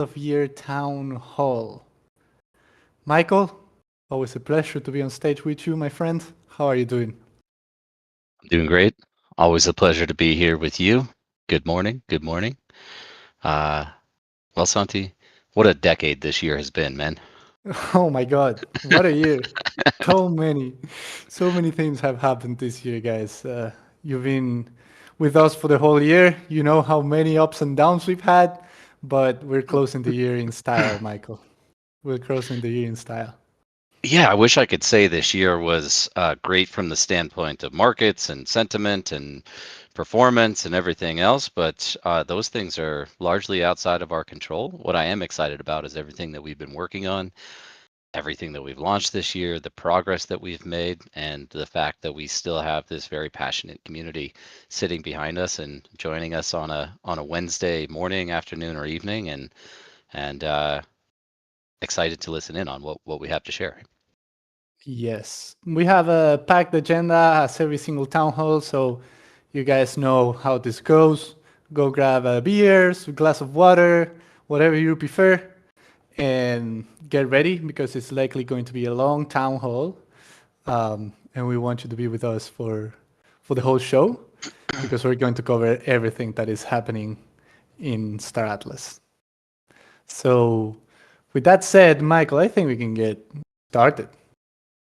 of Year Town Hall. Michael, always a pleasure to be on stage with you, my friend. How are you doing? I'm doing great. Always a pleasure to be here with you. Good morning. Good morning. Uh, well, Santi, what a decade this year has been, man. Oh my God, what a year! So many things have happened this year, guys. You've been with us for the whole year. You know how many ups and downs we've had, but we're closing the year in style, Michael. We're closing the year in style. Yeah, I wish I could say this year was great from the standpoint of markets and sentiment and performance and everything else, but those things are largely outside of our control. What I am excited about is everything that we've been working on, everything that we've launched this year, the progress that we've made, and the fact that we still have this very passionate community sitting behind us and joining us on a Wednesday morning, afternoon, or evening, and excited to listen in on what we have to share. Yes, we have a packed agenda as every single town hall, so you guys know how this goes. Go grab a beers, a glass of water, whatever you prefer, and get ready because it's likely going to be a long town hall, and we want you to be with us for the whole show because we're going to cover everything that is happening in Star Atlas. So, with that said, Michael, I think we can get started.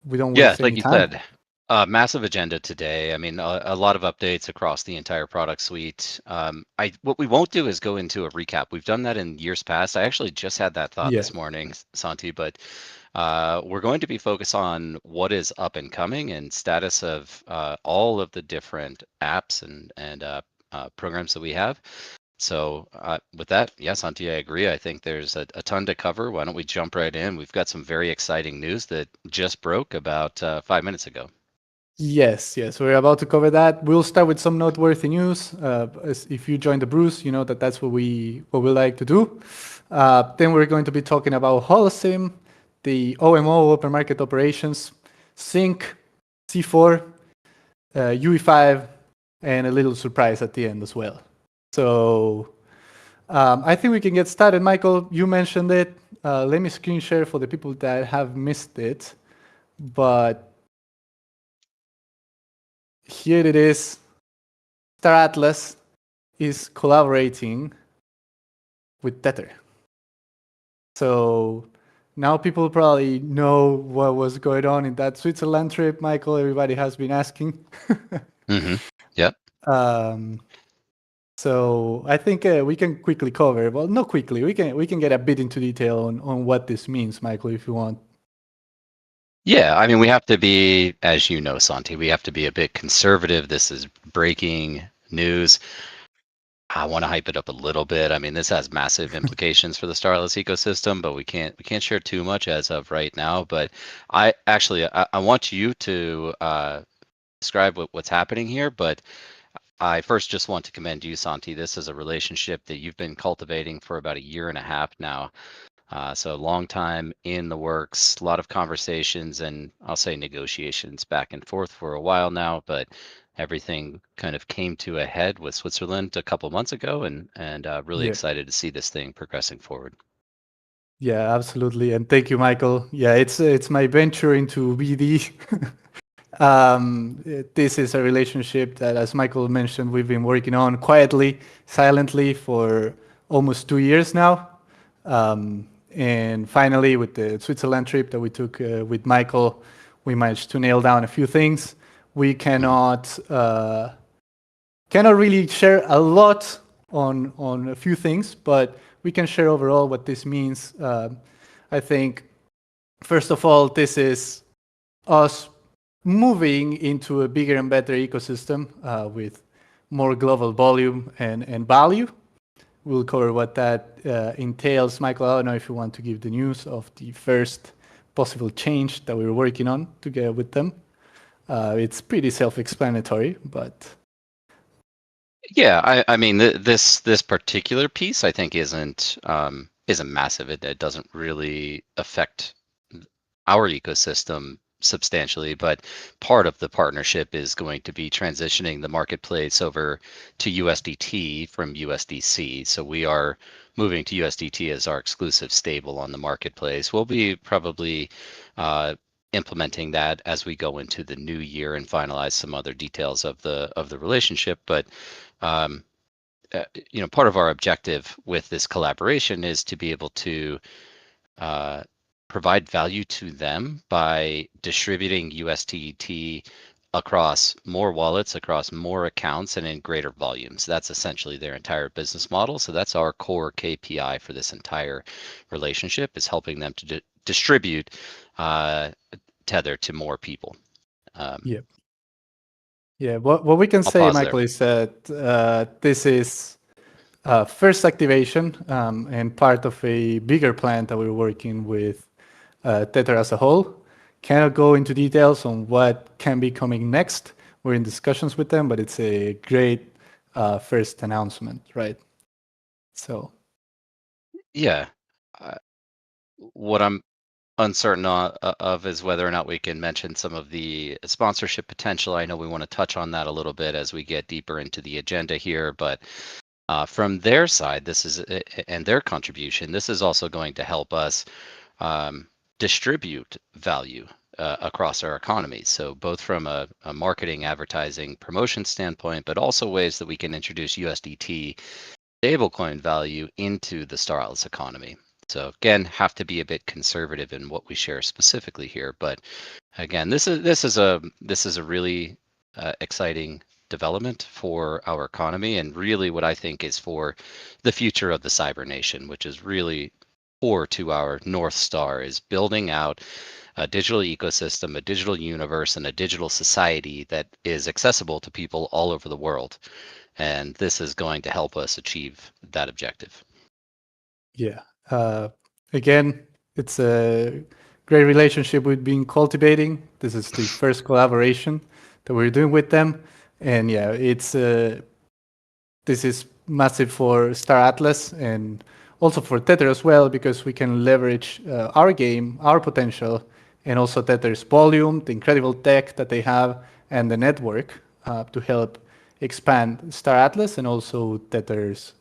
We don't Yeah, waste like any you time. said, massive agenda today. I mean, a lot of updates across the entire product suite. I what we won't do is go into a recap. We've done that in years past. I actually just had that thought Yeah. this morning, Santi, but we're going to be focused on what is up and coming and status of all of the different apps and programs that we have. So with that, yes, Santi, I agree. I think there's a ton to cover. Why don't we jump right in? We've got some very exciting news that just broke about 5 minutes ago. Yes, yes, we're about to cover that. We'll start with some noteworthy news. If you join the Bruce, you know that that's what we like to do. Then we're going to be talking about Holosim, the OMO Open Market Operations, Sync, C4, UE5, and a little surprise at the end as well. So I think we can get started. Michael, you mentioned it. Let me screen share for the people that have missed it. But here it is. Star Atlas is collaborating with Tether. So now people probably know what was going on in that Switzerland trip, Michael. Everybody has been asking. Mm-hmm. Yep. um, so I think we can quickly cover. Well, not quickly. We can get a bit into detail on what this means, Michael, if you want. Yeah, I mean, we have to be, as you know, Santi, we have to be a bit conservative. This is breaking news. I want to hype it up a little bit. I mean, this has massive implications for the Starless ecosystem, but we can't share too much as of right now. But I want you to describe what's happening here. But I first just want to commend you, Santi. This is a relationship that you've been cultivating for about a year and a half now. So a long time in the works, a lot of conversations and I'll say negotiations back and forth for a while now, but everything kind of came to a head with Switzerland a couple months ago, and really Yeah. excited to see this thing progressing forward. Yeah, absolutely. And thank you, Michael. Yeah, it's my venture into BD. This is a relationship that, as Michael mentioned, we've been working on quietly, silently for almost 2 years now. And finally, with the Switzerland trip that we took with Michael, we managed to nail down a few things. We Mhm. cannot really share a lot on a few things, but we can share overall what this means. I think, first of all, this is us moving into a bigger and better ecosystem with more global volume and value. We'll cover what that entails. Michael, I don't know if you want to give the news of the first possible change that we're working on together with them. It's pretty self-explanatory, but Yeah, I mean this particular piece I think isn't massive. It doesn't really affect our ecosystem substantially, but part of the partnership is going to be transitioning the marketplace over to USDT from USDC. So we are moving to USDT as our exclusive stable on the marketplace. We'll be probably implementing that as we go into the new year and finalize some other details of the relationship. But um, part of our objective with this collaboration is to be able to uh, provide value to them by distributing USDT across more wallets, across more accounts, and in greater volumes. That's essentially their entire business model. So that's our core KPI for this entire relationship, is helping them to distribute uh, Tether to more people. Yeah. Yeah. What we can I'll say, pause there. Michael, is that this is first activation and part of a bigger plan that we're working with Tether as a whole. Cannot go into details on what can be coming next. We're in discussions with them, but it's a great first announcement, right? So Yeah. Uh, what I'm uncertain of is whether or not we can mention some of the sponsorship potential. I know we want to touch on that a little bit as we get deeper into the agenda here, but from their side, this is and their contribution, this is also going to help us distribute value across our economy. So both from a marketing, advertising, promotion standpoint, but also ways that we can introduce USDT stablecoin value into the Star Atlas economy. So again, have to be a bit conservative in what we share specifically here. But again, this is a really exciting development for our economy, and really what I think is for the future of the cyber nation, which is really core to our North Star, is building out a digital ecosystem, a digital universe, and a digital society that is accessible to people all over the world. And this is going to help us achieve that objective. yeah, again, it's a great relationship we've been cultivating. This is the first collaboration that we're doing with them, and yeah, it's this is massive for Star Atlas and also for Tether as well, because we can leverage our game, our potential, and also Tether's volume, the incredible tech that they have, and the network to help expand Star Atlas and also Tether's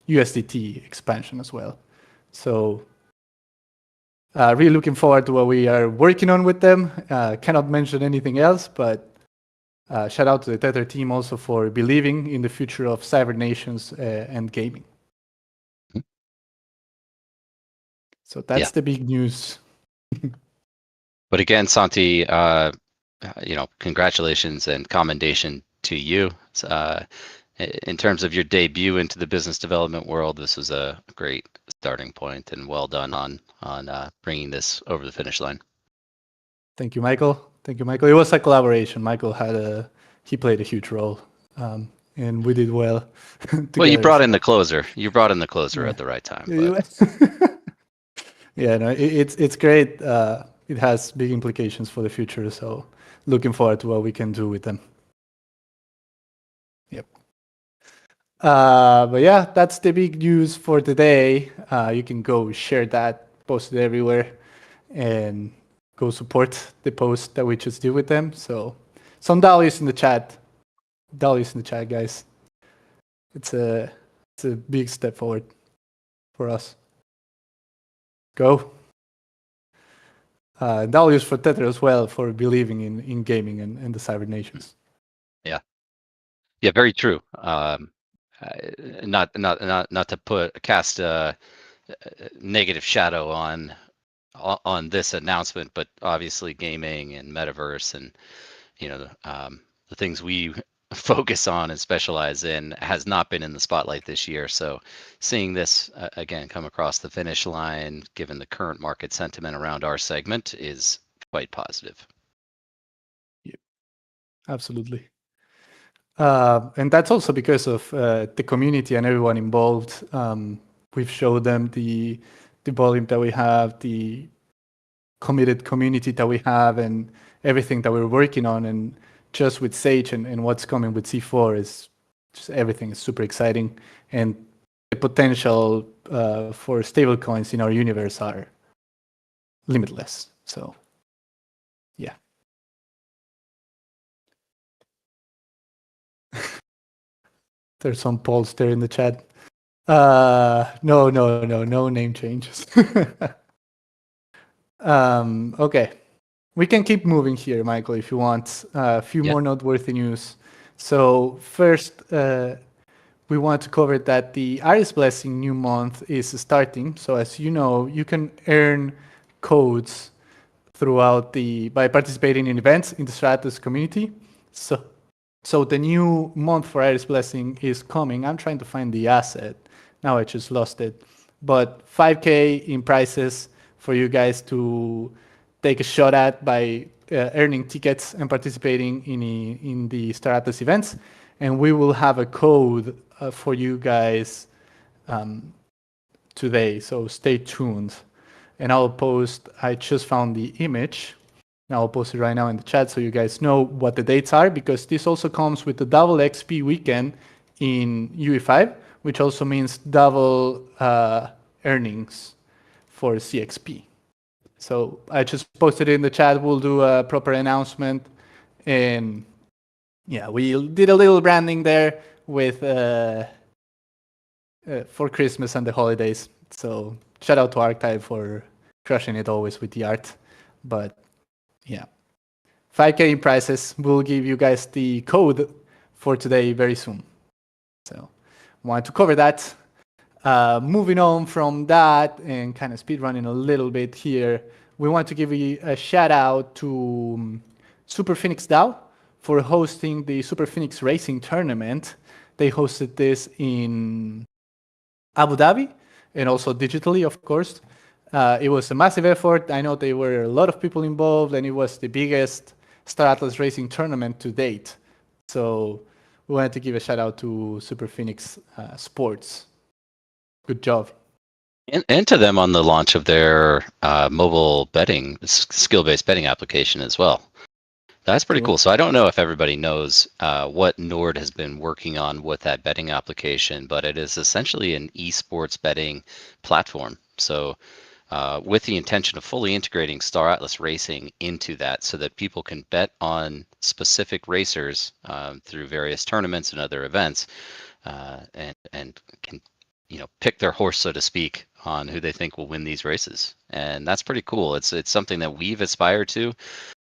USDT expansion as well. So really looking forward to what we are working on with them. Cannot mention anything else, but shout out to the Tether team also for believing in the future of cyber nations and gaming. So Yeah. that's the big news. But again, Santi, congratulations and commendation to you. In terms of your debut into the business development world, this was a great starting point, and well done on bringing this over the finish line. Thank you, Michael. Thank you, Michael. It was a collaboration. Michael he played a huge role, and we did well Well, you together. brought in So the closer. You brought in the closer yeah, at the right time. But yeah, no, it's great. It has big implications for the future. So looking forward to what we can do with them. Yep. But yeah, that's the big news for today. You can go share that, post it everywhere, and go support the post that we just did with them. So some dollars in the chat. Dollars in the chat, guys. It's a big step forward for us. Go. Dollars for Tether as well for believing in gaming and the cyber nations. yeah, yeah, very true. Not to cast a negative shadow on this announcement, but obviously gaming and metaverse and the things we focus on and specialize in has not been in the spotlight this year. So seeing this again come across the finish line, given the current market sentiment around our segment, is quite positive. Yep, absolutely. And that's also because of the community and everyone involved. We've showed them the volume that we have, the committed community that we have, and everything that we're working on. And just with Sage and what's coming with C4 is just everything is super exciting. And the potential for stablecoins in our universe are limitless. So There's some polls there in the chat. No name changes. Okay. We can keep moving here, Michael, if you want. A few Yeah. more noteworthy news. So first, we want to cover that the Aries Blessing new month is starting. So as you know, you can earn codes throughout by participating in events in the Stratus community. So the new month for Iris Blessing is coming. I'm trying to find the asset. Now I just lost it. But 5K in prizes for you guys to take a shot at by earning tickets and participating in the Stratus events. And we will have a code for you guys today. So stay tuned. And I just found the image. Now I'll post it right now in the chat so you guys know what the dates are, because this also comes with the double XP weekend in UE5, which also means double earnings for CXP. So I just posted it in the chat. We'll do a proper announcement. And yeah, we did a little branding there with for Christmas and the holidays. So shout out to Archetype for crushing it always with the art. But yeah, 5K in prices. We'll give you guys the code for today very soon. So wanted to cover that. Moving on from that and kind of speed running a little bit here, we want to give you a shout out to Super Phoenix DAO for hosting the Super Phoenix Racing Tournament. They hosted this in Abu Dhabi and also digitally, of course. It was a massive effort. I know there were a lot of people involved, and it was the biggest Star Atlas racing tournament to date. So we wanted to give a shout out to Super Phoenix Sports. Good job. And to them on the launch of their mobile betting, skill-based betting application as well. That's pretty cool. So I don't know if everybody knows what Nord has been working on with that betting application, but it is essentially an esports betting platform. So with the intention of fully integrating Star Atlas Racing into that so that people can bet on specific racers through various tournaments and other events and can pick their horse, so to speak, on who they think will win these races. And that's pretty cool. It's something that we've aspired to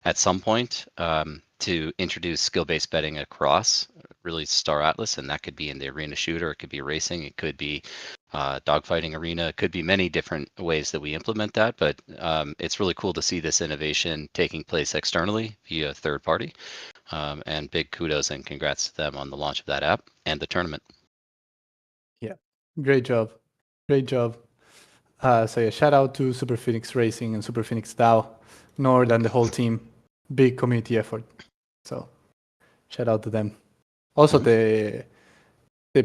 at some point to introduce skill-based betting across really Star Atlas, and that could be in the arena shooter, it could be racing, it could be dogfighting arena, it could be many different ways that we implement that, but it's really cool to see this innovation taking place externally via third party, and big kudos and congrats to them on the launch of that app and the tournament. Yeah, great job. Great job. So yeah, shout out to Super Phoenix Racing and Super Phoenix DAO, Nord and the whole team. Big community effort. So shout out to them. Also, the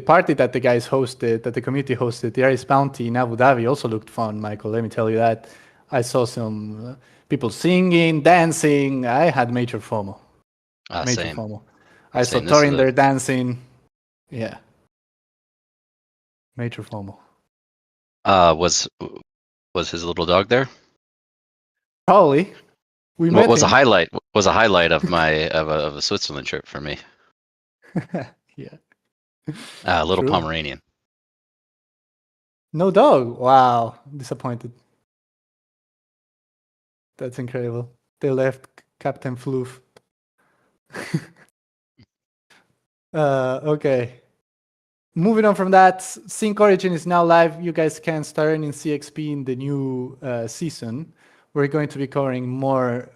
party that the guys hosted, that the community hosted, the Aries Bounty in Abu Dhabi also looked fun, Michael. Let me tell you that. I saw some people singing, dancing. I had major FOMO. Major Same. FOMO. I saw Same. This is Torin there dancing. Yeah. Major FOMO. Was his little dog there? Probably. We What met was him. a highlight of my of a Switzerland trip for me? Yeah. Little True. Pomeranian. No dog. Wow. Disappointed. That's incredible. They left Captain Floof. Okay. Moving on from that, Sync Origin is now live. You guys can start earning CXP in the new season. We're going to be covering more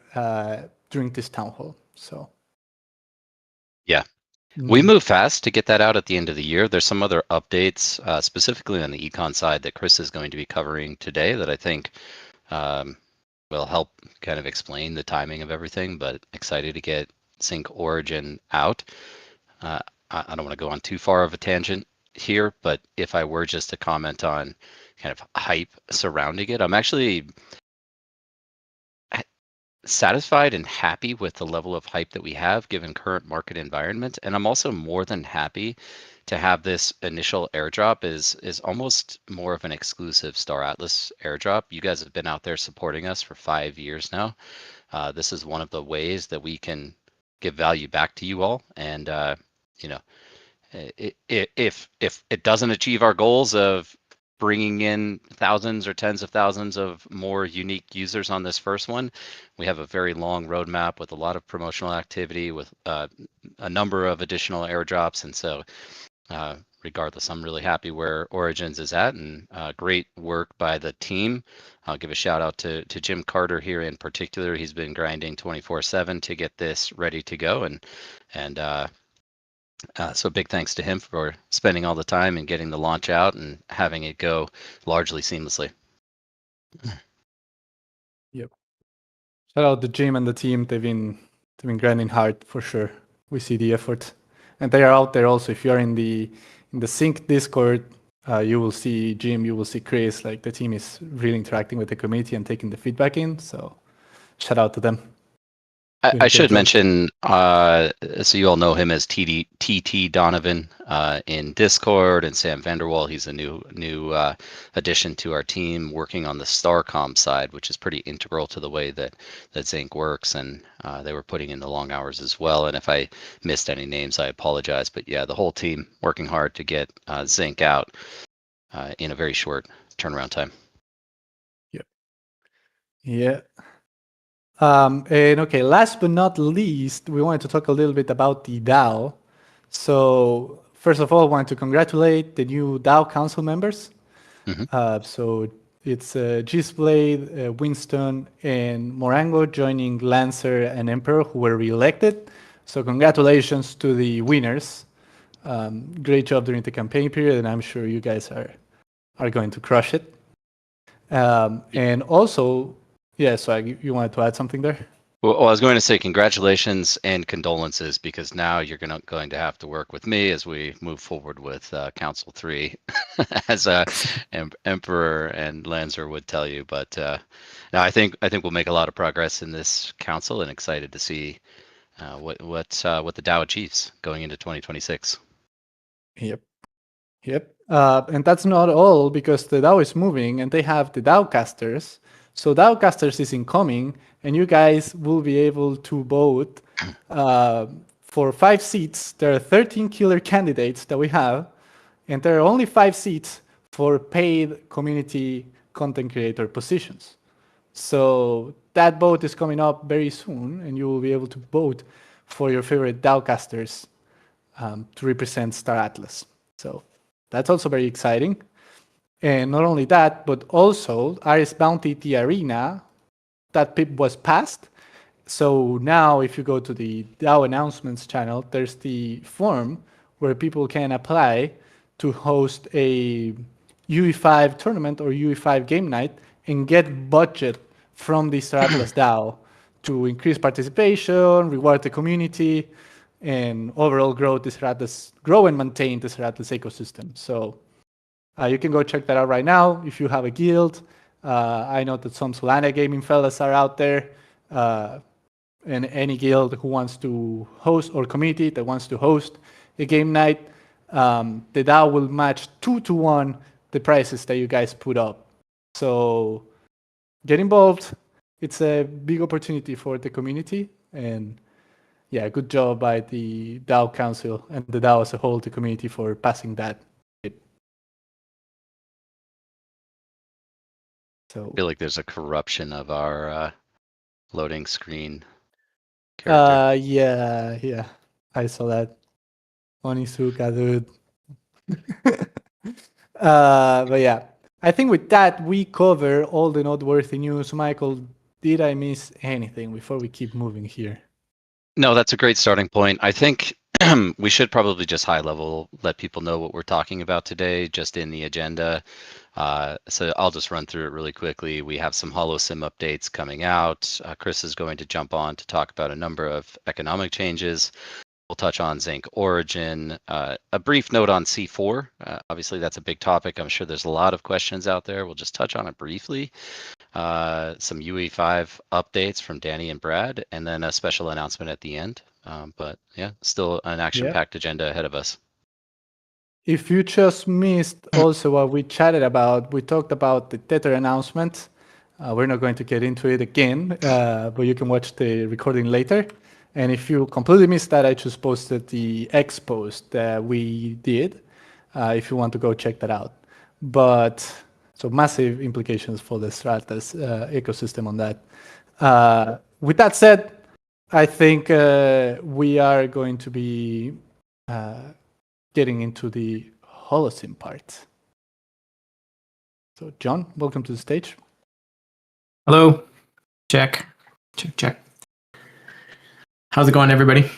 during this town hall. So, Yeah. We move fast to get that out at the end of the year. There's some other updates, specifically on the econ side, that Chris is going to be covering today that I think will help kind of explain the timing of everything, but excited to get Sync Origin out. I don't want to go on too far of a tangent here, but if I were just to comment on kind of hype surrounding it, I'm actually satisfied and happy with the level of hype that we have given current market environment. And I'm also more than happy to have this initial airdrop is almost more of an exclusive Star Atlas airdrop. You guys have been out there supporting us for 5 years now. This is one of the ways that we can give value back to you all. And, If it doesn't achieve our goals of bringing in thousands or tens of thousands of more unique users on this first one, we have a very long roadmap with a lot of promotional activity, with a number of additional airdrops, and so regardless, I'm really happy where Origins is at, and great work by the team. I'll give a shout out to Jim Carter here in particular. He's been grinding 24/7 to get this ready to go, and so big thanks to him for spending all the time and getting the launch out and having it go largely seamlessly. Yep. Shout out the gym and the team. They've been grinding hard for sure. We see the effort, and they are out there also. If you're in the Z.ink Discord, you will see Jim, you will see Chris. Like the team is really interacting with the community and taking the feedback in. So shout out to them. Doing I a great should job. mention, so you all know him as TT Donovan in Discord, and Sam Vanderwall. He's a new addition to our team, working on the Starcom side, which is pretty integral to the way that Z.ink works. And they were putting in the long hours as well. And if I missed any names, I apologize. But yeah, the whole team working hard to get Z.ink out in a very short turnaround time. Yep. Yeah. And okay, last but not least, we wanted to talk a little bit about the DAO. So first of all, I want to congratulate the new DAO council members. Mm-hmm. So it's Gisblade, Winston, and Morango joining Lancer and Emperor, who were re-elected. So congratulations to the winners. Great job during the campaign period, and I'm sure you guys are going to crush it. And also, yeah, so you wanted to add something there? Well, I was going to say congratulations and condolences, because now you're going to have to work with me as we move forward with Council 3, as Emperor and Lancer would tell you. But no, I think we'll make a lot of progress in this council, and excited to see what the DAO achieves going into 2026. Yep. Yep. And that's not all, because the DAO is moving and they have the DAOcasters. So DAOcasters is incoming, and you guys will be able to vote for 5 seats. There are 13 killer candidates that we have, and there are only 5 seats for paid community content creator positions. So that vote is coming up very soon, and you will be able to vote for your favorite DAOcasters to represent Star Atlas. So that's also very exciting. And not only that, but also Ares Bounty the Arena, that PIP was passed. So now if you go to the DAO announcements channel, there's the form where people can apply to host a UE5 tournament or UE5 game night and get budget from the Star Atlas DAO to increase participation, reward the community, and overall grow and maintain the Star Atlas ecosystem. So you can go check that out right now if you have a guild. I know that some Solana gaming fellas are out there, and any guild who wants to host, or community that wants to host a game night, the DAO will match 2-to-1 the prices that you guys put up. So get involved. It's a big opportunity for the community, and yeah, good job by the DAO Council and the DAO as a whole, the community, for passing that. So I feel like there's a corruption of our loading screen character. yeah, I saw that. Onizuka, dude. But yeah, I think with that we cover all the noteworthy news. Michael, did I miss anything before we keep moving here? No, that's a great starting point. I think we should probably just high level let people know what we're talking about today, just in the agenda. So I'll just run through it really quickly. We have some Holosim updates coming out. Chris is going to jump on to talk about a number of economic changes. We'll touch on Z.ink Origin. A brief note on C4. Obviously, that's a big topic. I'm sure there's a lot of questions out there. We'll just touch on it briefly. Some UE5 updates from Danny and Brad, and then a special announcement at the end. But yeah, still an action-packed agenda ahead of us. If you just missed also what we chatted about, we talked about the Tether announcement. We're not going to get into it again, but you can watch the recording later. And if you completely missed that, I just posted the X post that we did. If you want to go check that out. But so massive implications for the Stratus ecosystem on that. With that said, I think we are going to be getting into the Holosim part. So, John, welcome to the stage. Hello. Check. Check, check. How's it going, everybody?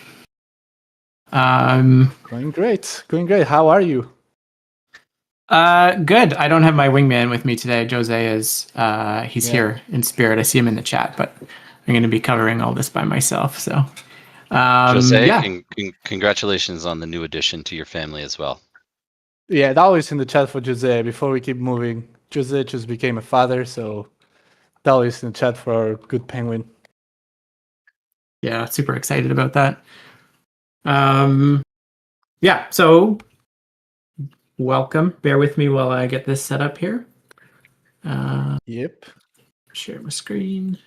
Going great. Going great. How are you? Good. I don't have my wingman with me today. Jose is he's Yeah. here in spirit. I see him in the chat, but I'm going to be covering all this by myself. So, Jose, yeah. congratulations on the new addition to your family as well. Yeah, that was in the chat for Jose. Before we keep moving, Jose just became a father, so that was in the chat for our good penguin. Yeah, super excited about that. Yeah, so welcome. Bear with me while I get this set up here. Yep. Share my screen.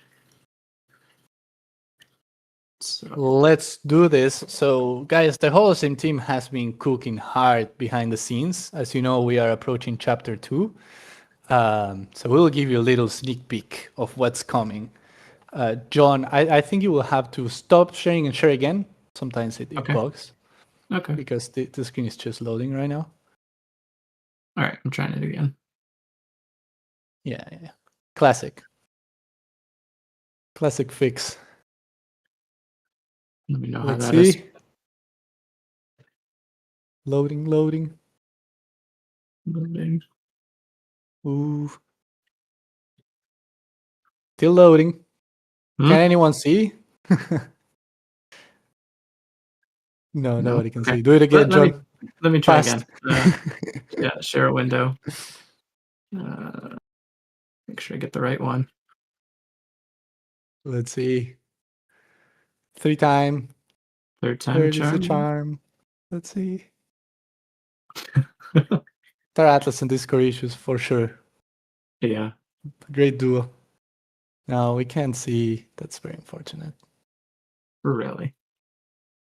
So, Let's do this. So, guys, the Holosim team has been cooking hard behind the scenes. As you know, we are approaching chapter 2. So we'll give you a little sneak peek of what's coming. John, I think you will have to stop sharing and share again. Sometimes it okay. bugs Okay. because the screen is just loading right now. All right. I'm trying it again. Yeah. Classic fix. Let me know how Let's that is. see. Loading. Loading. Ooh. Still loading. Can anyone see? No, nobody can see. Do it again, John. Let me try Fast. again. Yeah, share a window. Make sure I get the right one. Let's see. 3 time. Third time Third is the charm. Let's see. Star Atlas and Discord issues for sure. Yeah. Great duo. No, we can't see. That's very unfortunate. Really?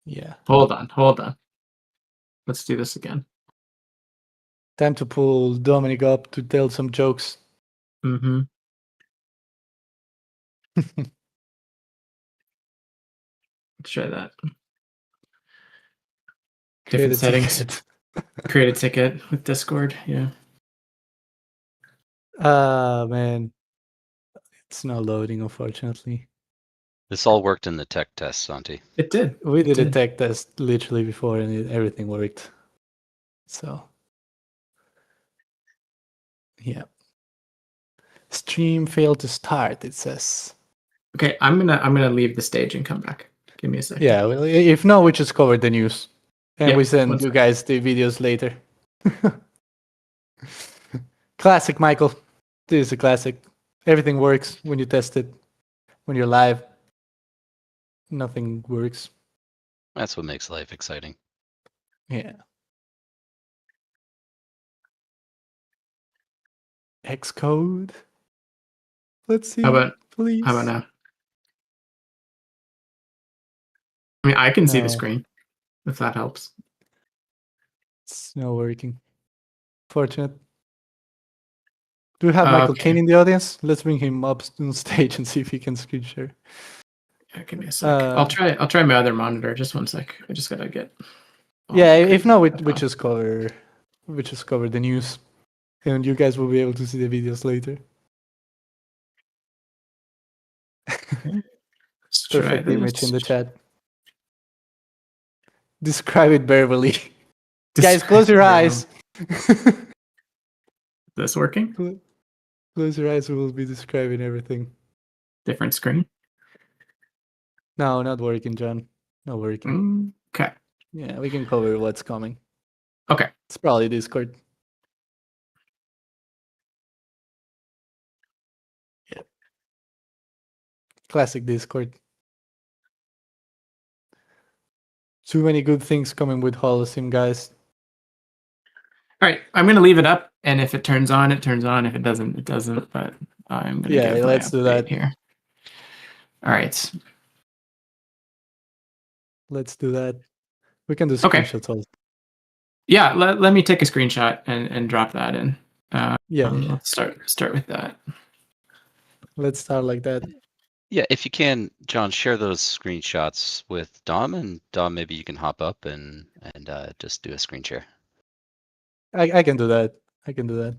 Yeah. Hold on. Let's do this again. Time to pull Dominic up to tell some jokes. Mm-hmm. Let's try that. Different settings. Create a ticket with Discord. Yeah. Man. It's not loading, unfortunately. This all worked in the tech test, Santi. It did. We did a tech test literally before and everything worked. So, yeah. Stream failed to start, it says. Okay, I'm gonna leave the stage and come back. Give me a second. Yeah, well, if not, we just covered the news. And Yep, we send you guys the videos later. Classic, Michael. This is a classic. Everything works when you test it. When you're live, nothing works. That's what makes life exciting. Yeah. Xcode. Let's see. Please. How about now? I mean, I can see the No. screen, if that helps. It's not working. Fortunate. Do we have Michael Kane in the audience? Let's bring him up on stage and see if he can screen share. Yeah, give me a sec. I'll try my other monitor. Just one sec. I just gotta get. Yeah, if not, we just cover the news, and you guys will be able to see the videos later. Perfect image in the chat. Describe it verbally. Guys, close your eyes. This working? Close your eyes. We will be describing everything. Different screen? No, not working, John. Not working. Okay. Yeah, we can cover what's coming. Okay. It's probably Discord. Yeah. Classic Discord. Too many good things coming with Holosim, guys. All right, I'm gonna leave it up, and if it turns on, it turns on. If it doesn't, it doesn't. But I'm gonna give my let's do that here. All right. Let's do that. We can do Okay. screenshots also. Yeah, let me take a screenshot and drop that in. Yeah. Let's start with that. Let's start like that. Yeah, if you can, John, share those screenshots with Dom, and Dom, maybe you can hop up and just do a screen share. I can do that. I can do that.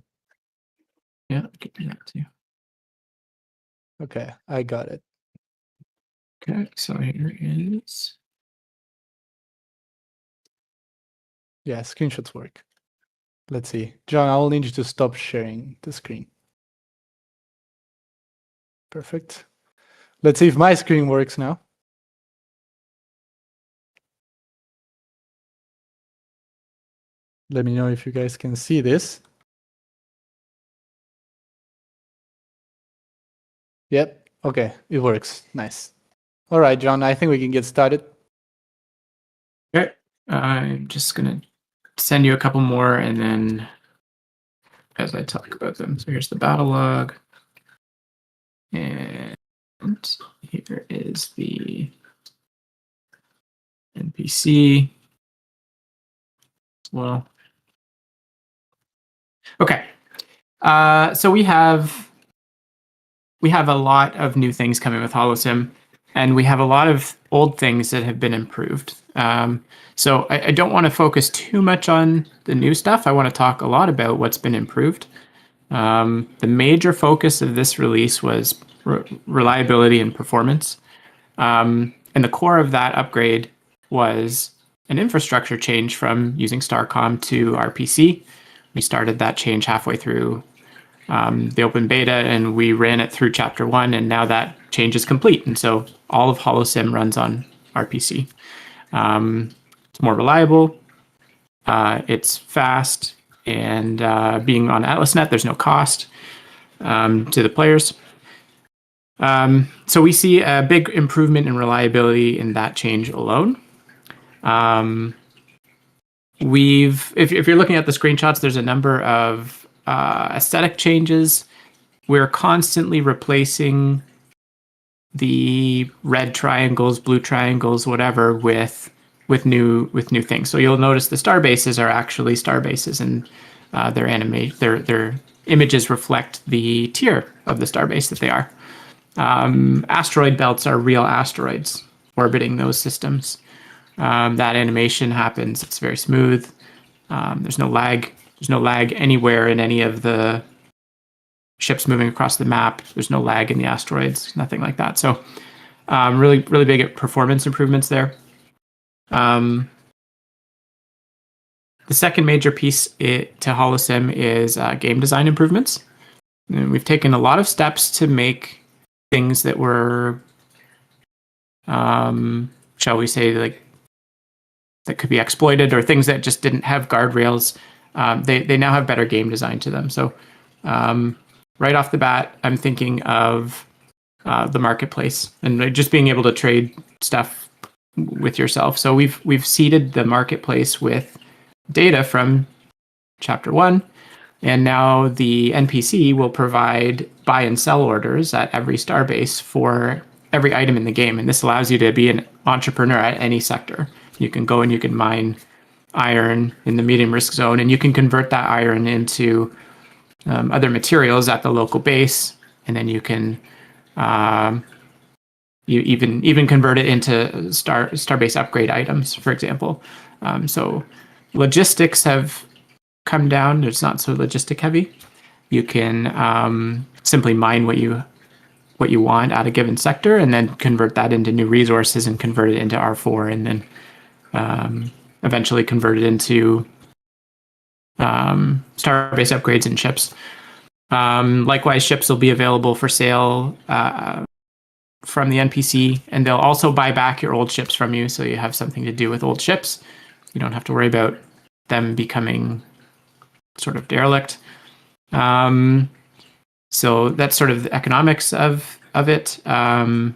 Yeah, I can do that too. Okay, I got it. Okay, so here is. Yeah, screenshots work. Let's see. John, I will need you to stop sharing the screen. Perfect. Let's see if my screen works now. Let me know if you guys can see this. Yep. Okay, it works. Nice. All right, John, I think we can get started. Okay, I'm just gonna send you a couple more, and then as I talk about them. So here's the battle log, and here is the NPC as well. Okay, so we have a lot of new things coming with Holosim, and we have a lot of old things that have been improved. So I don't want to focus too much on the new stuff. I want to talk a lot about what's been improved. The major focus of this release was reliability and performance. And the core of that upgrade was an infrastructure change from using Starcom to RPC. We started that change halfway through the open beta, and we ran it through chapter 1, and now that change is complete. And so all of Holosim runs on RPC. It's more reliable, it's fast, and being on AtlasNet, there's no cost to the players. So we see a big improvement in reliability in that change alone. If you're looking at the screenshots, there's a number of aesthetic changes. We're constantly replacing the red triangles, blue triangles, whatever, with new things. So you'll notice the star bases are actually star bases, and their images reflect the tier of the star base that they are. Asteroid belts are real asteroids orbiting those systems. That animation happens. It's very smooth. There's no lag. There's no lag anywhere in any of the ships moving across the map. There's no lag in the asteroids. Nothing like that. So really big performance improvements there. The second major piece to Holosim is game design improvements. And we've taken a lot of steps to make things that were, shall we say, like that could be exploited, or things that just didn't have guardrails. They now have better game design to them. So right off the bat, I'm thinking of the marketplace and just being able to trade stuff with yourself. So we've seeded the marketplace with data from chapter 1, and now the NPC will provide buy and sell orders at every starbase for every item in the game. And this allows you to be an entrepreneur at any sector. You can go and you can mine iron in the medium risk zone, and you can convert that iron into other materials at the local base, and then you can you even convert it into starbase upgrade items, for example. So logistics have come down. It's not so logistic heavy. You can simply mine what you want at a given sector, and then convert that into new resources, and convert it into R4, and then eventually convert it into starbase upgrades and ships. Likewise, ships will be available for sale from the NPC, and they'll also buy back your old ships from you, so you have something to do with old ships. You don't have to worry about them becoming sort of derelict. So that's sort of the economics of it. One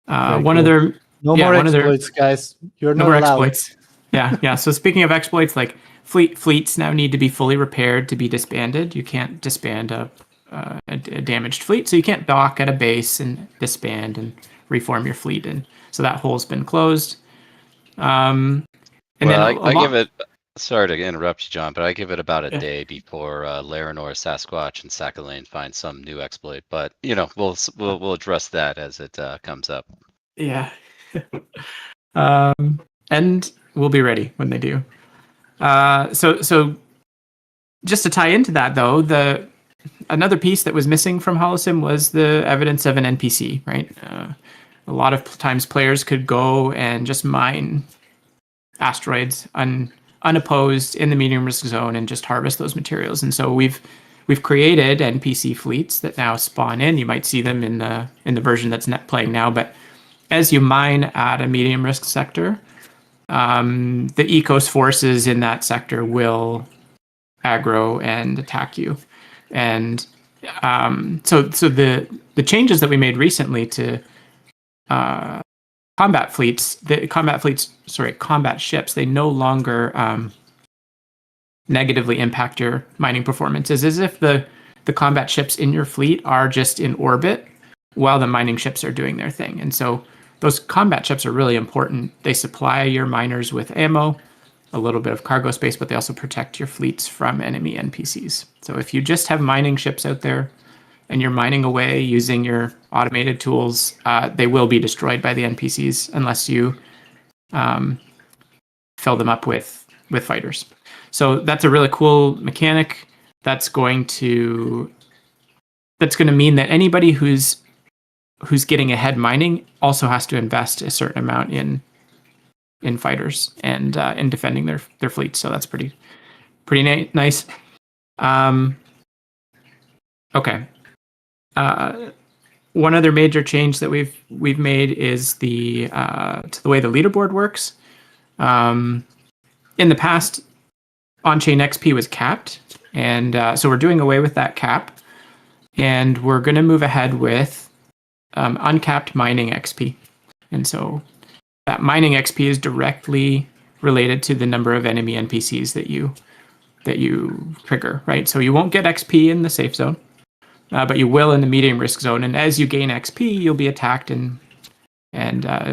other no more exploits, guys. You're not allowed. Exploits. Yeah. So speaking of exploits, like fleets now need to be fully repaired to be disbanded. You can't disband a a damaged fleet. So you can't dock at a base and disband and reform your fleet. And so that hole's been closed. And well, then I give it. Sorry to interrupt you, John, but I give it about a Yeah. day before Laranor, Sasquatch, and Sakhalin find some new exploit. But you know, we'll address that as it comes up. Yeah. And we'll be ready when they do. So just to tie into that, though, another piece that was missing from Holosim was the evidence of an NPC, right? A lot of times players could go and just mine asteroids unopposed in the medium risk zone and just harvest those materials. And so we've created NPC fleets that now spawn in. You might see them in the version that's playing now, but as you mine at a medium risk sector, the ecos forces in that sector will aggro and attack you. And so the changes that we made recently to combat ships, they no longer negatively impact your mining performance. It's as if the combat ships in your fleet are just in orbit while the mining ships are doing their thing. And so those combat ships are really important. They supply your miners with ammo, a little bit of cargo space, but they also protect your fleets from enemy NPCs. So if you just have mining ships out there and you're mining away using your automated tools, they will be destroyed by the NPCs unless you fill them up with fighters. So that's a really cool mechanic. That's going to mean that anybody who's getting ahead mining also has to invest a certain amount in fighters and in defending their fleets. So that's pretty nice. Okay. One other major change that we've made is to the way the leaderboard works. In the past, on-chain XP was capped, and so we're doing away with that cap, and we're going to move ahead with uncapped mining XP. And so that mining XP is directly related to the number of enemy NPCs that you trigger, right? So you won't get XP in the safe zone, but you will in the medium risk zone. And as you gain XP, you'll be attacked and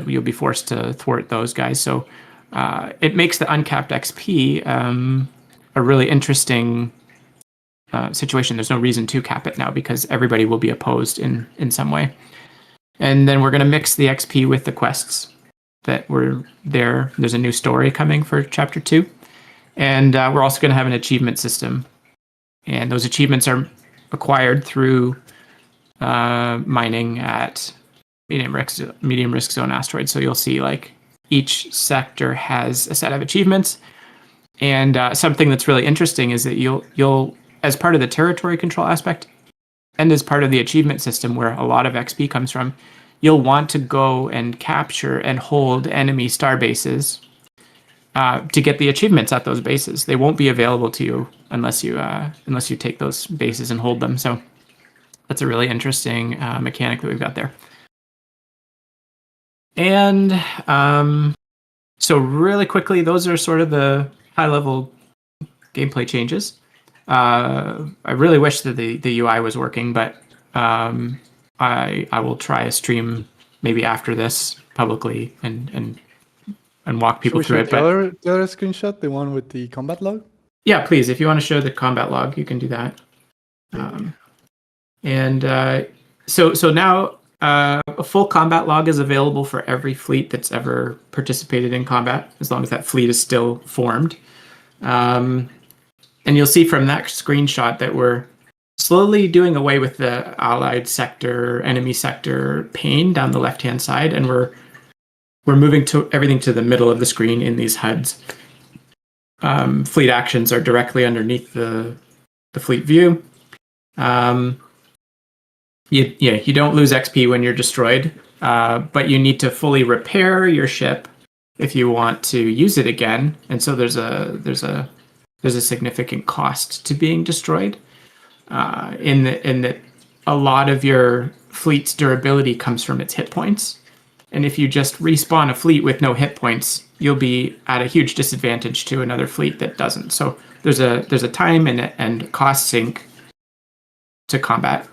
you'll be forced to thwart those guys. So it makes the uncapped XP a really interesting situation. There's no reason to cap it now because everybody will be opposed in some way. And then we're going to mix the XP with the quests that were there. There's a new story coming for Chapter 2. And we're also going to have an achievement system. And those achievements are acquired through mining at medium risk zone asteroids. So you'll see like each sector has a set of achievements. And something that's really interesting is that you'll as part of the territory control aspect and as part of the achievement system where a lot of XP comes from, you'll want to go and capture and hold enemy star bases to get the achievements at those bases. They won't be available to you unless you take those bases and hold them. So that's a really interesting mechanic that we've got there. And so really quickly, those are sort of the high-level gameplay changes. I really wish that the UI was working, but I will try a stream maybe after this publicly and walk people through it. The other screenshot, the one with the combat log? Yeah, please. If you want to show the combat log, you can do that. So now a full combat log is available for every fleet that's ever participated in combat, as long as that fleet is still formed. And you'll see from that screenshot that we're slowly doing away with the allied sector, enemy sector pane down the left-hand side, and we're moving to everything to the middle of the screen in these HUDs. Fleet actions are directly underneath the fleet view. You don't lose XP when you're destroyed, but you need to fully repair your ship if you want to use it again. And so there's a significant cost to being destroyed. In that a lot of your fleet's durability comes from its hit points. And if you just respawn a fleet with no hit points, you'll be at a huge disadvantage to another fleet that doesn't. So there's a time and cost sink combat.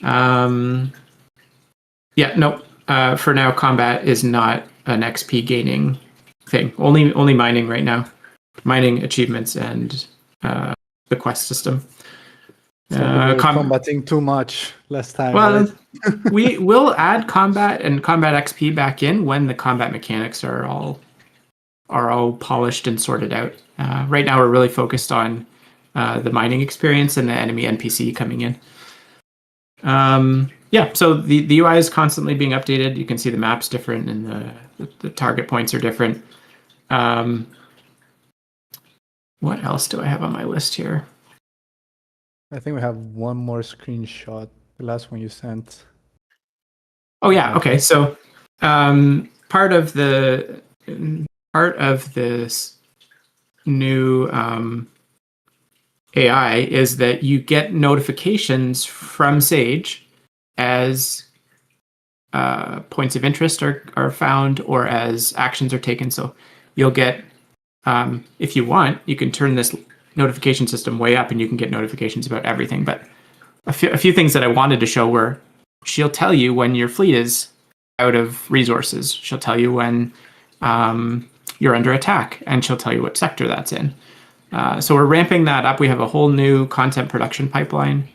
For now, combat is not an XP gaining thing. Only mining right now, mining achievements and the quest system. So we were combating too much last time. Well, right? we will add combat and combat XP back in when the combat mechanics are all polished and sorted out. Right now, we're really focused on the mining experience and the enemy NPC coming in. So the UI is constantly being updated. You can see the map's different and the target points are different. What else do I have on my list here? I think we have one more screenshot. The last one you sent. Oh yeah. Okay. So part of this new AI is that you get notifications from Sage as points of interest are found or as actions are taken. So you'll get, if you want, you can turn this notification system way up and you can get notifications about everything. But a few things that I wanted to show were she'll tell you when your fleet is out of resources. She'll tell you when you're under attack, and she'll tell you what sector that's in. So we're ramping that up. We have a whole new content production pipeline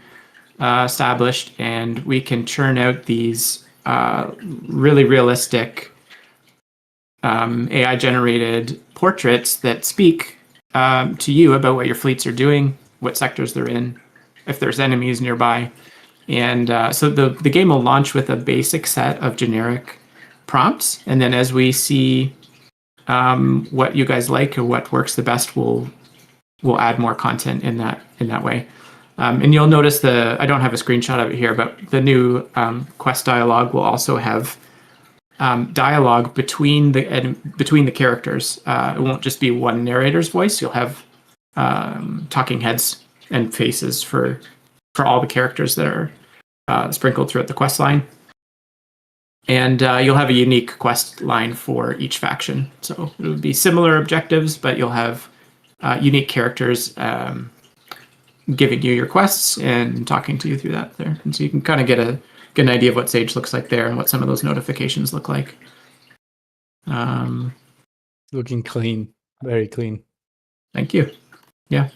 established, and we can churn out these really realistic AI-generated portraits that speak to you about what your fleets are doing, what sectors they're in, if there's enemies nearby. And so the game will launch with a basic set of generic prompts, and then as we see what you guys like or what works the best, we'll add more content in that way. And you'll notice I don't have a screenshot of it here, but the new quest dialogue will also have dialogue between the characters. It won't just be one narrator's voice. You'll have talking heads and faces for all the characters that are sprinkled throughout the quest line. And you'll have a unique quest line for each faction. So it would be similar objectives, but you'll have unique characters giving you your quests and talking to you through that there. And so you can kind of get an idea of what Sage looks like there and what some of those notifications look like. Looking clean, very clean. Thank you. Yeah.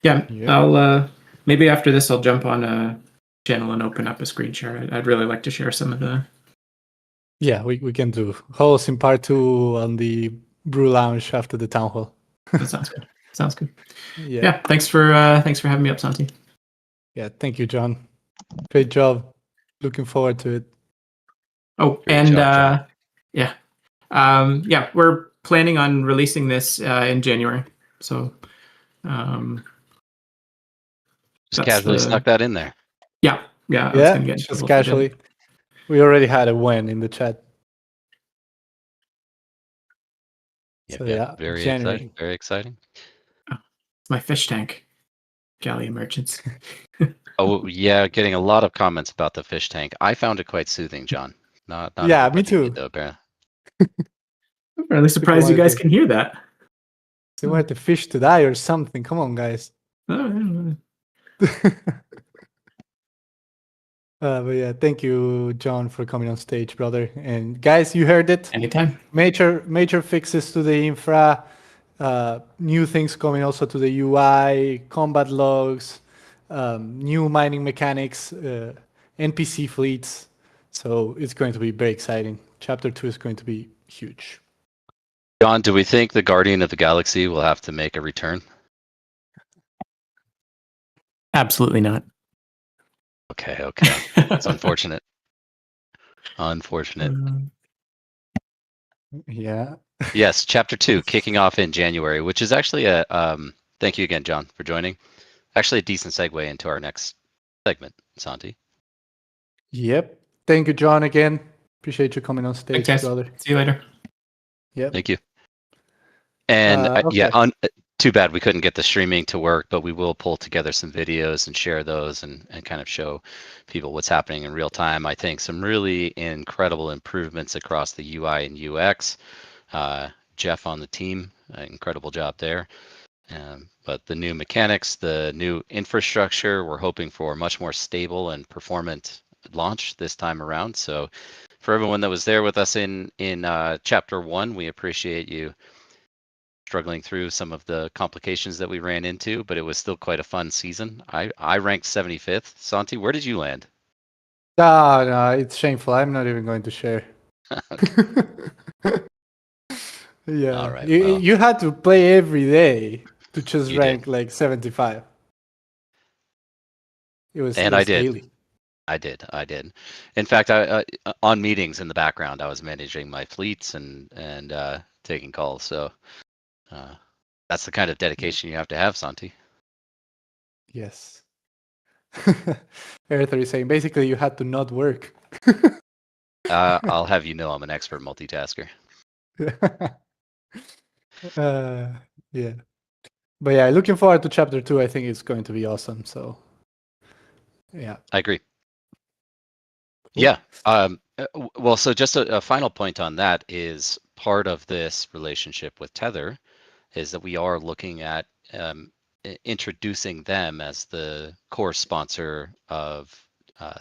I'll maybe after this I'll jump on a channel and open up a screen share. I'd really like to share some of the. Yeah, we can do Holosim part 2 on the brew lounge after the town hall. That sounds good. Sounds good. Yeah. Thanks for having me up, Santi. Yeah, thank you, John. Great job. Looking forward to it. Oh, great and job, we're planning on releasing this in January. So just casually snuck that in there. Yeah. Just casually. We already had a win in the chat. Yeah, very exciting. Very exciting. Oh, it's my fish tank. Galley merchants. Oh yeah, getting a lot of comments about the fish tank. I found it quite soothing, John. Not yeah, me too. Though, I'm really surprised you guys can hear that. They want the fish to die or something. Come on, guys. But yeah, thank you, John, for coming on stage, brother. And guys, you heard it. Anytime. Major fixes to the infra, new things coming also to the UI, combat logs, new mining mechanics, NPC fleets. So it's going to be very exciting. Chapter 2 is going to be huge. John, do we think the Guardian of the Galaxy will have to make a return? Absolutely not. Okay. It's unfortunate. Yeah. Yes, Chapter 2 kicking off in January, which is actually a thank you again, John, for joining. Actually a decent segue into our next segment, Santi. Yep. Thank you, John, again. Appreciate you coming on stage, brother. See you later. Yep. Thank you. And okay. Too bad we couldn't get the streaming to work, but we will pull together some videos and share those and kind of show people what's happening in real time. I think some really incredible improvements across the UI and UX. Jeff on the team, incredible job there. but the new mechanics, the new infrastructure, we're hoping for a much more stable and performant launch this time around. So for everyone that was there with us in chapter 1, we appreciate you struggling through some of the complications that we ran into, but it was still quite a fun season. I ranked 75th. Santi, where did you land? No, it's shameful. I'm not even going to share. Yeah, All right, you well, you had to play every day to just you did. rank like 75. It And I was did. daily. I did. In fact, I on meetings in the background, I was managing my fleets and taking calls. So that's the kind of Yeah. dedication you have to have, Santi. Yes. Arthur is saying basically you had to not work. I'll have you know I'm an expert multitasker. uh, yeah. But yeah, looking forward to chapter 2. I think it's going to be awesome. So yeah. I agree. Cool. Yeah. Well, so just a final point on that is part of this relationship with Tether is that we are looking at introducing them as the core sponsor of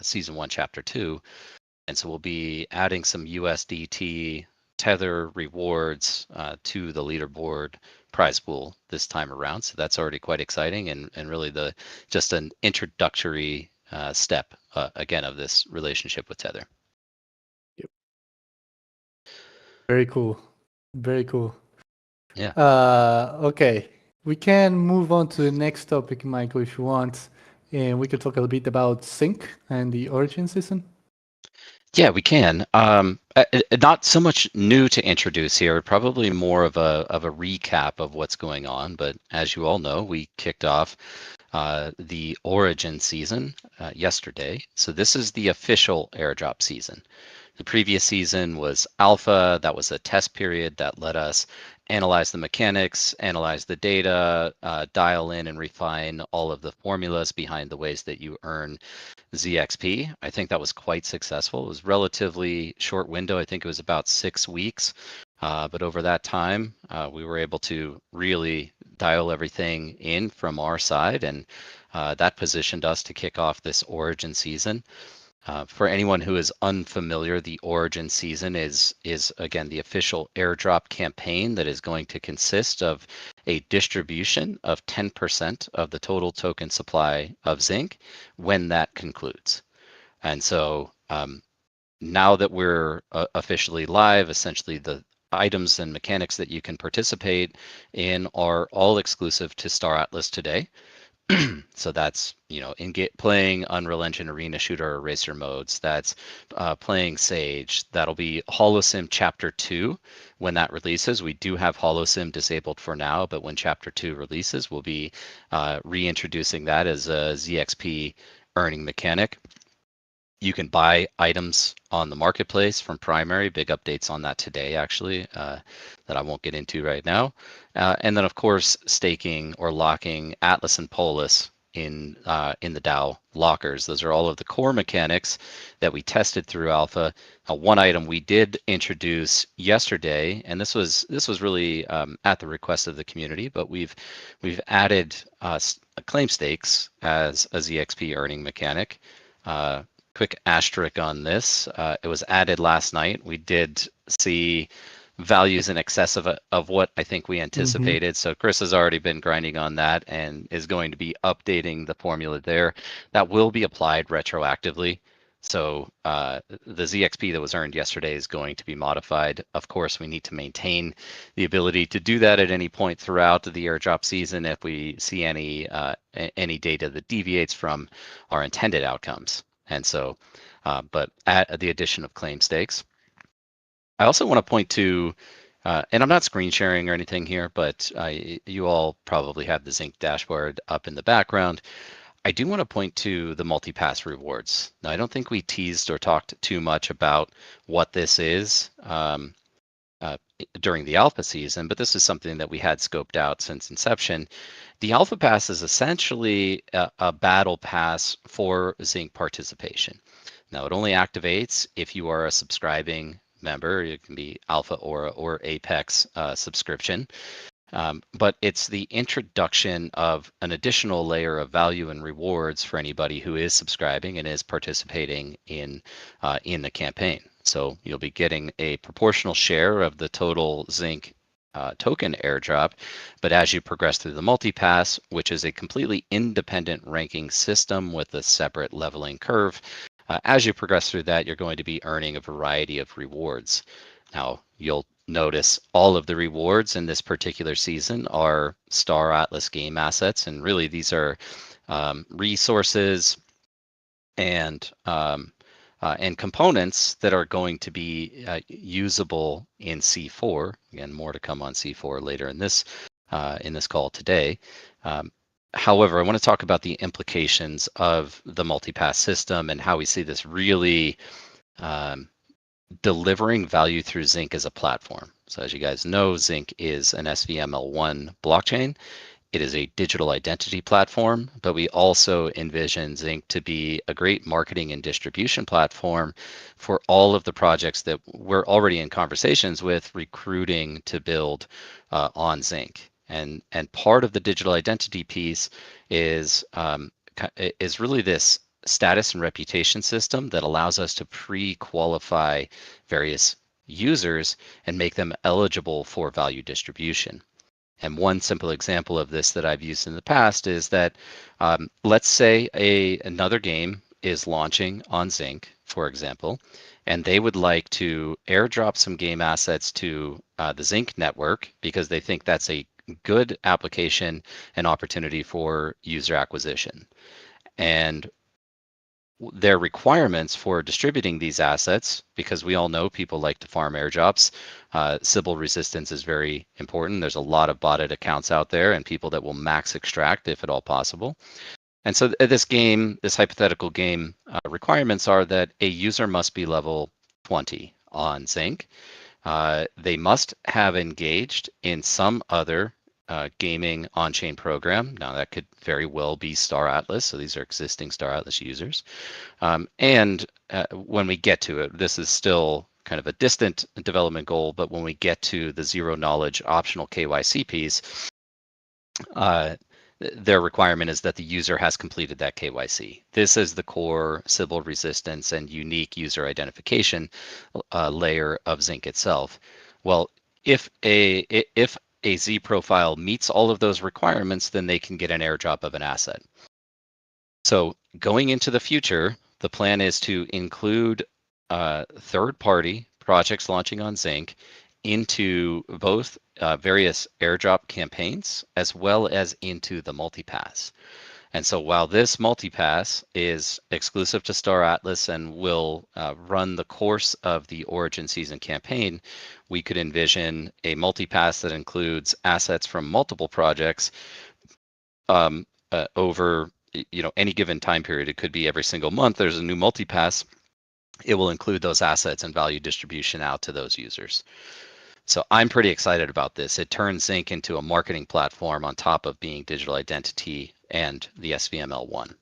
season 1, chapter 2. And so we'll be adding some USDT Tether rewards to the leaderboard prize pool this time around. So that's already quite exciting and really just an introductory step again of this relationship with Tether. Yep. Very cool. Very cool. Yeah. Okay. We can move on to the next topic, Michael, if you want. And we could talk a bit about Z.ink and the origin season. Yeah, we can. Not so much new to introduce here, probably more of a recap of what's going on. But as you all know, we kicked off the Origin season yesterday. So this is the official airdrop season. The previous season was Alpha. That was a test period that let us analyze the mechanics, analyze the data, dial in and refine all of the formulas behind the ways that you earn ZXP. I think that was quite successful. It was relatively short window. I think it was about 6 weeks. But over that time, we were able to really dial everything in from our side, and that positioned us to kick off this Origin season. For anyone who is unfamiliar, the Origin season is again the official airdrop campaign that is going to consist of a distribution of 10% of the total token supply of Z.ink when that concludes. And so now that we're officially live, essentially the items and mechanics that you can participate in are all exclusive to Star Atlas today. So that's, playing Unreal Engine Arena Shooter or Racer modes. That's playing Sage. That'll be Holosim Chapter 2 when that releases. We do have Holosim disabled for now, but when Chapter 2 releases, we'll be reintroducing that as a ZXP earning mechanic. You can buy items on the marketplace from Primary. Big updates on that today, actually, that I won't get into right now. And then, of course, staking or locking Atlas and Polis in the DAO lockers. Those are all of the core mechanics that we tested through Alpha. One item we did introduce yesterday, and this was really at the request of the community, but we've added claim stakes as a ZXP earning mechanic. Quick asterisk on this. It was added last night. We did see values in excess of what I think we anticipated. So Chris has already been grinding on that and is going to be updating the formula there. That will be applied retroactively. So the ZXP that was earned yesterday is going to be modified. Of course, we need to maintain the ability to do that at any point throughout the airdrop season if we see any data that deviates from our intended outcomes. And so, but at the addition of claim stakes. I also want to point to, and I'm not screen sharing or anything here, but you all probably have the Z.ink dashboard up in the background. I do want to point to the multi-pass rewards. Now, I don't think we teased or talked too much about what this is during the alpha season, but this is something that we had scoped out since inception. The alpha pass is essentially a battle pass for Z.ink participation. Now, it only activates if you are a subscribing member. It can be alpha or apex subscription. But it's the introduction of an additional layer of value and rewards for anybody who is subscribing and is participating in the campaign. So you'll be getting a proportional share of the total Z.ink token airdrop, but as you progress through the multipass, which is a completely independent ranking system with a separate leveling curve, as you progress through that, you're going to be earning a variety of rewards. Now, you'll notice all of the rewards in this particular season are Star Atlas game assets, and really these are resources and components that are going to be usable in C4. Again, more to come on C4 later in this call today. However, I want to talk about the implications of the multipass system and how we see this really delivering value through Z.ink as a platform. So as you guys know, Z.ink is an SVML1 blockchain. It is a digital identity platform, but we also envision Z.ink to be a great marketing and distribution platform for all of the projects that we're already in conversations with, recruiting to build on Z.ink. And part of the digital identity piece is really this status and reputation system that allows us to pre-qualify various users and make them eligible for value distribution. And one simple example of this that I've used in the past is that let's say another game is launching on Z.ink, for example, and they would like to airdrop some game assets to the Z.ink network because they think that's a good application and opportunity for user acquisition. And their requirements for distributing these assets, because we all know people like to farm airdrops. Sybil resistance is very important. There's a lot of botted accounts out there and people that will max extract if at all possible. And so this hypothetical game requirements are that a user must be level 20 on Z.ink. They must have engaged in some other gaming on-chain program. Now that could very well be Star Atlas. So these are existing Star Atlas users. And when we get to it, this is still kind of a distant development goal, but when we get to the zero knowledge optional KYC piece, their requirement is that the user has completed that KYC. This is the core Sybil resistance and unique user identification layer of Z.ink itself. Well, if a Z profile meets all of those requirements, then they can get an airdrop of an asset. So going into the future, the plan is to include third-party projects launching on Z.ink into both various airdrop campaigns as well as into the multipass. And so while this multipass is exclusive to Star Atlas and will run the course of the Origin season campaign, we could envision a multipass that includes assets from multiple projects over any given time period. It could be every single month there's a new multipass. It will include those assets and value distribution out to those users. So I'm pretty excited about this. It turns Z.ink into a marketing platform on top of being digital identity and the SVML1.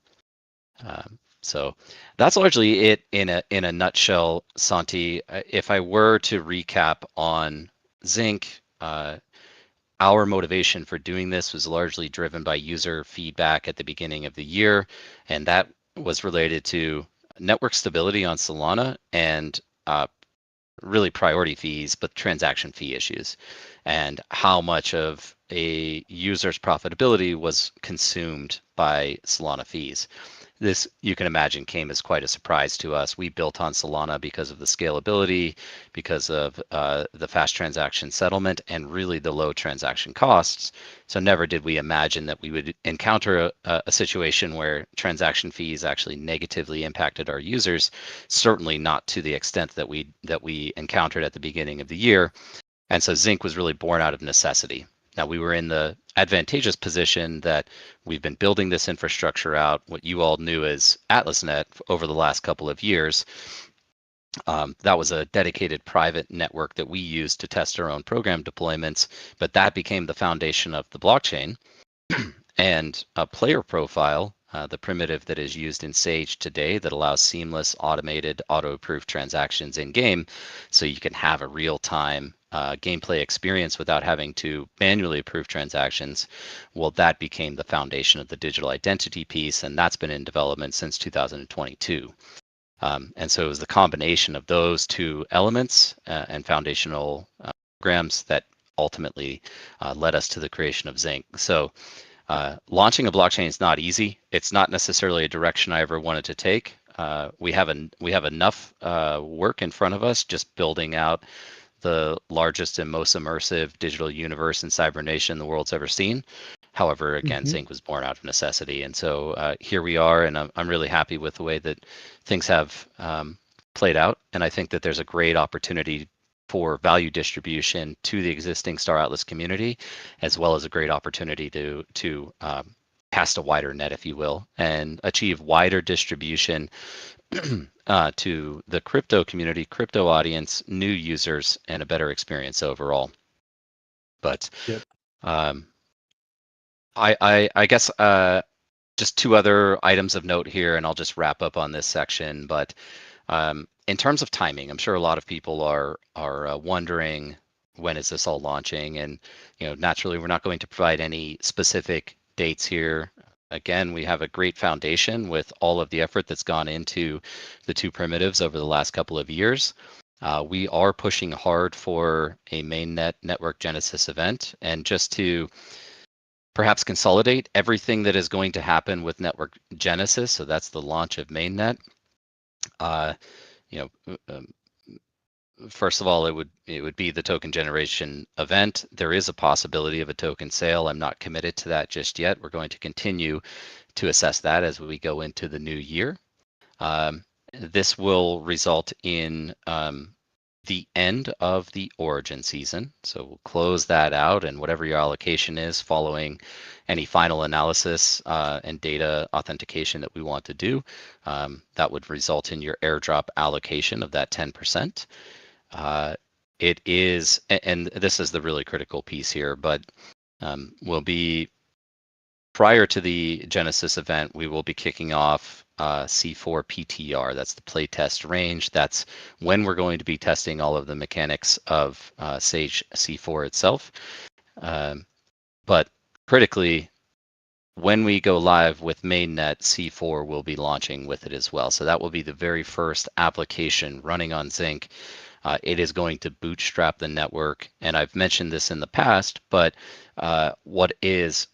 So that's largely it in a nutshell, Santi. If I were to recap on Z.ink, our motivation for doing this was largely driven by user feedback at the beginning of the year, and that was related to network stability on Solana and really priority fees, but transaction fee issues, and how much of a user's profitability was consumed by Solana fees. This, you can imagine, came as quite a surprise to us. We built on Solana because of the scalability, because of the fast transaction settlement, and really the low transaction costs. So never did we imagine that we would encounter a situation where transaction fees actually negatively impacted our users. Certainly not to the extent that we encountered at the beginning of the year. And so Z.ink was really born out of necessity. Now, we were in the advantageous position that we've been building this infrastructure out, what you all knew as AtlasNet, over the last couple of years. That was a dedicated private network that we used to test our own program deployments, but that became the foundation of the blockchain. And a player profile the primitive that is used in Sage today that allows seamless automated auto-approve transactions in game, so you can have a real-time gameplay experience without having to manually approve transactions. Well, that became the foundation of the digital identity piece, and that's been in development since 2022. And so it was the combination of those two elements and foundational programs that ultimately led us to the creation of Z.ink. So launching a blockchain is not easy. It's not necessarily a direction I ever wanted to take. We have enough work in front of us just building out the largest and most immersive digital universe in cybernation the world's ever seen. However, again, Z.ink was born out of necessity, and so here we are, and I'm really happy with the way that things have played out, and I think that there's a great opportunity for value distribution to the existing Star Atlas community, as well as a great opportunity to cast a wider net, if you will, and achieve wider distribution to the crypto community, crypto audience, new users, and a better experience overall. But Yep. I guess just two other items of note here, and I'll just wrap up on this section. But in terms of timing, I'm sure a lot of people are wondering when is this all launching, and naturally we're not going to provide any specific dates here. Again, we have a great foundation with all of the effort that's gone into the two primitives over the last couple of years. We are pushing hard for a mainnet network genesis event, and just to perhaps consolidate everything that is going to happen with network genesis, so that's the launch of mainnet. First of all, it would be the token generation event. There is a possibility of a token sale. I'm not committed to that just yet. We're going to continue to assess that as we go into the new year. This will result in the end of the origin season. So we'll close that out, and whatever your allocation is following any final analysis and data authentication that we want to do, that would result in your airdrop allocation of that 10%. It is, and this is the really critical piece here, but will be prior to the Genesis event, we will be kicking off C4 PTR. That's the playtest range. That's when we're going to be testing all of the mechanics of Sage C4 itself. But critically, when we go live with mainnet, C4 will be launching with it as well. So that will be the very first application running on Z.ink. It is going to bootstrap the network. And I've mentioned this in the past, but what is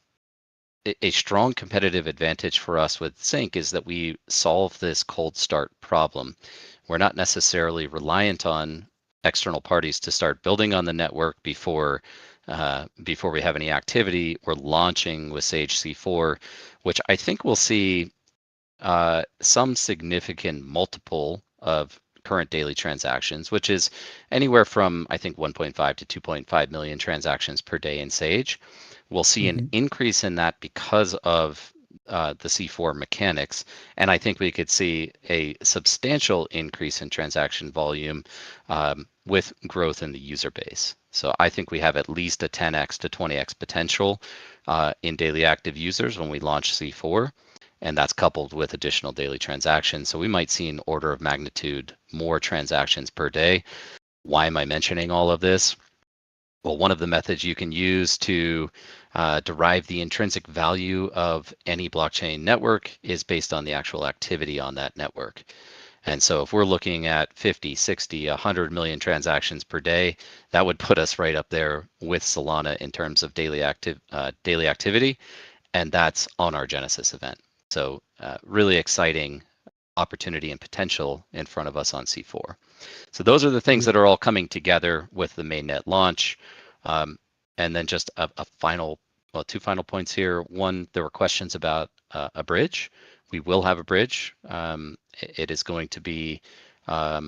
a strong competitive advantage for us with Z.ink is that we solve this cold start problem. We're not necessarily reliant on external parties to start building on the network before we have any activity. We're launching with Sage C4, which I think we'll see some significant multiple of current daily transactions, which is anywhere from, I think, 1.5 to 2.5 million transactions per day in Sage. We'll see an increase in that because of the C4 mechanics, and I think we could see a substantial increase in transaction volume with growth in the user base. So I think we have at least a 10x to 20x potential in daily active users when we launch C4, and that's coupled with additional daily transactions. So we might see an order of magnitude more transactions per day. Why am I mentioning all of this? Well, one of the methods you can use to derive the intrinsic value of any blockchain network is based on the actual activity on that network. And so if we're looking at 50, 60, 100 million transactions per day, that would put us right up there with Solana in terms of daily activity, and that's on our Genesis event. So really exciting opportunity and potential in front of us on C4. So those are the things that are all coming together with the mainnet launch. And then just two final points here. One, there were questions about a bridge. We will have a bridge. It is going to be a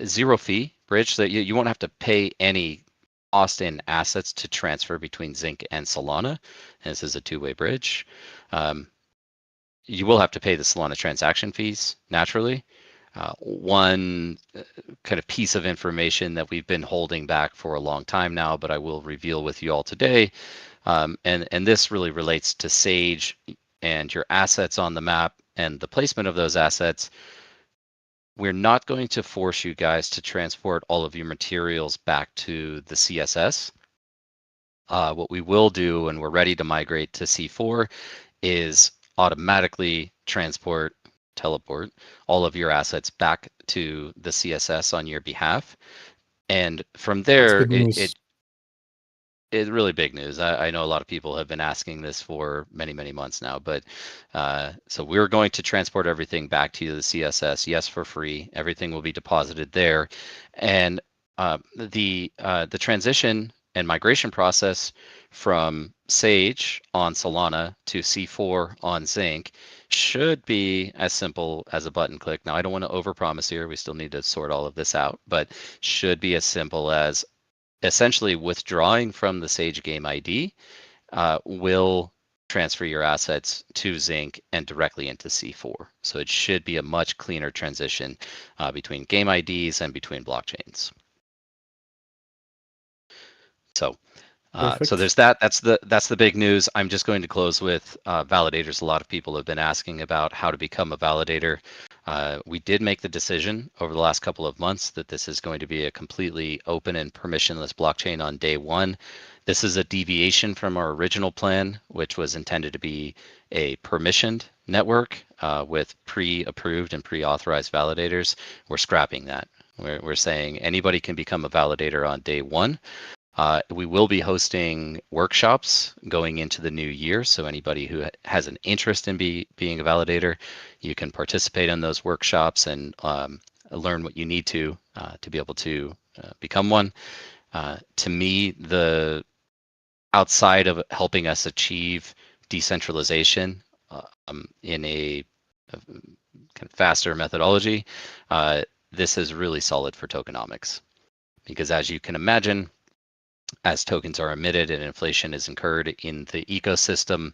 zero fee bridge, so that you won't have to pay any cost in assets to transfer between Z.ink and Solana. And this is a two-way bridge. You will have to pay the Solana transaction fees, naturally. One kind of piece of information that we've been holding back for a long time now, but I will reveal with you all today, and this really relates to Sage. and your assets on the map and the placement of those assets, we're not going to force you guys to transport all of your materials back to the CSS. What we will do when we're ready to migrate to C4 is automatically teleport all of your assets back to the CSS on your behalf. And from That's there, good news. it's really big news. I know a lot of people have been asking this for many, many months now, but so we're going to transport everything back to the CSS, yes, for free. Everything will be deposited there. And the transition and migration process from Sage on Solana to C4 on Z.ink should be as simple as a button click. Now, I don't want to overpromise here. We still need to sort all of this out, but should be as simple as essentially withdrawing from the Sage Game ID will transfer your assets to Z.ink and directly into C4. So it should be a much cleaner transition between game IDs and between blockchains. So so there's that. That's the big news. I'm just going to close with validators. A lot of people have been asking about how to become a validator. We did make the decision over the last couple of months that this is going to be a completely open and permissionless blockchain on day one. This is a deviation from our original plan, which was intended to be a permissioned network with pre-approved and pre-authorized validators. We're scrapping that. We're saying anybody can become a validator on day one. We will be hosting workshops going into the new year. So anybody who has an interest in being a validator, you can participate in those workshops and learn what you need to be able to become one. To me, the outside of helping us achieve decentralization in a kind of faster methodology, this is really solid for tokenomics. Because as you can imagine, as tokens are emitted and inflation is incurred in the ecosystem,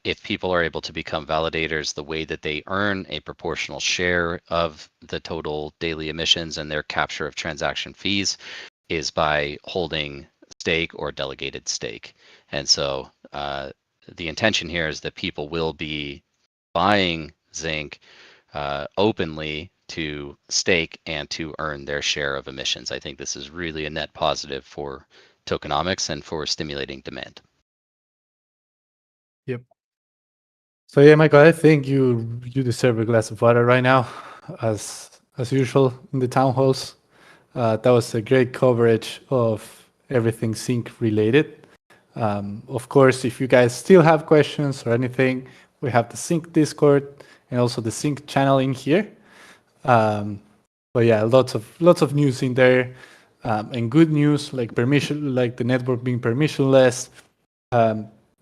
if people are able to become validators, the way that they earn a proportional share of the total daily emissions and their capture of transaction fees is by holding stake or delegated stake. And so the intention here is that people will be buying Z.ink openly to stake and to earn their share of emissions. I think this is really a net positive for tokenomics and for stimulating demand. Yep. So yeah, Michael, I think you deserve a glass of water right now, as usual in the town halls. That was a great coverage of everything Z.ink related. Of course, if you guys still have questions or anything, we have the Z.ink Discord and also the Z.ink channel in here. But yeah, lots of news in there, and good news like the network being permissionless.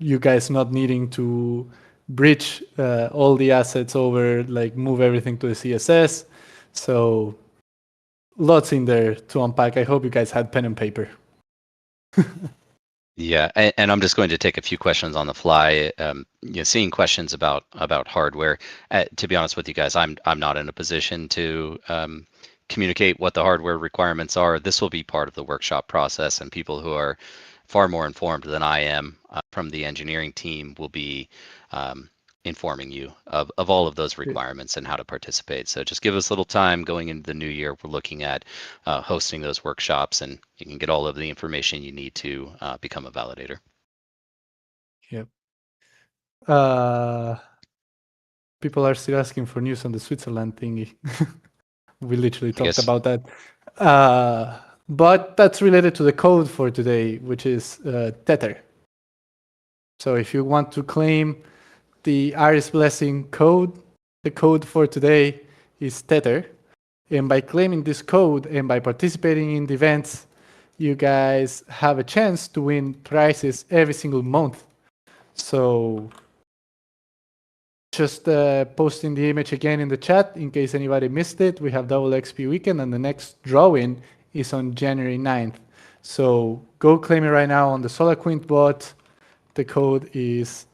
You guys not needing to bridge all the assets over, like move everything to the CSS. So lots in there to unpack. I hope you guys had pen and paper. Yeah, and I'm just going to take a few questions on the fly. Seeing questions about hardware. To be honest with you guys, I'm not in a position to communicate what the hardware requirements are. This will be part of the workshop process, and people who are far more informed than I am from the engineering team will be informing you of all of those requirements and how to participate. So just give us a little time going into the new year. We're looking at hosting those workshops, and you can get all of the information you need to become a validator. Yep. People are still asking for news on the Switzerland thingy. We literally talked about that. But that's related to the code for today, which is Tether. So if you want to claim the Iris Blessing code, the code for today is Tether. And by claiming this code and by participating in the events, you guys have a chance to win prizes every single month. So just posting the image again in the chat in case anybody missed it. We have double XP weekend, and the next drawing is on January 9th. So go claim it right now on the SolarQuint bot. The code is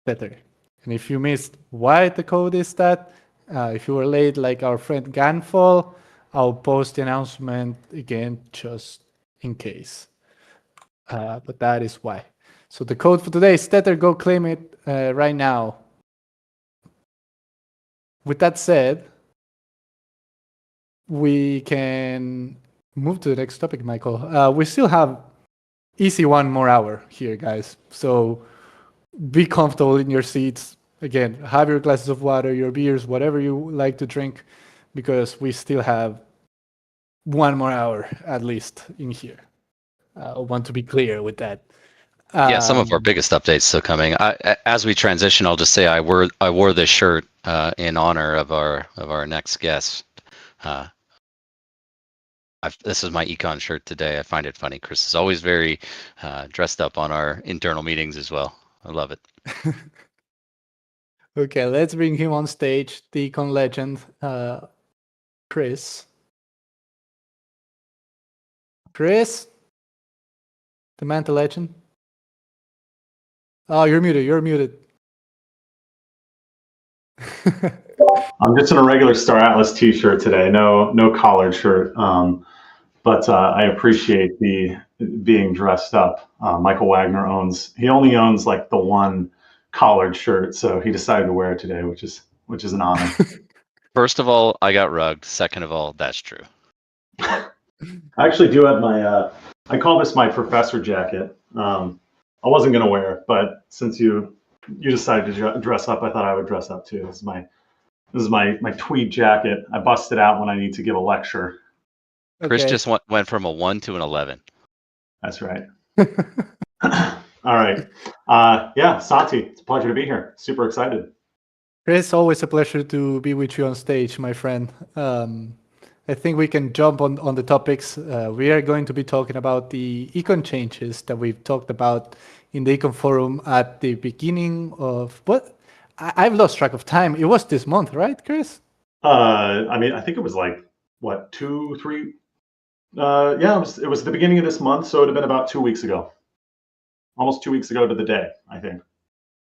Tether. And if you missed why the code is that, if you were late like our friend Ganfall, I'll post the announcement again just in case. But that is why. So the code for today is Tether. Go claim it right now with that said, we can move to the next topic, Michael. We still have easy 1 more hour here, guys. So be comfortable in your seats. Again, have your glasses of water, your beers, whatever you like to drink, because we still have 1 more hour at least in here. I want to be clear with that. Yeah, some of our biggest updates still coming. As we transition, I'll just say I wore this shirt in honor of our next guest. This is my econ shirt today. I find it funny. Chris is always very dressed up on our internal meetings as well. I love it. Okay, let's bring him on stage, the econ legend, Chris. Chris, the man, the legend. Oh, you're muted. You're muted. I'm just in a regular Star Atlas T-shirt today, no collared shirt, but I appreciate the being dressed up. Michael Wagner only owns like the one collared shirt, so he decided to wear it today, which is an honor. First of all, I got rugged. Second of all, that's true. I actually do have my I call this my professor jacket. I wasn't gonna wear it, but since you decided to dress up, I thought I would dress up too. This is my tweed jacket. I bust it out when I need to give a lecture. Okay. Chris just went from a 1 to an 11. That's right. All right. Yeah, Santi, it's a pleasure to be here. Super excited. Chris, always a pleasure to be with you on stage, my friend. I think we can jump on the topics. We are going to be talking about the econ changes that we've talked about in the econ forum at the beginning of what? I've lost track of time. It was this month, right, Chris? I mean, I think it was like what, 2, 3. Yeah, it was the beginning of this month, so it would have been about 2 weeks ago. Almost 2 weeks ago to the day, I think.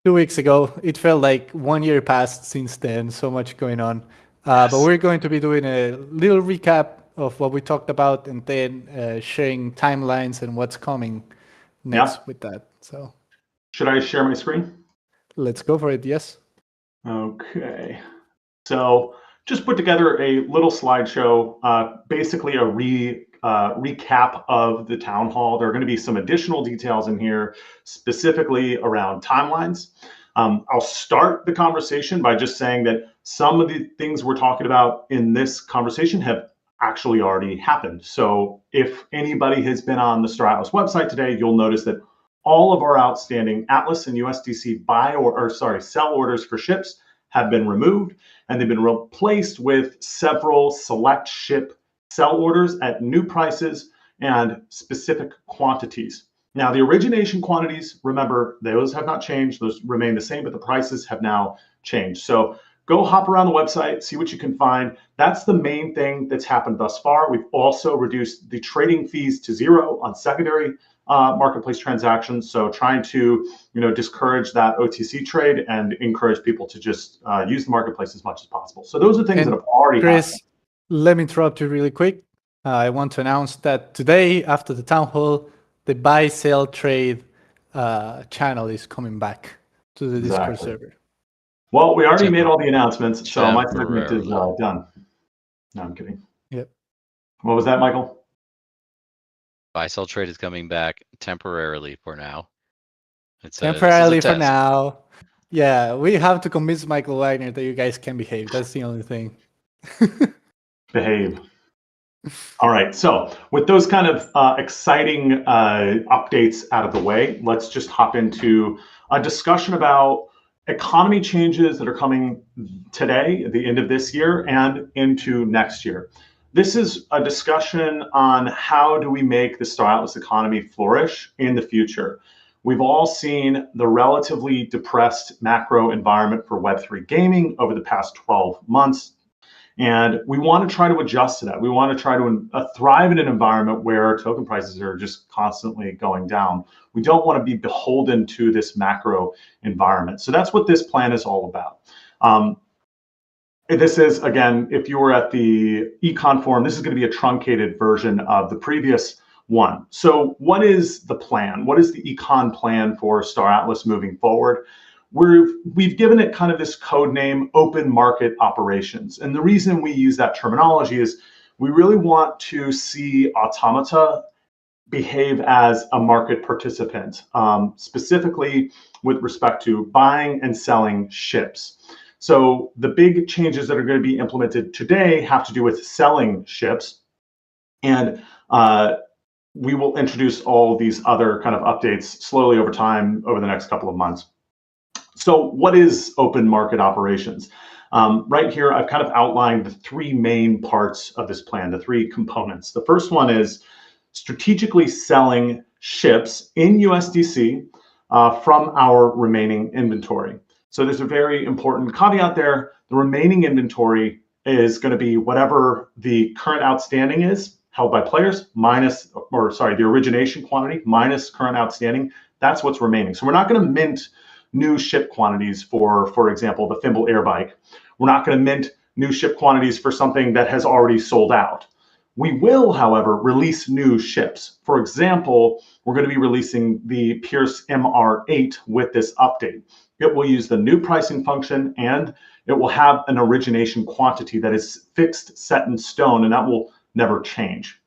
2 weeks ago. It felt like 1 year passed since then. So much going on. But we're going to be doing a little recap of what we talked about, and then sharing timelines and what's coming next with that. So, should I share my screen? Let's go for it. Yes. Okay. So just put together a little slideshow, basically a recap of the town hall. There are going to be some additional details in here, specifically around timelines. I'll start the conversation by just saying that some of the things we're talking about in this conversation have actually already happened. So if anybody has been on the Star Atlas website today, you'll notice that all of our outstanding Atlas and USDC sell orders for ships have been removed, and they've been replaced with several select ship sell orders at new prices and specific quantities. Now, the origination quantities, remember, those have not changed. Those remain the same, but the prices have now changed. So go hop around the website, see what you can find. That's the main thing that's happened thus far. We've also reduced the trading fees to 0 on secondary marketplace transactions. So trying to discourage that OTC trade and encourage people to just use the marketplace as much as possible. So those are things that have already happened. Let me interrupt you really quick. I want to announce that today, after the town hall, the buy, sell, trade channel is coming back to the Discord server. Well, we already made all the announcements, so my segment is done. No, I'm kidding. Yep. What was that, Michael? Buy sell trade is coming back temporarily for now. Temporarily for now. Yeah, we have to convince Michael Wagner that you guys can behave. That's the only thing. Behave. All right. So with those kind of exciting updates out of the way, let's just hop into a discussion about economy changes that are coming today, at the end of this year, and into next year. This is a discussion on how do we make the Star Atlas economy flourish in the future. We've all seen the relatively depressed macro environment for Web3 gaming over the past 12 months. And we want to try to adjust to that. We want to try to thrive in an environment where token prices are just constantly going down. We don't want to be beholden to this macro environment. So that's what this plan is all about. This is, again, if you were at the econ forum, this is going to be a truncated version of the previous one. So what is the plan? What is the econ plan for Star Atlas moving forward? we've given it kind of this code name, open market operations. And the reason we use that terminology is we really want to see Automata behave as a market participant, specifically with respect to buying and selling ships. So the big changes that are going to be implemented today have to do with selling ships. And we will introduce all these other kind of updates slowly over time over the next couple of months. So what is open market operations? Right here, I've kind of outlined the three main parts of this plan, the three components. The first one is strategically selling ships in USDC from our remaining inventory. So there's a very important caveat there. The remaining inventory is going to be whatever the current outstanding is held by players minus, or sorry, the origination quantity minus current outstanding. That's what's remaining. So we're not going to mint new ship quantities for example, the Thimble Air Bike. We're not going to mint new ship quantities for something that has already sold out. We will, however, release new ships. For example, we're going to be releasing the Pierce MR8 with this update. It will use the new pricing function, and it will have an origination quantity that is fixed, set in stone, and that will never change.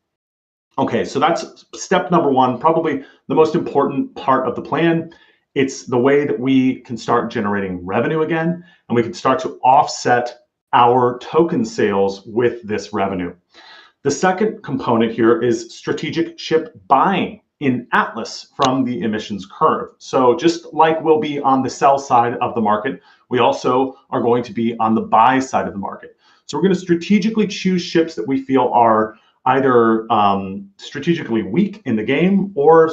Okay, so that's step number one, probably the most important part of the plan. It's the way that we can start generating revenue again, and we can start to offset our token sales with this revenue. The second component here is strategic ship buying in Atlas from the emissions curve. So just like we'll be on the sell side of the market, we also are going to be on the buy side of the market. So we're going to strategically choose ships that we feel are either strategically weak in the game or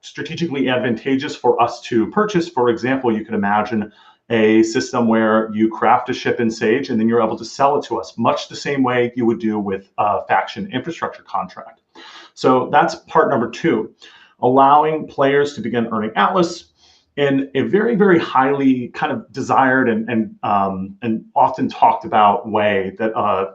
strategically advantageous for us to purchase. For example, you can imagine a system where you craft a ship in Sage and then you're able to sell it to us, much the same way you would do with a faction infrastructure contract. So that's part number two, allowing players to begin earning Atlas in a very, very highly kind of desired and often talked about way that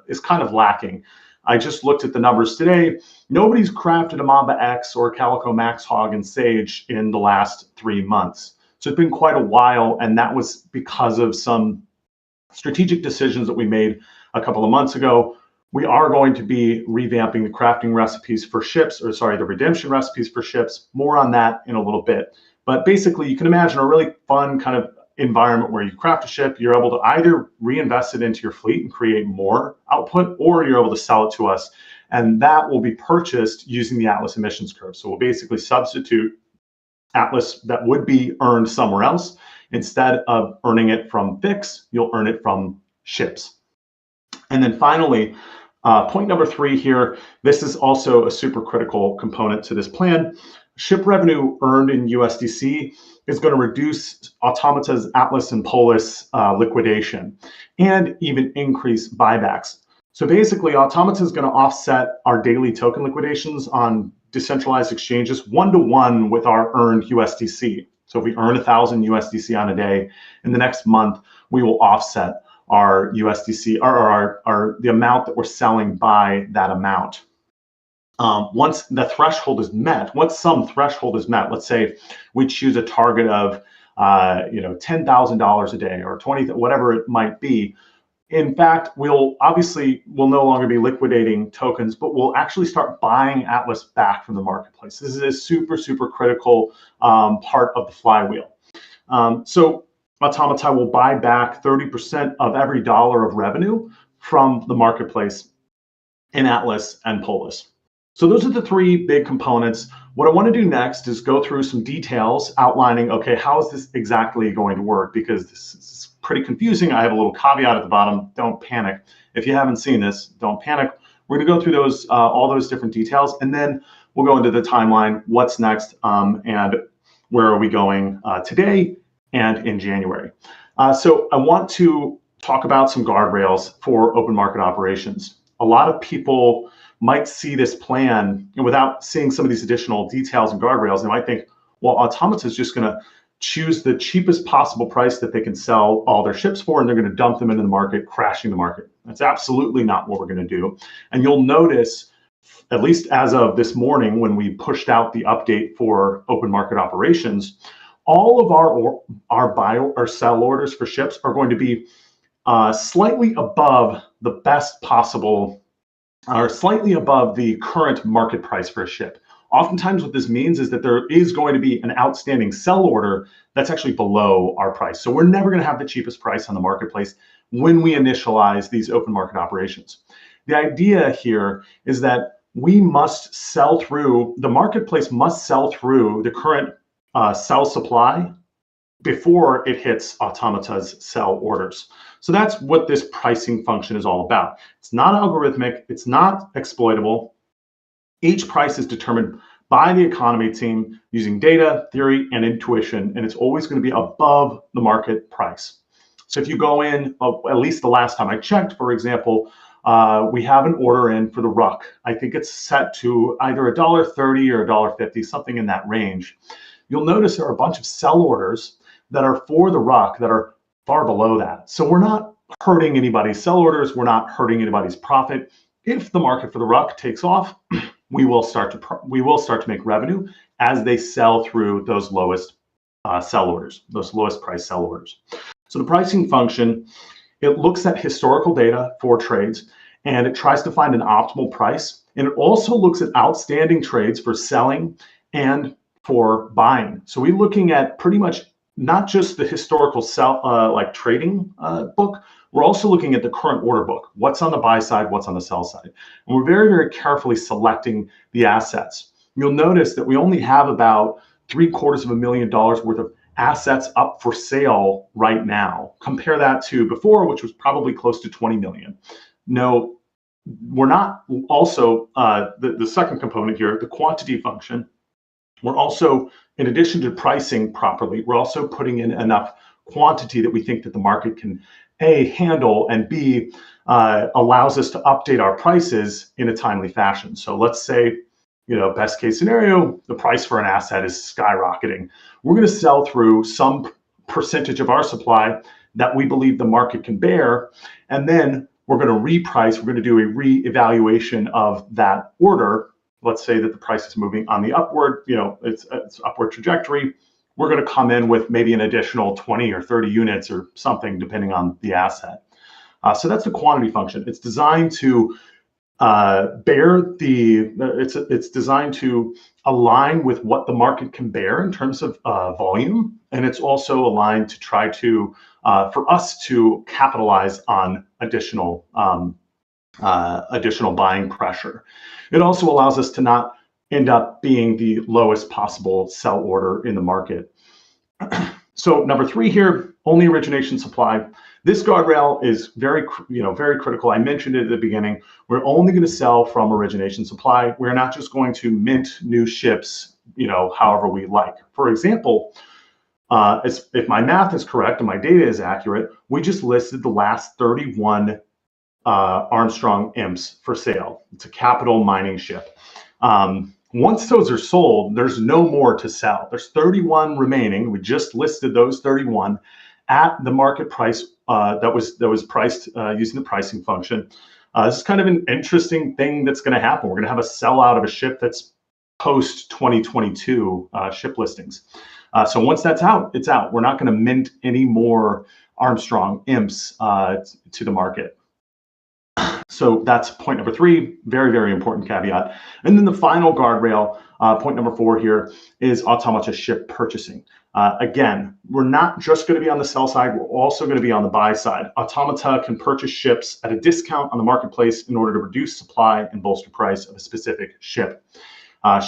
is kind of lacking. I just looked at the numbers today. Nobody's crafted a Mamba X or a Calico Max Hog in Sage in the last 3 months. So it's been quite a while, and that was because of some strategic decisions that we made a couple of months ago. We are going to be revamping the crafting recipes for ships, or sorry, the redemption recipes for ships. More on that in a little bit. But basically, you can imagine a really fun kind of environment where you craft a ship, you're able to either reinvest it into your fleet and create more output, or you're able to sell it to us. And that will be purchased using the Atlas emissions curve. So we'll basically substitute Atlas that would be earned somewhere else. Instead of earning it from Fix, you'll earn it from ships. And then finally, point number 3 here, this is also a super critical component to this plan. Ship revenue earned in USDC is going to reduce Automata's Atlas and Polis liquidation and even increase buybacks. So basically, Automata is going to offset our daily token liquidations on decentralized exchanges 1-to-1 with our earned USDC. So if we earn 1,000 USDC on a day, in the next month, we will offset our USDC or the amount that we're selling by that amount. Once the threshold is met, once some threshold is met, let's say we choose a target of $10,000 a day or 20, whatever it might be. In fact, we'll no longer be liquidating tokens, but we'll actually start buying Atlas back from the marketplace. This is a super, super critical part of the flywheel. So Automata will buy back 30% of every dollar of revenue from the marketplace in Atlas and Polis. So those are the 3 big components. What I want to do next is go through some details outlining, okay, how is this exactly going to work? Because this is pretty confusing. I have a little caveat at the bottom. Don't panic. If you haven't seen this, don't panic. We're going to go through those all those different details, and then we'll go into the timeline, what's next, and where are we going today and in January. So I want to talk about some guardrails for open market operations. A lot of people might see this plan and without seeing some of these additional details and guardrails, they might think, well, Automata is just going to choose the cheapest possible price that they can sell all their ships for, and they're going to dump them into the market, crashing the market. That's absolutely not what we're going to do. And you'll notice, at least as of this morning, when we pushed out the update for open market operations, all of our buy or sell orders for ships are going to be slightly above the best possible, or slightly above the current market price for a ship. Oftentimes what this means is that there is going to be an outstanding sell order that's actually below our price. So we're never going to have the cheapest price on the marketplace when we initialize these open market operations. The idea here is that we must sell through, the marketplace must sell through the current sell supply before it hits Automata's sell orders. So that's what this pricing function is all about. It's not algorithmic, it's not exploitable. Each price is determined by the economy team using data, theory, and intuition, and it's always going to be above the market price. So if you go in, at least the last time I checked, for example, we have an order in for the ruck. I think it's set to either $1.30 or $1.50, something in that range. You'll notice there are a bunch of sell orders that are for the ruck that are far below that. So we're not hurting anybody's sell orders. We're not hurting anybody's profit. If the market for the ruck takes off, we will start to make revenue as they sell through those lowest sell orders, those lowest price sell orders. So the pricing function, it looks at historical data for trades and it tries to find an optimal price. And it also looks at outstanding trades for selling and for buying. So we're looking at pretty much not just the historical like trading book, we're also looking at the current order book. What's on the buy side, what's on the sell side. And we're very, very carefully selecting the assets. You'll notice that we only have about $750,000 worth of assets up for sale right now. Compare that to before, which was probably close to 20 million. No, we're not also, the second component here, the quantity function, we're also, in addition to pricing properly, we're also putting in enough quantity that we think that the market can A, handle, and B, allows us to update our prices in a timely fashion. So let's say, best case scenario, the price for an asset is skyrocketing. We're going to sell through some percentage of our supply that we believe the market can bear, and then we're going to reprice, we're going to do a re-evaluation of that order. Let's say that the price is moving on the upward, it's upward trajectory. We're going to come in with maybe an additional 20 or 30 units or something, depending on the asset. So that's the quantity function. It's designed to it's designed to align with what the market can bear in terms of volume. And it's also aligned to try to, for us to capitalize on additional buying pressure. It also allows us to not end up being the lowest possible sell order in the market. So number 3 here, only origination supply. This guardrail is very critical. I mentioned it at the beginning. We're only going to sell from origination supply. We're not just going to mint new ships, however we like. For example, if my math is correct and my data is accurate, we just listed the last 31 Armstrong imps for sale. It's a capital mining ship. Once those are sold, there's no more to sell. There's 31 remaining. We just listed those 31 at the market price that was priced using the pricing function. This is kind of an interesting thing that's going to happen. We're going to have a sellout of a ship that's post 2022 ship listings. So once that's out, it's out. We're not going to mint any more Armstrong imps to the market. So that's point number 3, very, very important caveat. And then the final guardrail, point number 4 here, is Automata ship purchasing. Again, we're not just going to be on the sell side, we're also going to be on the buy side. Automata can purchase ships at a discount on the marketplace in order to reduce supply and bolster price of a specific ship.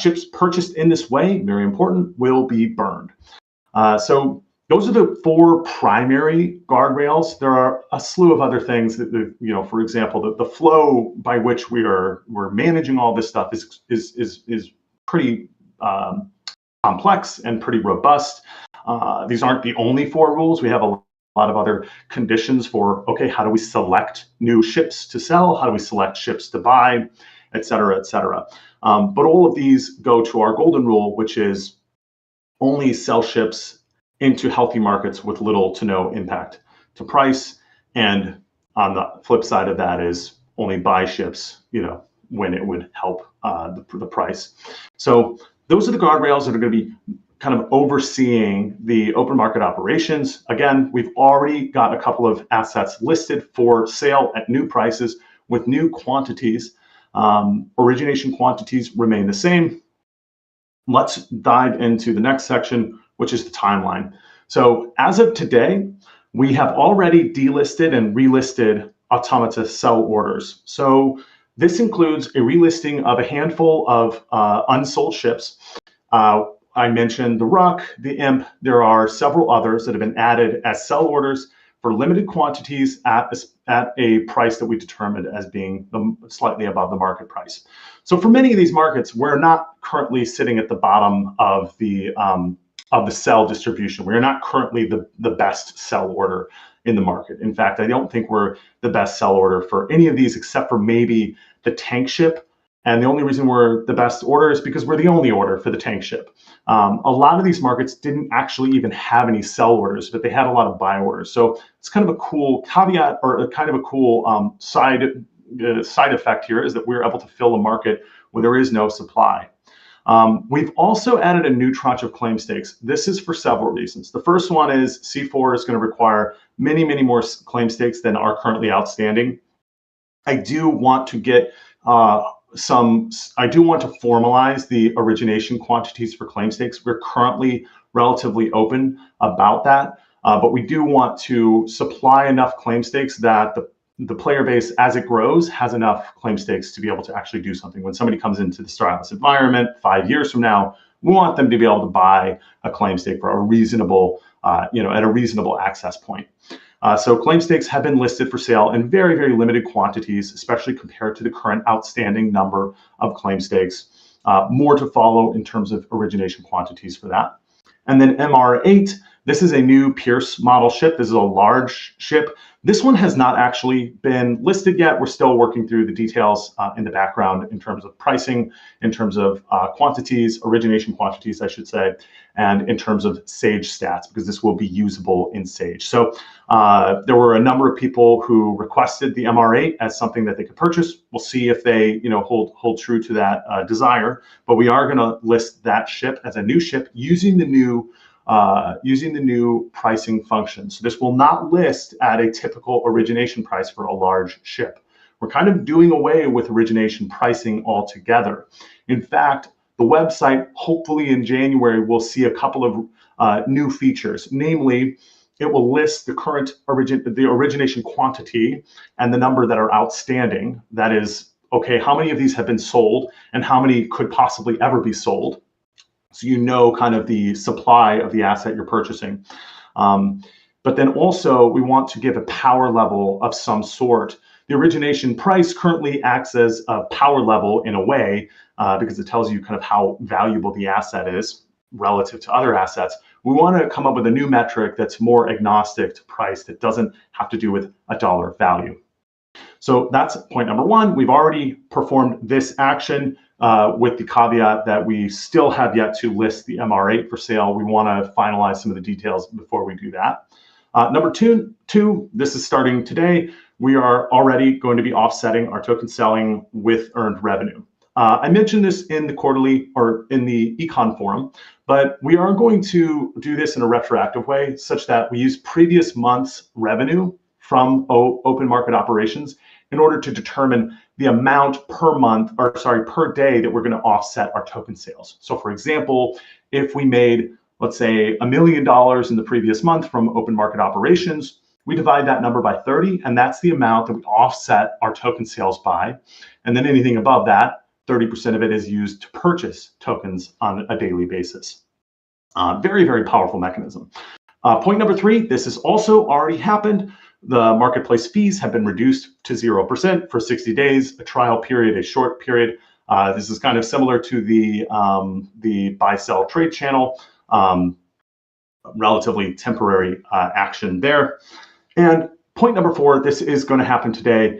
Ships purchased in this way, very important, will be burned. So those are the 4 primary guardrails. There are a slew of other things that, for example, the flow by which we're managing all this stuff is pretty complex and pretty robust. These aren't the only 4 rules. We have a lot of other conditions for, okay, how do we select new ships to sell? How do we select ships to buy, et cetera, et cetera. But all of these go to our golden rule, which is only sell ships into healthy markets with little to no impact to price. And on the flip side of that is only buy ships, when it would help the price. So those are the guardrails that are going to be kind of overseeing the open market operations. Again, we've already got a couple of assets listed for sale at new prices with new quantities. Origination quantities remain the same. Let's dive into the next section, which is the timeline. So as of today, we have already delisted and relisted automata sell orders. So this includes a relisting of a handful of unsold ships. I mentioned the Ruck, the Imp. There are several others that have been added as sell orders for limited quantities at a price that we determined as being slightly above the market price. So for many of these markets, we're not currently sitting at the bottom of the sell distribution. We're not currently the best sell order in the market. In fact, I don't think we're the best sell order for any of these except for maybe the tank ship. And the only reason we're the best order is because we're the only order for the tank ship. A lot of these markets didn't actually even have any sell orders, but they had a lot of buy orders. So it's kind of a cool caveat, or a kind of a cool side effect here, is that we're able to fill a market where there is no supply. We've also added a new tranche of claim stakes. This is for several reasons. The first one is C4 is going to require many, many more claim stakes than are currently outstanding. I do want to get I do want to formalize the origination quantities for claim stakes. We're currently relatively open about that, but we do want to supply enough claim stakes that the player base, as it grows, has enough claim stakes to be able to actually do something. When somebody comes into the Starless environment 5 years from now, we want them to be able to buy a claim stake for a reasonable, at a reasonable access point. So claim stakes have been listed for sale in very, very limited quantities, especially compared to the current outstanding number of claim stakes. More to follow in terms of origination quantities for that. And then MR8, this is a new Pierce model ship. This is a large ship. This one has not actually been listed yet. We're still working through the details in the background in terms of pricing, in terms of quantities, origination quantities, I should say, and in terms of Sage stats, because this will be usable in Sage. So there were a number of people who requested the MR8 as something that they could purchase. We'll see if they, hold true to that desire. But we are going to list that ship as a new ship using the new pricing function. So this will not list at a typical origination price for a large ship. We're kind of doing away with origination pricing altogether. In fact, the website, hopefully in January, will see a couple of new features. Namely, it will list the current origination quantity and the number that are outstanding. That is, okay, how many of these have been sold and how many could possibly ever be sold? So you know kind of the supply of the asset you're purchasing. But then also we want to give a power level of some sort. The origination price currently acts as a power level in a way because it tells you kind of how valuable the asset is relative to other assets. We want to come up with a new metric that's more agnostic to price, that doesn't have to do with a dollar value. So that's point number one. We've already performed this action with the caveat that we still have yet to list the MR8 for sale. We want to finalize some of the details before we do that. Number two, this is starting today. We are already going to be offsetting our token selling with earned revenue. I mentioned this in the quarterly or in the econ forum, but we are going to do this in a retroactive way such that we use previous month's revenue from open market operations in order to determine the amount per day that we're going to offset our token sales. So for example, if we made, let's say, $1 million in the previous month from open market operations, we divide that number by 30, and that's the amount that we offset our token sales by. And then anything above that, 30% of it is used to purchase tokens on a daily basis. Very, very powerful mechanism. Point number three, this has also already happened. The marketplace fees have been reduced to 0% for 60 days, a trial period, a short period. This is kind of similar to the buy-sell trade channel, relatively temporary action there. And point number four, this is going to happen today,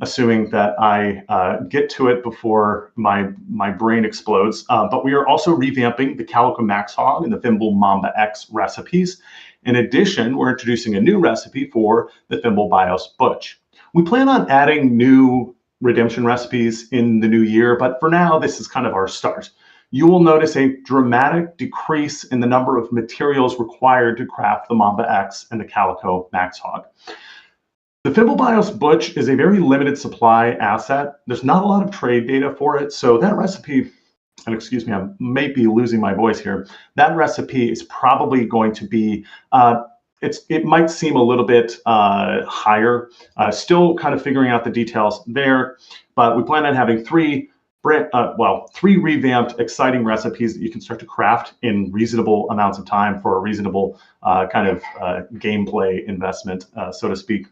assuming that I get to it before my brain explodes. But we are also revamping the Calico Max Hog and the Thimble Mamba X recipes. In addition, we're introducing a new recipe for the Thimble Bios Butch. We plan on adding new redemption recipes in the new year, but for now, this is kind of our start. you will notice a dramatic decrease in the number of materials required to craft the Mamba X and the Calico Max Hog. The Fimblebios Butch is a very limited supply asset. There's not a lot of trade data for it, so that recipe, and excuse me, I may be losing my voice here. That recipe is probably going to be, it might seem a little bit higher. Still kind of figuring out the details there, but we plan on having three revamped, exciting recipes that you can start to craft in reasonable amounts of time for a reasonable kind of gameplay investment, so to speak.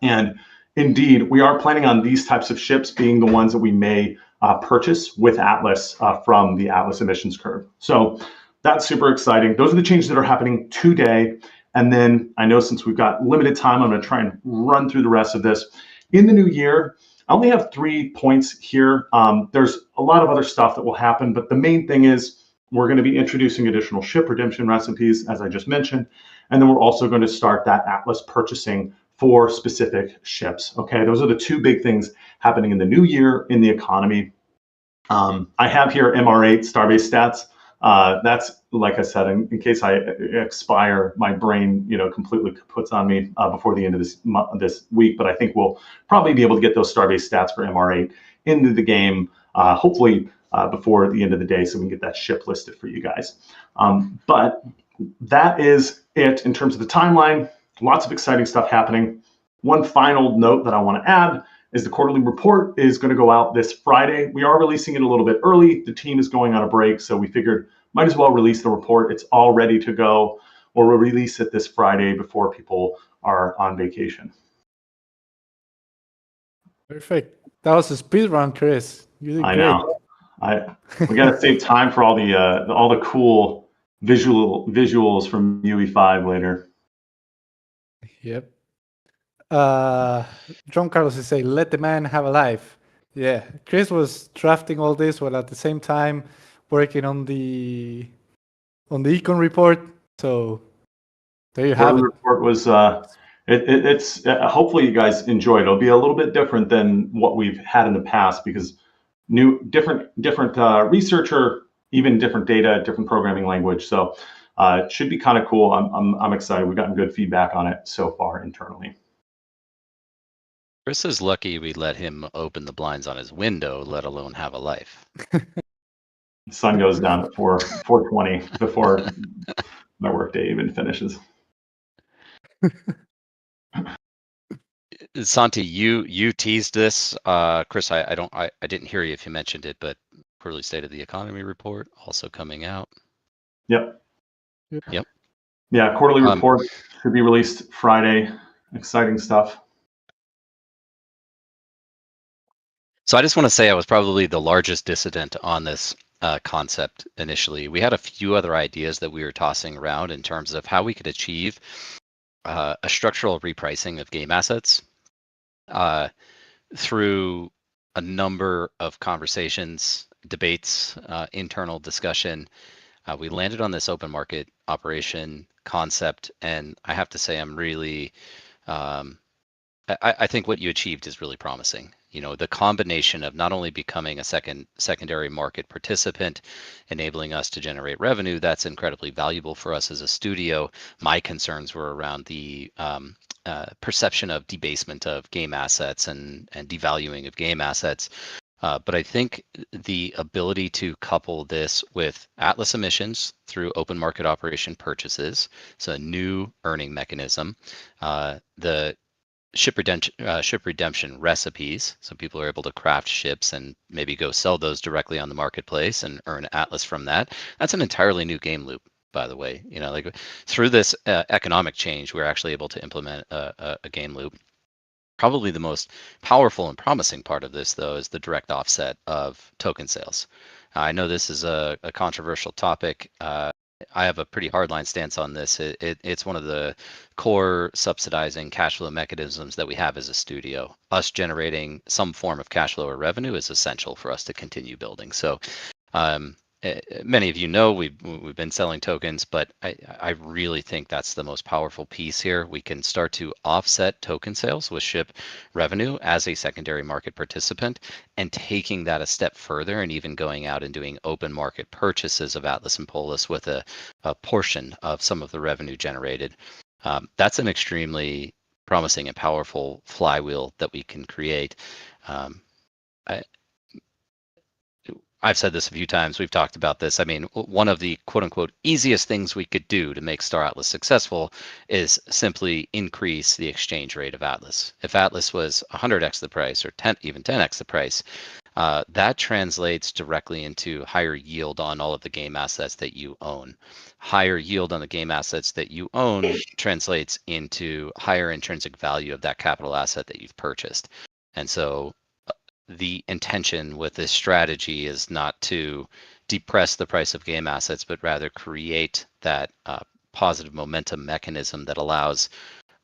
And indeed, we are planning on these types of ships being the ones that we may purchase with Atlas from the Atlas emissions curve. So that's super exciting. Those are the changes that are happening today. And then I know since we've got limited time, I'm going to try and run through the rest of this. In the new year, I only have 3 points here. There's a lot of other stuff that will happen, but the main thing is we're going to be introducing additional ship redemption recipes, as I just mentioned. And then we're also going to start that Atlas purchasing for specific ships. Okay, those are the 2 big things happening in the new year in the economy. I have here MR8 Starbase stats. That's, like I said, in case I expire, my brain, completely puts on me before the end of this week. But I think we'll probably be able to get those Starbase stats for MR8 into the game, hopefully before the end of the day, so we can get that ship listed for you guys. But that is it in terms of the timeline. Lots of exciting stuff happening. One final note that I want to add is the quarterly report is going to go out this Friday. We are releasing it a little bit early. The team is going on a break, so we figured might as well release the report. It's all ready to go, or we'll release it this Friday before people are on vacation. Perfect. That was a speed run, Chris. You did I great. know. We got to save time for all the cool visuals from UE5 later. Yep. John Carlos is saying, let the man have a life. Yeah. Chris was drafting all this while at the same time working on the econ report. So there you have it. The report was it's hopefully you guys enjoy it. It'll be a little bit different than what we've had in the past because different researcher, even different data, different programming language. So it should be kind of cool. I'm excited. We've gotten good feedback on it so far internally. Chris is lucky we let him open the blinds on his window, let alone have a life. The sun goes down at 4:20 before my workday even finishes. Santi, you teased this. Chris, I didn't hear you if you mentioned it, but quarterly state of the economy report also coming out. Yep. Yep. Yeah, quarterly report should be released Friday. Exciting stuff. So I just want to say I was probably the largest dissident on this concept initially. We had a few other ideas that we were tossing around in terms of how we could achieve a structural repricing of game assets through a number of conversations, debates, internal discussion. We landed on this open market operation concept, and I have to say I'm really, I think what you achieved is really promising. The combination of not only becoming a secondary market participant, enabling us to generate revenue, that's incredibly valuable for us as a studio. My concerns were around the perception of debasement of game assets and devaluing of game assets. But I think the ability to couple this with Atlas emissions through open market operation purchases, so a new earning mechanism, the ship redemption recipes, so people are able to craft ships and maybe go sell those directly on the marketplace and earn Atlas from that. That's an entirely new game loop, by the way. Like through this economic change, we're actually able to implement a game loop. Probably the most powerful and promising part of this, though, is the direct offset of token sales. I know this is a controversial topic. I have a pretty hardline stance on this. It's one of the core subsidizing cash flow mechanisms that we have as a studio. Us generating some form of cash flow or revenue is essential for us to continue building. So many of you know we've been selling tokens, but I really think that's the most powerful piece here. We can start to offset token sales with SHIP revenue as a secondary market participant, and taking that a step further and even going out and doing open market purchases of Atlas and Polis with a portion of some of the revenue generated. That's an extremely promising and powerful flywheel that we can create. I've said this a few times. We've talked about this. I mean, one of the quote unquote easiest things we could do to make Star Atlas successful is simply increase the exchange rate of Atlas. If Atlas was 100x the price or 10x the price, that translates directly into higher yield on all of the game assets that you own. Higher yield on the game assets that you own translates into higher intrinsic value of that capital asset that you've purchased. And so the intention with this strategy is not to depress the price of game assets, but rather create that positive momentum mechanism that allows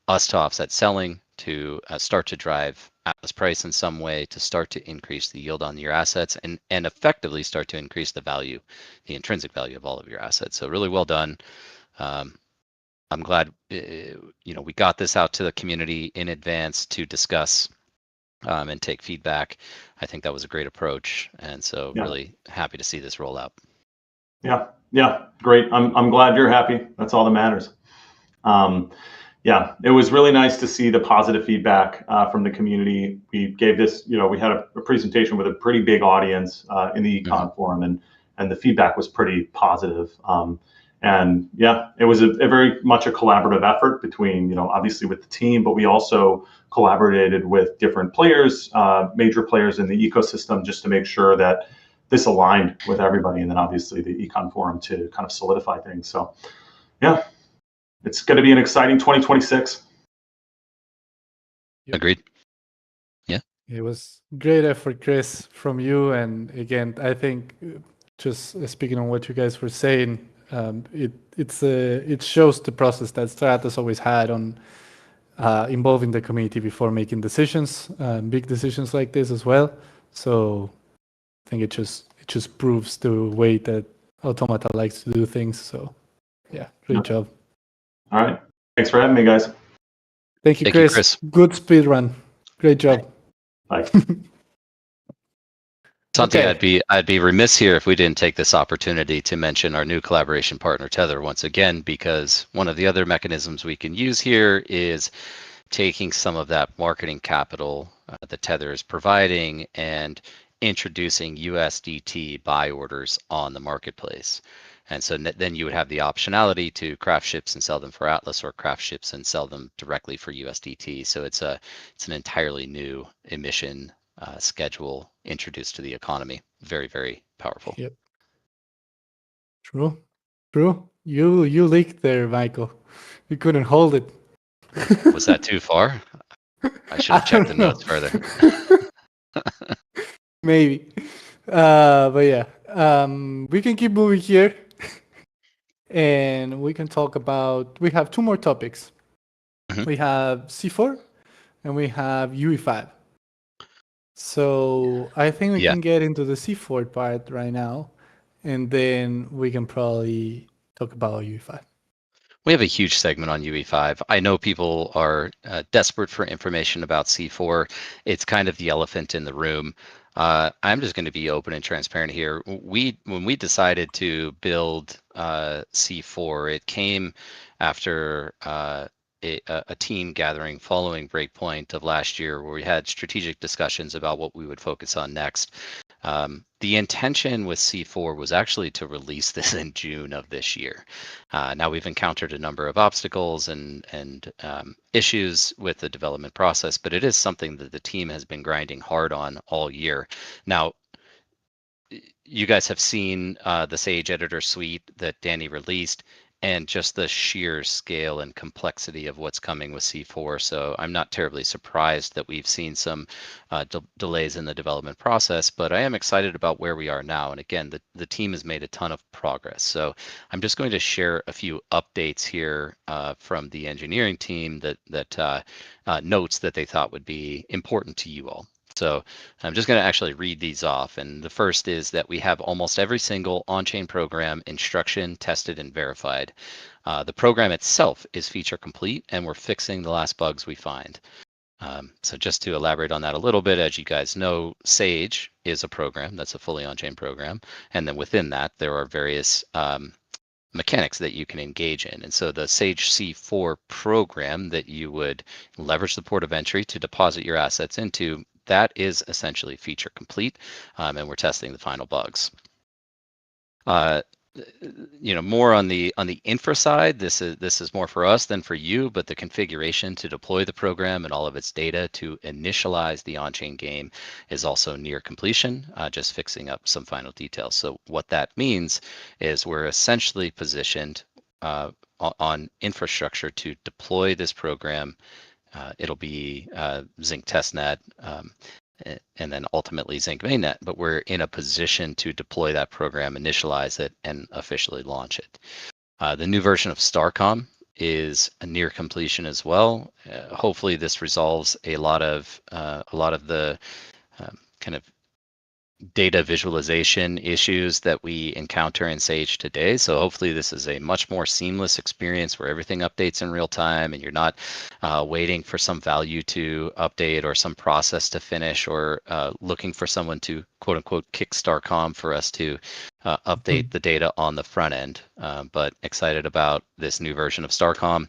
us to offset selling, to start to drive Atlas price in some way, to start to increase the yield on your assets, and effectively start to increase the value, the intrinsic value of all of your assets. So really well done. I'm glad we got this out to the community in advance to discuss and take feedback. I think that was a great approach, and so really happy to see this roll out. Yeah, great. I'm glad you're happy. That's all that matters. It was really nice to see the positive feedback from the community. We gave this, we had a presentation with a pretty big audience in the econ forum, and the feedback was pretty positive. And it was a very much a collaborative effort between, obviously with the team, but we also collaborated with different players, major players in the ecosystem, just to make sure that this aligned with everybody. And then obviously the econ forum to kind of solidify things. So it's going to be an exciting 2026. Agreed. Yeah. It was great effort, Chris, from you. And again, I think just speaking on what you guys were saying, it shows the process that Stratus always had on involving the community before making decisions, big decisions like this as well. So I think it just proves the way that Automata likes to do things. So great job. All right, thanks for having me, guys. Thank you, Chris. Good speed run. Great job. Bye. Santi, okay. I'd be remiss here if we didn't take this opportunity to mention our new collaboration partner, Tether, once again, because one of the other mechanisms we can use here is taking some of that marketing capital that Tether is providing and introducing USDT buy orders on the marketplace. And so then you would have the optionality to craft ships and sell them for Atlas, or craft ships and sell them directly for USDT. So it's an entirely new emission schedule introduced to the economy. Very, very powerful. Yep. True. You leaked there, Michael. You couldn't hold it. Was that too far? I should have checked the notes further. Maybe. But we can keep moving here. And we can talk about, we have two more topics. Mm-hmm. We have C4 and we have UE5. So I think we can get into the C4 part right now, and then we can probably talk about UE5. We have a huge segment on UE5. I know people are desperate for information about C4. It's kind of the elephant in the room. I'm just going to be open and transparent here. When we decided to build C4, it came after a team gathering following Breakpoint of last year, where we had strategic discussions about what we would focus on next. The intention with C4 was actually to release this in June of this year. Now we've encountered a number of obstacles and issues with the development process, but it is something that the team has been grinding hard on all year. Now, you guys have seen the Sage Editor Suite that Danny released, and just the sheer scale and complexity of what's coming with C4. So I'm not terribly surprised that we've seen some delays in the development process, but I am excited about where we are now. And again, the team has made a ton of progress. So I'm just going to share a few updates here from the engineering team that notes that they thought would be important to you all. So I'm just going to actually read these off. And the first is that we have almost every single on-chain program instruction tested and verified. The program itself is feature complete, and we're fixing the last bugs we find. So just to elaborate on that a little bit, as you guys know, Sage is a program that's a fully on-chain program. And then within that, there are various mechanics that you can engage in. And so the Sage C4 program that you would leverage the port of entry to deposit your assets into, that is essentially feature complete, and we're testing the final bugs. More on the infra side, this is more for us than for you, but the configuration to deploy the program and all of its data to initialize the on-chain game is also near completion, just fixing up some final details. So what that means is we're essentially positioned on infrastructure to deploy this program. It'll be Z.ink testnet, and then ultimately Z.ink mainnet, but we're in a position to deploy that program, initialize it, and officially launch it. The new version of Starcom is a near completion as well. Hopefully, this resolves a lot of the kind of data visualization issues that we encounter in Sage today. So hopefully this is a much more seamless experience where everything updates in real time and you're not waiting for some value to update or some process to finish, or looking for someone to quote unquote kick Starcom for us to update the data on the front end. But excited about this new version of Starcom,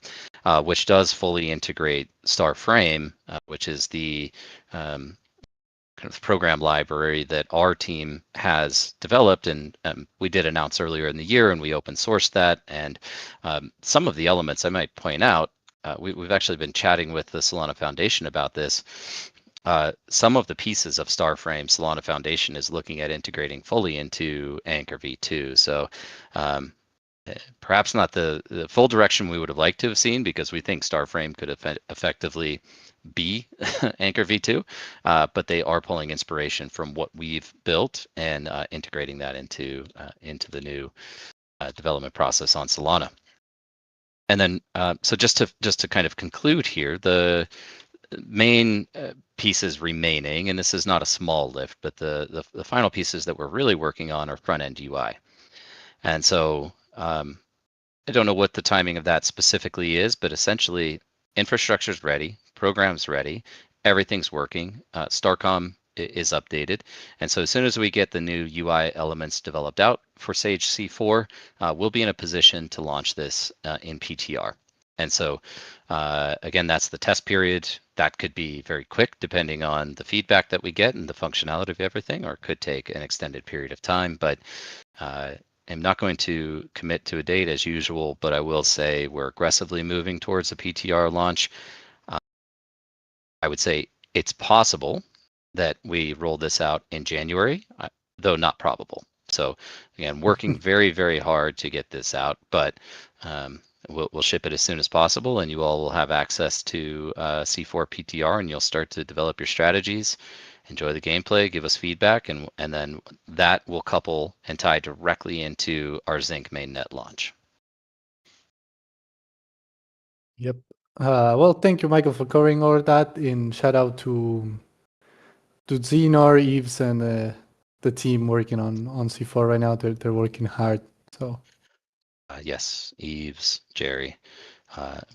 which does fully integrate Starframe, which is the kind of program library that our team has developed, and we did announce earlier in the year, and we open sourced that. And some of the elements I might point out, we've actually been chatting with the Solana Foundation about this. Some of the pieces of Starframe, Solana Foundation is looking at integrating fully into Anchor V2. So perhaps not the full direction we would have liked to have seen, because we think Starframe could effectively be Anchor V2, but they are pulling inspiration from what we've built and integrating that into the new development process on Solana. And then, so just to kind of conclude here, the main pieces remaining, and this is not a small lift, but the final pieces that we're really working on are front end UI. And so I don't know what the timing of that specifically is, but essentially infrastructure's ready, program's ready, everything's working. Starcom is updated. And so as soon as we get the new UI elements developed out for Sage C4, we'll be in a position to launch this in PTR. And so again, that's the test period. That could be very quick depending on the feedback that we get and the functionality of everything, or it could take an extended period of time. But I'm not going to commit to a date as usual, but I will say we're aggressively moving towards a PTR launch. I would say it's possible that we roll this out in January, though not probable. So again, working very, very hard to get this out, but we'll ship it as soon as possible, and you all will have access to C4 PTR, and you'll start to develop your strategies, enjoy the gameplay, give us feedback, and then that will couple and tie directly into our Z.ink mainnet launch. Yep. Well, thank you, Michael, for covering all of that. And shout out to Xenor, Eves, and the team working on C4 right now. They're working hard. So yes, Eves, Jerry.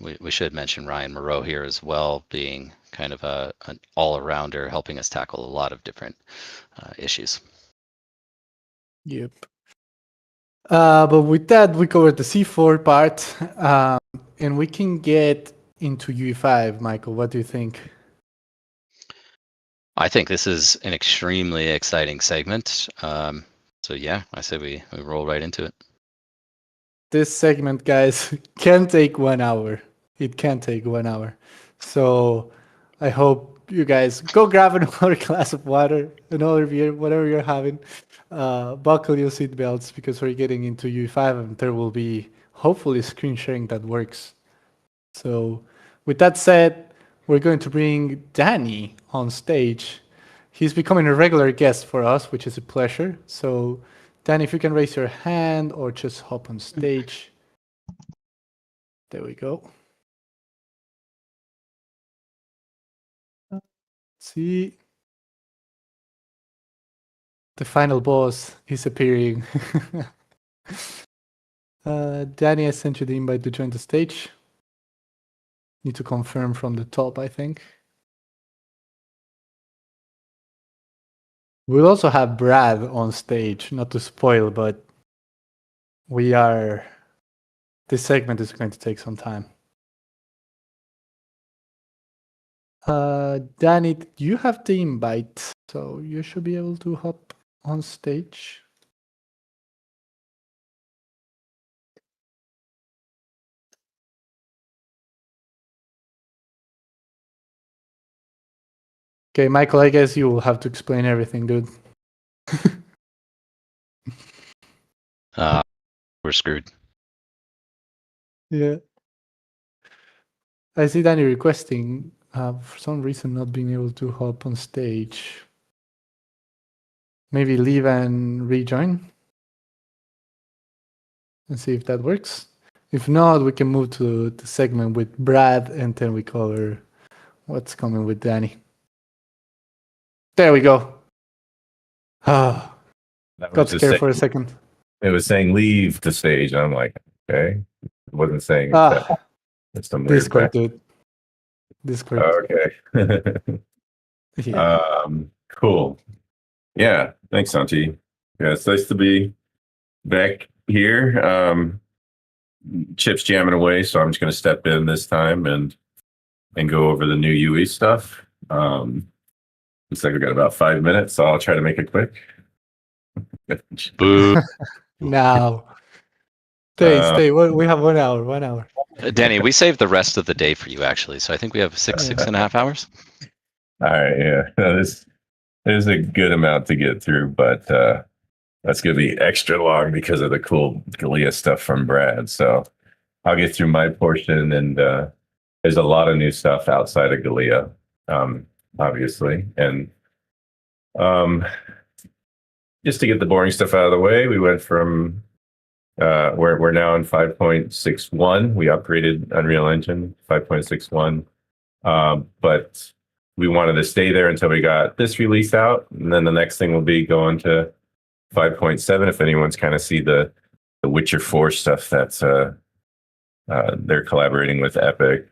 We should mention Ryan Moreau here as well, being kind of an all-arounder, helping us tackle a lot of different issues. yep. But with that, we covered the C4 part, and we can get into UE5. Michael, what do you think? I think this is an extremely exciting segment. So yeah, I say we roll right into it. This segment, guys, can take 1 hour. It can take 1 hour. So I hope you guys go grab another glass of water, another beer, whatever you're having. Buckle your seatbelts, because we're getting into UE5, and there will be hopefully screen sharing that works. So with that said, we're going to bring Danny on stage. He's becoming a regular guest for us, which is a pleasure. So Danny, if you can raise your hand or just hop on stage. There we go. See, The final boss is appearing. Danny, I sent you the invite to join the stage. Need to confirm from the top, I think. We'll also have Brad on stage, not to spoil, but this segment is going to take some time. Danny, you have the invite, so you should be able to hop on stage. Okay, Michael, I guess you will have to explain everything, dude. We're screwed. Yeah. I see Danny requesting, for some reason, not being able to hop on stage. Maybe leave and rejoin and see if that works. If not, we can move to the segment with Brad and then we cover what's coming with Danny. There we go. Ah, That got was just scared for a saying, second. it was saying leave the stage. And I'm like, okay. It wasn't saying Ah, that. It's some weird Discord, back. dude. Discord. Okay. Yeah. Cool. Yeah. Thanks, Santi. Yeah, it's nice to be back here. Chip's jamming away, so I'm just gonna step in this time and go over the new UE stuff. Looks like we got about 5 minutes, so I'll try to make it quick. Boo. Now. Stay. We have 1 hour. 1 hour. Danny, we saved the rest of the day for you, actually. So I think we have six and a half hours. All right, yeah. No, there's a good amount to get through, but that's going to be extra long because of the cool Galea stuff from Brad. So I'll get through my portion, and there's a lot of new stuff outside of Galea, obviously. And just to get the boring stuff out of the way, we went from we're now in 5.61. We upgraded Unreal Engine 5.61, but we wanted to stay there until we got this release out, and then the next thing will be going to 5.7. If anyone's kind of see the Witcher 4 stuff that's they're collaborating with Epic,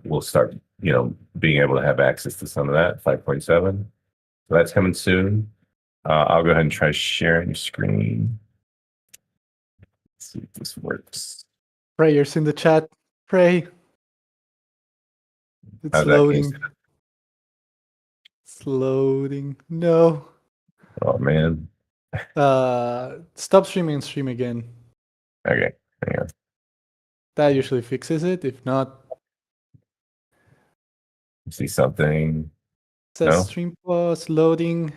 we'll start being able to have access to some of that 5.7. So that's coming soon. I'll go ahead and try sharing your screen. Let's see if this works. Prayers in the chat. Pray. It's How's that, loading. Kingston? It's loading. No. Oh man. Stop streaming and stream again. Okay. Hang on. That usually fixes it. If not, See something? it says No? stream pause, loading.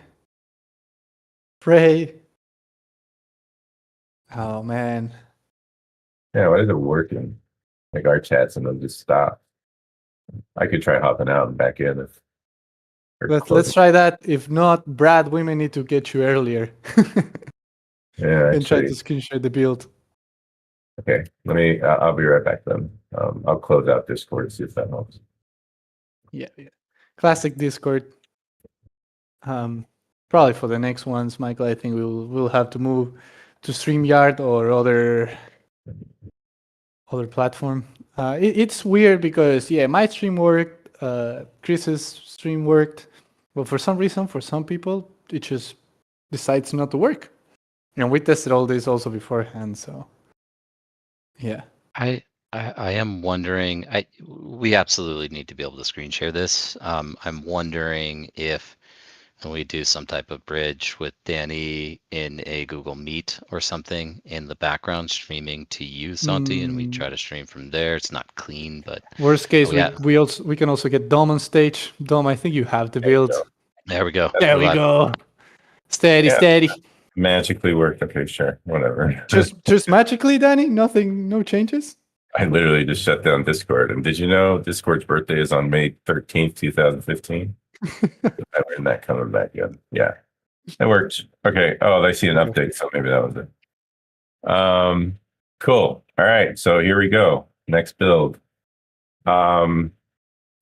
Pray. Oh man. Yeah, why is it working? Like our chats and they'll just stop. I could try hopping out and back in if Let's try that. If not, Brad, we may need to get you earlier. Yeah, And try actually. to screen share the build. Okay, I'll be right back then. I'll close out Discord and see if that helps. Yeah. Classic Discord. Probably for the next ones, Michael, I think we'll have to move to StreamYard or other platform. It's weird because my stream worked, Chris's stream worked, but for some reason, for some people, it just decides not to work. And we tested all this also beforehand, so yeah. I am wondering. We absolutely need to be able to screen share this. I'm wondering if we do some type of bridge with Danny in a Google Meet or something in the background, streaming to you, Santi, and we try to stream from there. It's not clean, but Worst case, yeah. we can also get Dom on stage. Dom, I think you have the build. There we go. There we go. Steady. Magically worked. Okay, sure, whatever. Just magically, Danny? Nothing, no changes? I literally just shut down Discord. And did you know Discord's birthday is on May 13th, 2015? I learned that coming back in. Yeah, it worked. Okay. Oh, I see an update, so maybe that was it. Cool. All right. So here we go. Next build. I'll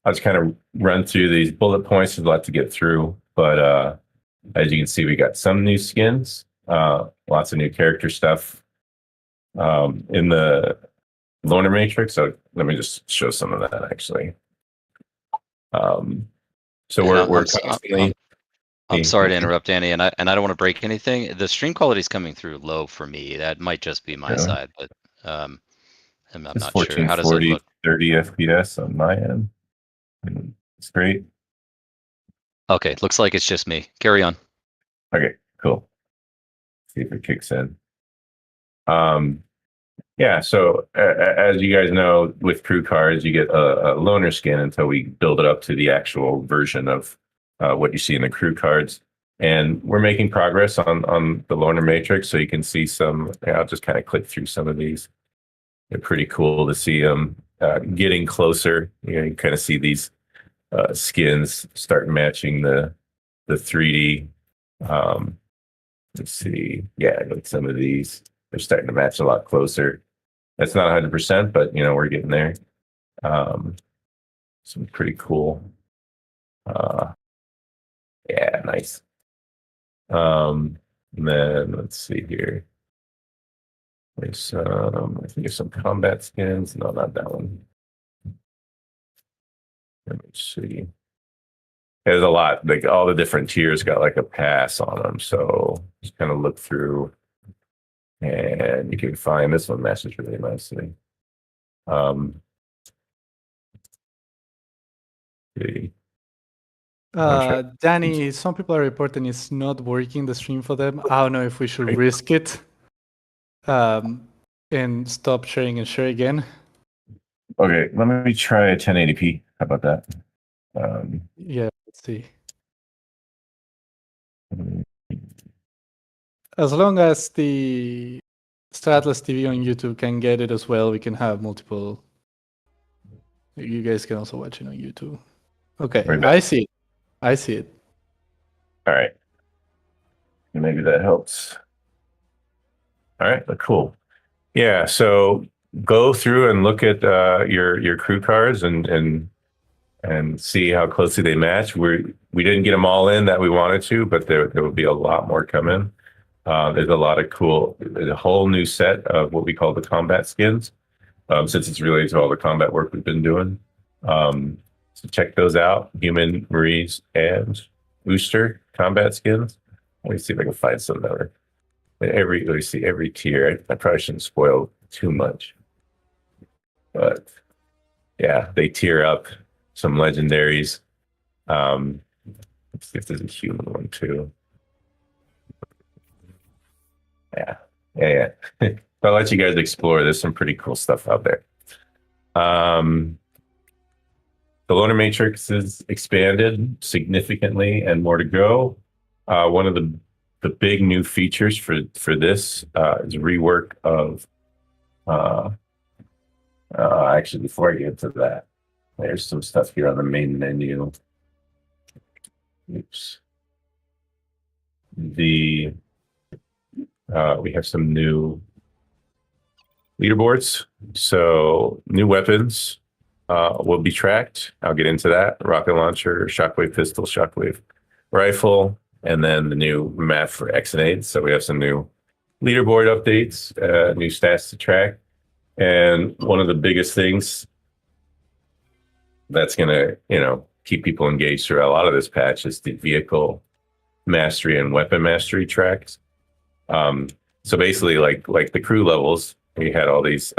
just kind of run through these bullet points. There's a lot to get through, but As you can see, we got some new skins, lots of new character stuff in the loaner matrix. So let me just show some of that actually. So And we're constantly. I'm sorry to interrupt, Danny, and I don't want to break anything. The stream quality is coming through low for me. That might just be my side, but I'm It's not sure. How does it 1440, look? 30 FPS on my end. It's great. Okay, looks like it's just me. Carry on. Okay, cool. See if it kicks in. Yeah, so as you guys know, with crew cards, you get a loaner skin until we build it up to the actual version of what you see in the crew cards. And we're making progress on the loaner matrix, so you can see some. I'll just kind of click through some of these. They're pretty cool to see them getting closer. You kind of see these skins start matching the 3D. Let's see. Yeah, like some of these, they're starting to match a lot closer. That's not 100%, but we're getting there. Some pretty cool. Yeah, nice. And then let's see here. There's I think there's some combat skins. No, not that one. Let me see. There's a lot. Like all the different tiers got like a pass on them. So just kind of look through, and you can find this one matches really nicely. See. Danny, some people are reporting it's not working, the stream for them. I don't know if we should risk it and stop sharing and share again. Okay, let me try 1080p. How about that? Yeah, let's see. As long as the Stratless TV on YouTube can get it as well, we can have multiple. You guys can also watch it on YouTube. Okay, I see it. I see it. All right. Maybe that helps. All right, cool. Yeah, so go through and look at your crew cards and see how closely they match. We didn't get them all in that we wanted to, but there will be a lot more coming. There's a lot of cool. There's a whole new set of what we call the combat skins, since it's related to all the combat work we've been doing. So check those out. Human, Marines, and Booster combat skins. Let me see if I can find some that are every tier. I probably shouldn't spoil too much, but yeah, they tier up some legendaries. Let's see if there's a human one too. Yeah. I'll let you guys explore. There's some pretty cool stuff out there. The loaner matrix is expanded significantly and more to go. One of the big new features for this is rework of actually, before I get to that, there's some stuff here on the main menu. Oops. We have some new leaderboards. So new weapons will be tracked. I'll get into that. Rocket launcher, shockwave pistol, shockwave rifle, and then the new map for Xnades. So we have some new leaderboard updates, new stats to track. And one of the biggest things that's going to, keep people engaged through a lot of this patch is the vehicle mastery and weapon mastery tracks. So basically, like the crew levels, we had all these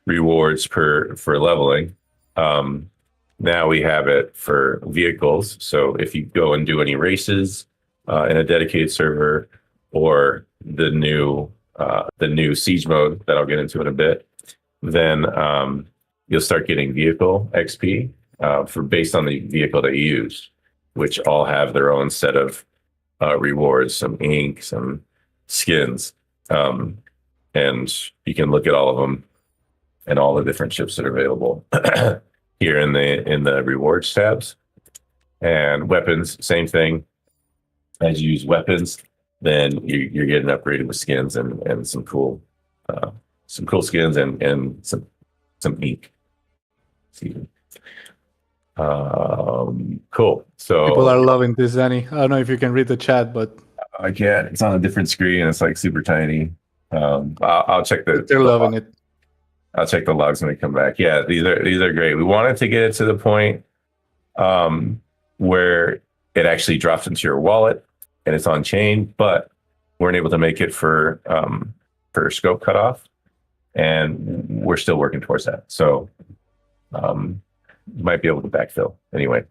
rewards for leveling. Now we have it for vehicles. So if you go and do any races in a dedicated server, or the new siege mode that I'll get into in a bit, then you'll start getting vehicle XP for based on the vehicle that you use, which all have their own set of rewards, some ink, some skins, and you can look at all of them and all the different ships that are available here in the rewards tabs. And weapons, same thing. As you use weapons, then you're getting upgraded with skins and some cool skins and some ink. See. Cool. So People are loving this, Danny. I don't know if you can read the chat, but I can't. It's on a different screen. It's like super tiny. I'll check they're loving it. I'll check the logs when we come back. Yeah, these are great. We wanted to get it to the point where it actually drops into your wallet and it's on chain, but weren't able to make it for scope cutoff, and we're still working towards that. So you might be able to backfill anyway.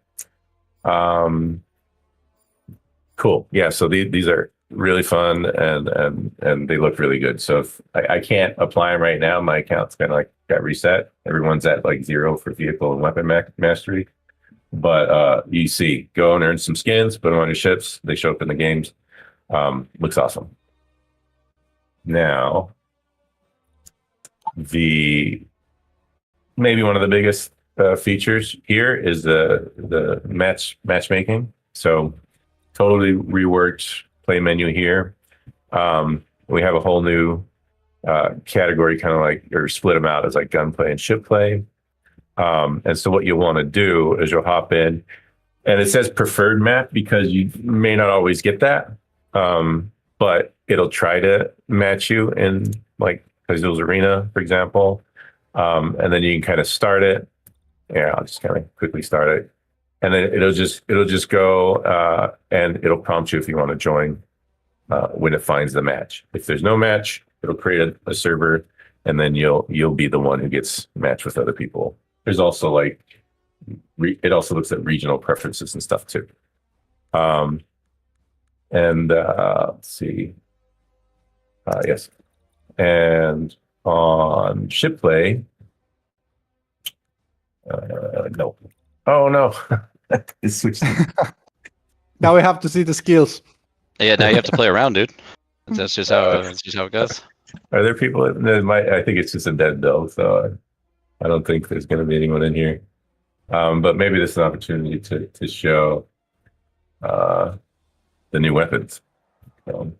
Cool. Yeah. So these are really fun and they look really good. So if I can't apply them right now, my account's kind of like got reset. Everyone's at like 0 for vehicle and weapon mastery. But you see, go and earn some skins, put them on your ships. They show up in the games. Looks awesome. Now, maybe one of the biggest features here is the matchmaking. So totally reworked play menu here. We have a whole new category, kind of like, or split them out as like gunplay and ship play. And so what you'll want to do is you'll hop in, and it says preferred map because you may not always get that, but it'll try to match you in like Kazil's Arena, for example. And then you can kind of start it. Yeah, I'll just kind of quickly start it. And then it'll just go and it'll prompt you if you want to join when it finds the match. If there's no match, it'll create a server, and then you'll be the one who gets matched with other people. There's also like it also looks at regional preferences and stuff too. Let's see. Yes, and on ship play. No. Oh no. It's switched. Now we have to see the skills. Yeah, now you have to play around, dude. That's just how it goes. Are there people that I think it's just a dead build, so I don't think there's going to be anyone in here. But maybe this is an opportunity to show the new weapons. Let's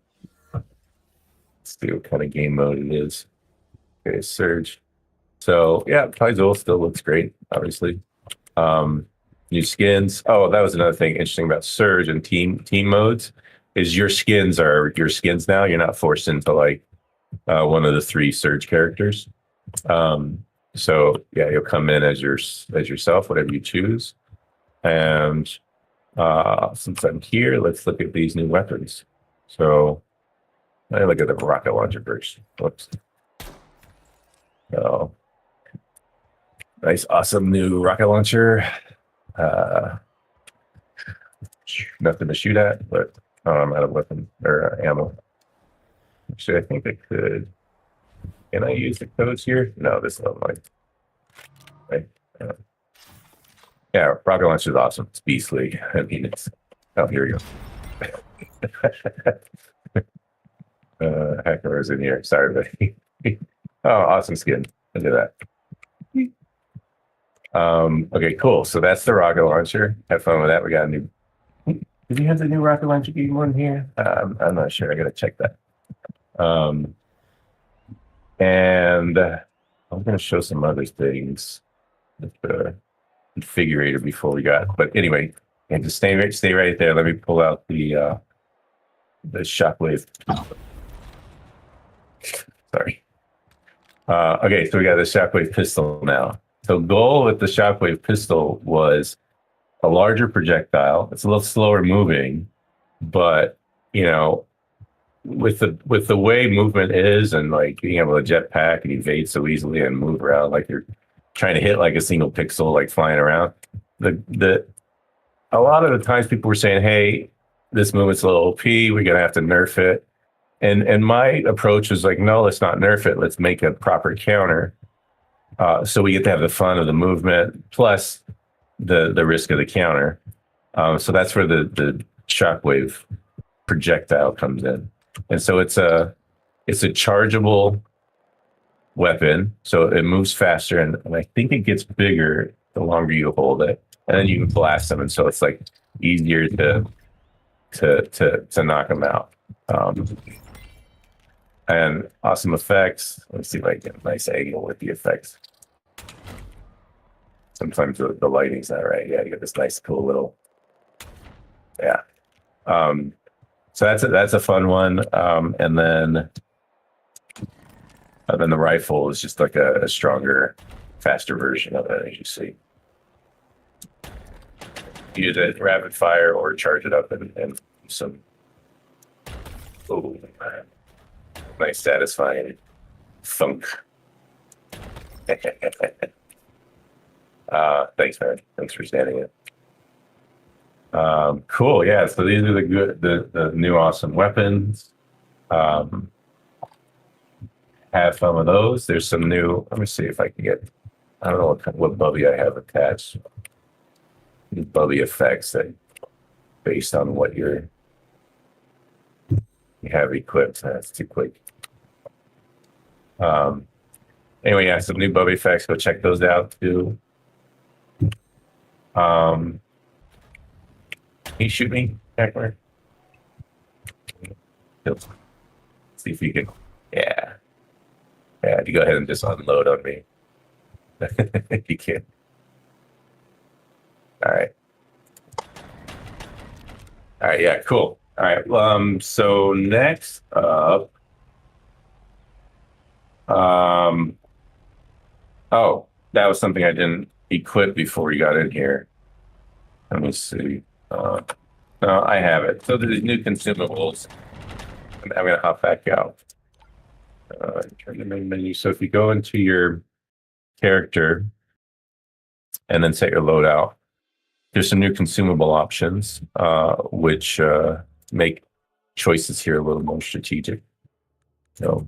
see what kind of game mode it is. Okay, Surge. So yeah, Paizo still looks great, obviously. New skins. Oh, that was another thing interesting about Surge and team modes is your skins are your skins now. You're not forced into like one of the 3 Surge characters. So yeah, you'll come in as yourself, whatever you choose. And since I'm here, let's look at these new weapons. So let me look at the rocket launcher first. Whoops. Oh, nice, awesome new rocket launcher. Nothing to shoot at, but I'm out of weapon or ammo. Actually, I think I could. Can I use the codes here? No, this is like. Right. Yeah, rocket launcher is awesome. It's beastly. I mean, it's. Oh, here we go. Hacker is in here. Sorry, buddy. Oh, awesome skin. Look at that. Okay, cool. So that's the rocket launcher. Have fun with that. We got a new. Did you have the new rocket launcher game one here? I'm not sure. I gotta check that. And I'm gonna show some other things with the configurator before we got. But anyway, and just stay right there. Let me pull out the shockwave. Sorry. Okay, so we got the shockwave pistol now. So goal with the shockwave pistol was a larger projectile. It's a little slower moving, but you know, with the way movement is, and like being able to jetpack and evade so easily and move around like you're trying to hit like a single pixel, like flying around. A lot of the times people were saying, "Hey, this movement's a little OP. We're gonna have to nerf it." And my approach was like, no, let's not nerf it. Let's make a proper counter. So we get to have the fun of the movement plus the risk of the counter. So that's where the shockwave projectile comes in. And so it's a chargeable weapon. So it moves faster, and I think it gets bigger the longer you hold it. And then you can blast them. And so it's like easier to knock them out. And awesome effects. Let's see if I get a nice angle with the effects. sometimes the lighting's not right. Yeah, you get this nice, cool little. Yeah. So that's a fun one. And then the rifle is just like a stronger, faster version of it, as you see. Use it rapid fire or charge it up and some nice satisfying thunk. Thanks, man. Thanks for standing it. Cool. Yeah. So these are the new awesome weapons. Have fun with those. There's some new. Let me see if I can get. I don't know what bubby I have attached. These bubby effects that based on what you have equipped. That's too quick. Anyway, yeah, some new bubby effects. Go check those out too. Can you shoot me, Heckler? See if you can. Yeah. Yeah, you go ahead and just unload on me. You can. All right. All right, yeah, cool. All right. So next up. Oh, that was something I didn't equip before we got in here. Let me see. No, I have it. So there's new consumables. I'm gonna hop back out. Turn the main menu. So if you go into your character and then set your loadout, there's some new consumable options, which make choices here a little more strategic. So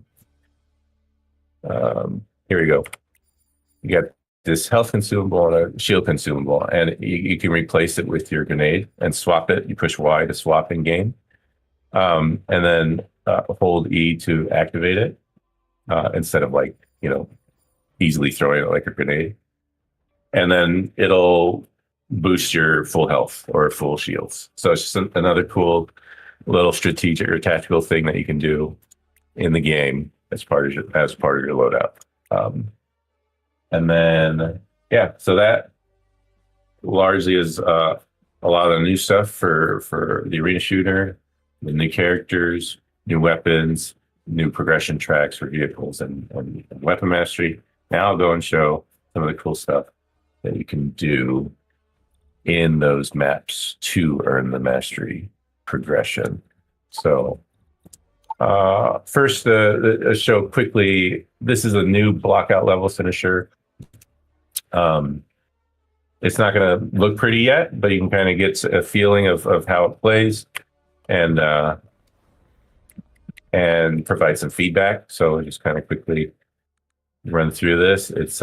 here we go. You got this health consumable and a shield consumable, and you can replace it with your grenade and swap it. You push Y to swap in game, and then hold E to activate it instead of easily throwing it like a grenade. And then it'll boost your full health or full shields. So it's just another cool little strategic or tactical thing that you can do in the game as part of your loadout. And then, yeah, so that largely is a lot of new stuff for the arena shooter, the new characters, new weapons, new progression tracks for vehicles and weapon mastery. Now I'll go and show some of the cool stuff that you can do in those maps to earn the mastery progression. So first, show quickly, this is a new blockout level finisher. It's not going to look pretty yet, but you can kind of get a feeling of how it plays and provide some feedback. So just kind of quickly run through this. It's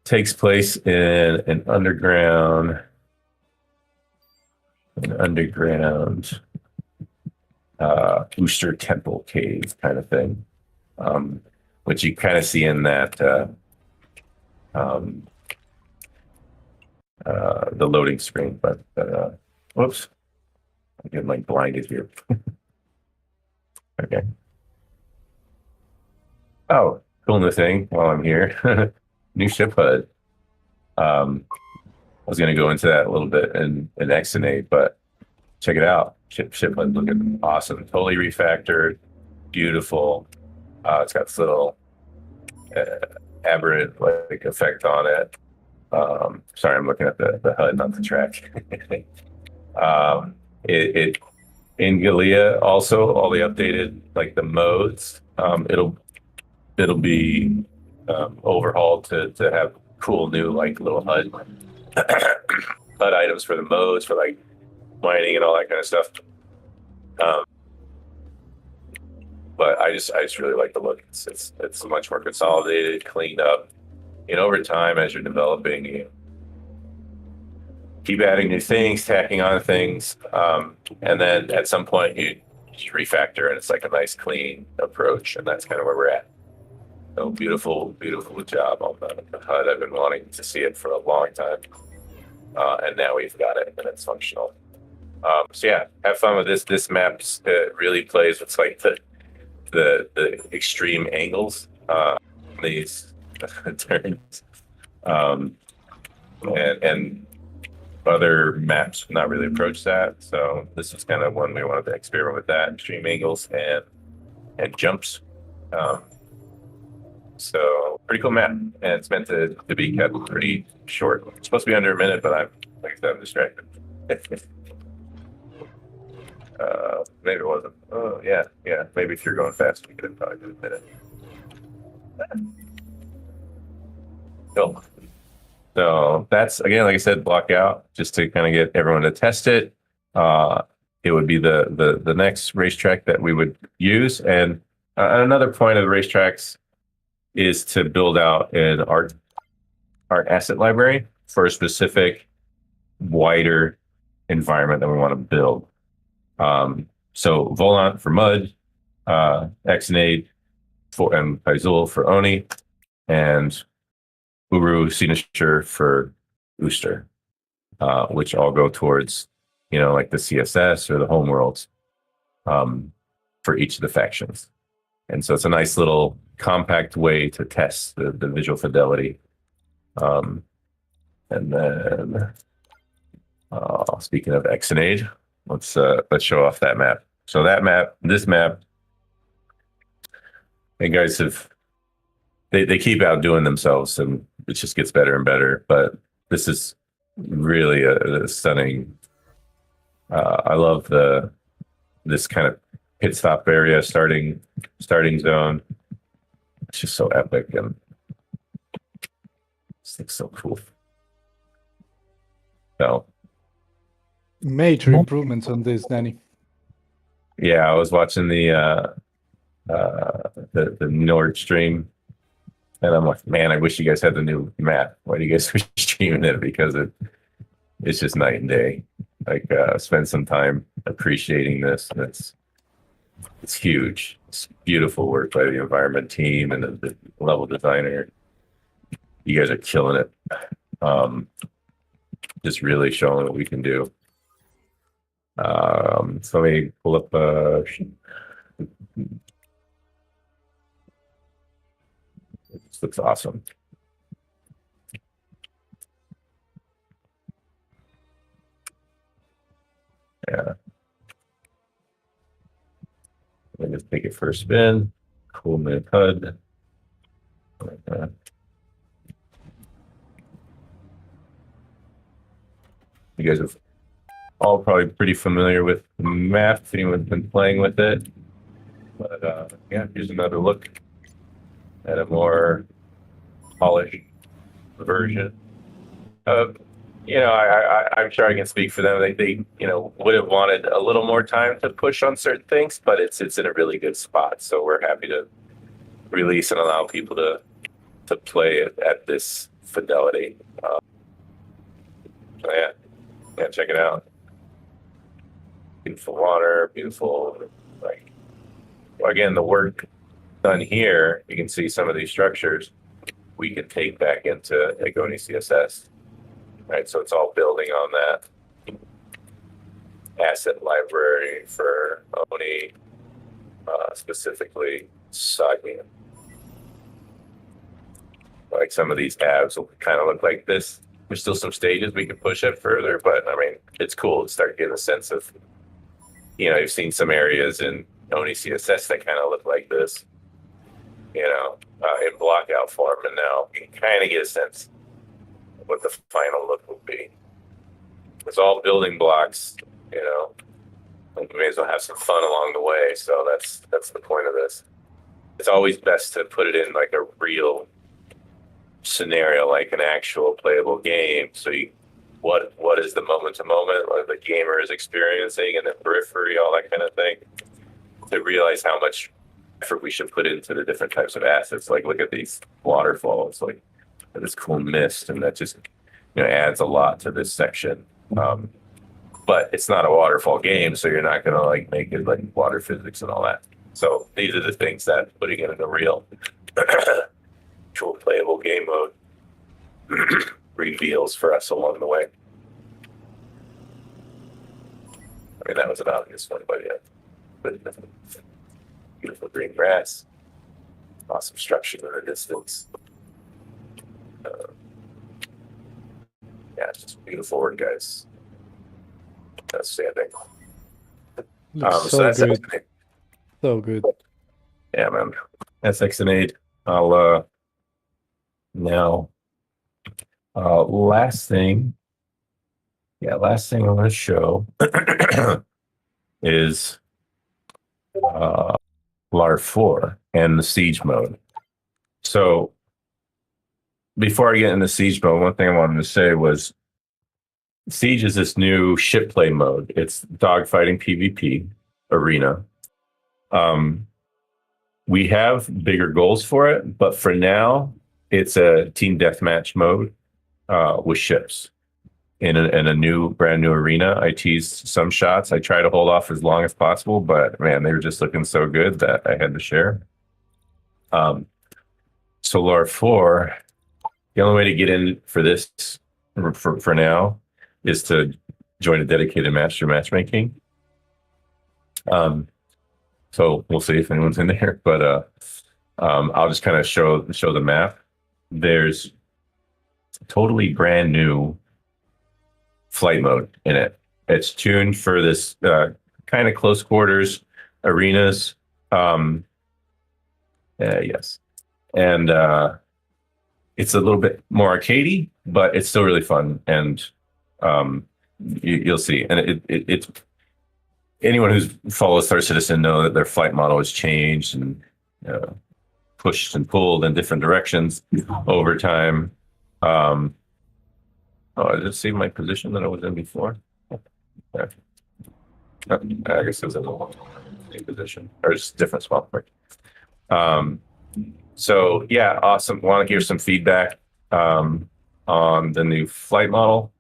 takes place in an underground booster temple cave kind of thing, which you kind of see in that the loading screen. But whoops, I'm getting blinded here. Okay. Oh, cool new thing while I'm here. New ship HUD. I was going to go into that a little bit in Exonate, but check it out. Ship HUD looking awesome. Totally refactored. Beautiful. It's got this little aberrant effect on it. Sorry, I'm looking at the HUD, not the track. It in Galea also all the updated the modes. It'll be overhauled to have cool new little HUD items for the modes for mining and all that kind of stuff. But I just really like the look. It's much more consolidated, cleaned up. And over time, as you're developing, you keep adding new things, tacking on things, and then at some point you refactor, and it's a nice, clean approach, and that's kind of where we're at. So beautiful, beautiful job on the HUD. I've been wanting to see it for a long time, and now we've got it, and it's functional. So yeah, have fun with this. This map really plays with the extreme angles, these turns. and other maps not really approach that. So this is kind of one we wanted to experiment with that, extreme angles and jumps. So pretty cool map, and it's meant to be kept pretty short. It's supposed to be under a minute, but like I said, I'm distracted. Maybe it wasn't. Oh yeah. Maybe if you're going fast, we could probably do a minute. Cool. So that's, again, like I said, block out just to kind of get everyone to test it. It would be the next racetrack that we would use. And another point of the racetracks is to build out an art asset library for a specific wider environment that we want to build. So Volant for mud, Exonade and Paizul for Oni, and Uru Signature for Booster, which all go towards, like the CSS or the homeworlds for each of the factions. And so it's a nice little compact way to test the visual fidelity. And then speaking of Exonade, let's show off that map. So this map, you guys they keep outdoing themselves, and it just gets better and better. But this is really a stunning. I love this kind of pit stop area, starting zone. It's just so epic, and this looks so cool. So major improvements on this, Danny. Yeah, I was watching the Nord stream, and I'm like, man, I wish you guys had the new map. Why do you guys wish streaming it? Because it's just night and day. Like, spend some time appreciating this. It's huge. It's beautiful work by the environment team and the level designer. You guys are killing it. Just really showing what we can do. So let me pull up this looks awesome. Yeah. Let me just take it for a spin. Cool mid HUD. Like that. You guys have all probably pretty familiar with the map if anyone's been playing with it. But yeah, here's another look at a more polished version of, I'm sure I can speak for them. They would have wanted a little more time to push on certain things, but it's in a really good spot. So we're happy to release and allow people to play it at this fidelity. So yeah, check it out. Beautiful water, beautiful, again, the work done here, you can see some of these structures we can take back into Oni CSS, right? So it's all building on that asset library for Oni, specifically Sagian. Like some of these tabs will kind of look like this. There's still some stages we can push it further, but I mean, it's cool to start getting a sense of, you've seen some areas in Oni CSS that kind of look like this, in blockout form, and now you can kind of get a sense of what the final look will be. It's all building blocks, and we may as well have some fun along the way. So that's the point of this. It's always best to put it in like a real scenario, like an actual playable game. So what is the moment to moment, like the gamer is experiencing, and the periphery, all that kind of thing, to realize how much effort we should put into the different types of assets. Like, look at these waterfalls, like this cool mist, and that just adds a lot to this section. But it's not a waterfall game, so you're not gonna like make it like water physics and all that. So these are the things that putting it in a real actual playable game mode reveals for us along the way. I mean, that was an obvious one, but yeah. Beautiful green grass, awesome structure in the distance. Yeah, it's just beautiful work, guys. Outstanding. Looks So so that's good. X8. So good. Yeah, man. That's X8. I'll now last thing I want to show is LAR 4 and the siege mode. So before I get into siege mode, one thing I wanted to say was siege is this new ship play mode. It's dogfighting PvP arena. We have bigger goals for it, but for now, it's a team deathmatch mode with ships in a brand new arena. I teased some shots. I try to hold off as long as possible, but man, they were just looking so good that I had to share. Solar 4, the only way to get in for this for now is to join a dedicated master matchmaking. So we'll see if anyone's in there, but I'll just kind of show the map. There's totally brand new flight mode in it. It's tuned for this kind of close quarters arenas. Yes, and it's a little bit more arcadey, but it's still really fun, and you'll see. And it's anyone who's followed Star Citizen know that their flight model has changed and pushed and pulled in different directions over time. I just see my position that I was in before. Okay. I guess it was in the same position, or just different spot. So yeah, awesome. Want to hear some feedback on the new flight model,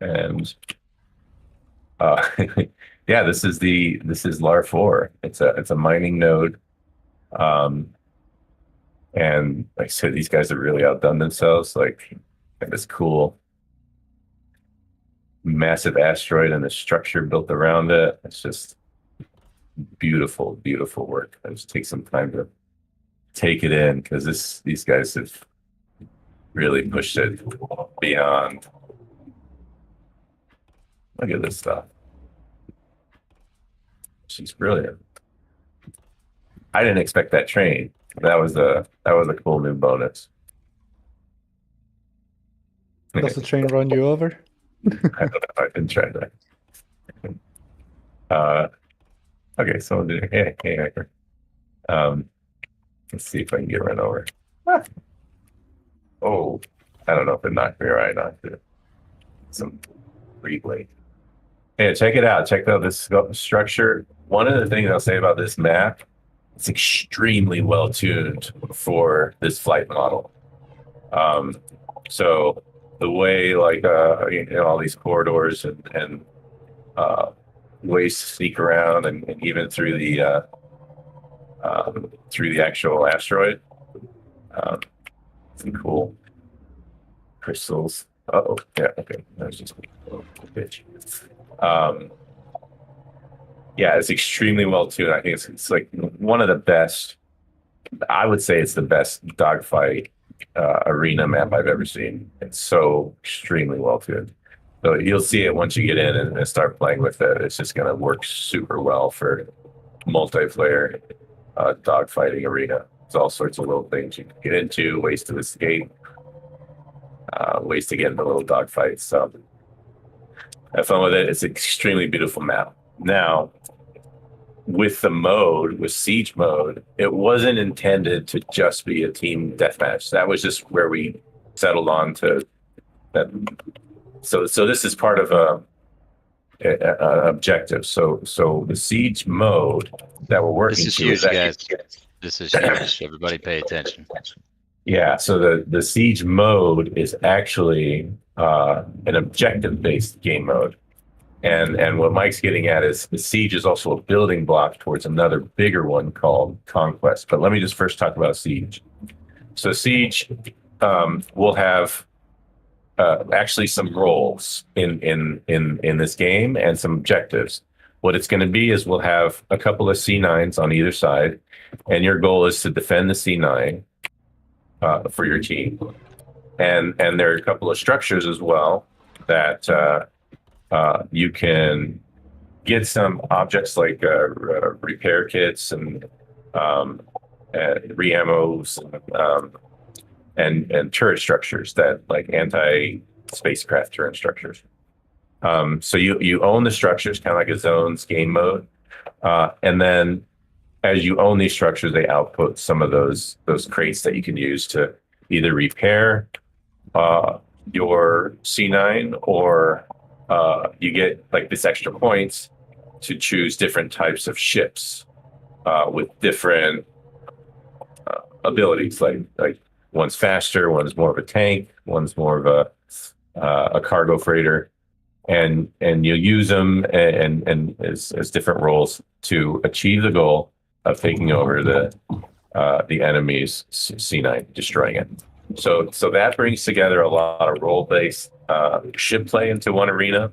and yeah, this is LAR 4. It's a mining node, and like I said, these guys have really outdone themselves. Like this cool massive asteroid and the structure built around it. It's just beautiful, beautiful work. I just take some time to take it in because these guys have really pushed it beyond. Look at this stuff. She's brilliant. I didn't expect that train. That was a cool new bonus. Does the train run you over? I don't know. I didn't try that. Okay, so hey, Hacker. Let's see if I can get run over. Ah. Oh, I don't know if it knocked me or I knocked it. Some replay. Hey, check it out. Check out this structure. One of the things I'll say about this map, it's extremely well tuned for this flight model. So the way like all these corridors and ways to sneak around and even through the actual asteroid, some cool crystals. Oh yeah, okay, that was just a bitch. Yeah, it's extremely well tuned. I think it's like one of the best. I would say it's the best dogfight arena map I've ever seen. It's so extremely well tuned. So you'll see it once you get in and start playing with it. It's just going to work super well for multiplayer dogfighting arena. There's all sorts of little things you can get into, ways to escape, ways to get into little dogfights. So have fun with it. It's an extremely beautiful map. Now, with siege mode, it wasn't intended to just be a team deathmatch. That was just where we settled on to that. So this is part of an objective. So the siege mode that we're working. This is huge, guys. This is huge. Everybody, pay attention. Yeah. So the siege mode is actually an objective-based game mode. And what Mike's getting at is the siege is also a building block towards another bigger one called conquest. But let me just first talk about siege. So siege will have actually some roles in this game and some objectives. What it's going to be is we'll have a couple of C9s on either side, and your goal is to defend the C9 for your team. And there are a couple of structures as well that you can get some objects like repair kits and re-ammos and turret structures that like anti-spacecraft turret structures. So you own the structures, kind of like a zones game mode, and then as you own these structures, they output some of those crates that you can use to either repair your C9, or you get like this extra points to choose different types of ships with different abilities. Like one's faster, one's more of a tank, one's more of a cargo freighter, and you'll use them and as different roles to achieve the goal of taking over the enemy's C9, destroying it. So that brings together a lot of role-based ship play into one arena,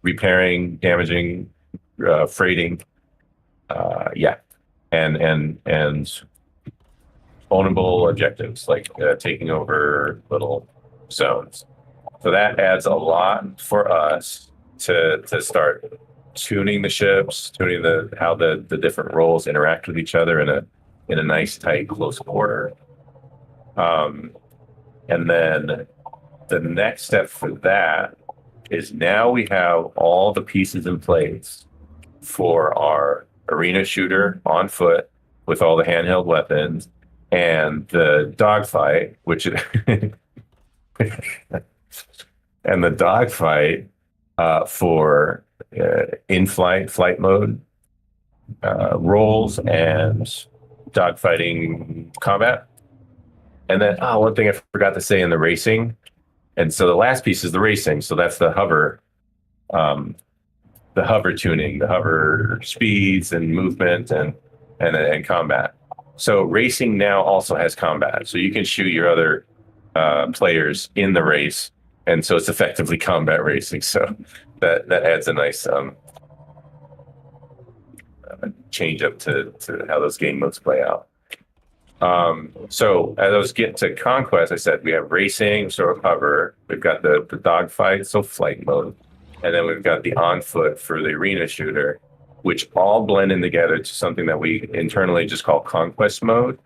repairing, damaging, freighting, and ownable objectives like taking over little zones. So that adds a lot for us to start tuning the ships, tuning how the different roles interact with each other in a nice, tight, close quarter. And then the next step for that is now we have all the pieces in place for our arena shooter on foot with all the handheld weapons and the dogfight, and the dogfight for in-flight, flight mode roles and dogfighting combat. And then one thing I forgot to say in the racing. And so the last piece is the racing. So that's the hover tuning, the hover speeds and movement and combat. So racing now also has combat. So you can shoot your other players in the race. And so it's effectively combat racing. So that adds a nice change up to how those game modes play out. So as I was getting to Conquest, I said we have racing, sort of hover. We've got the dogfight, so flight mode. And then we've got the on foot for the arena shooter, which all blend in together to something that we internally just call Conquest mode.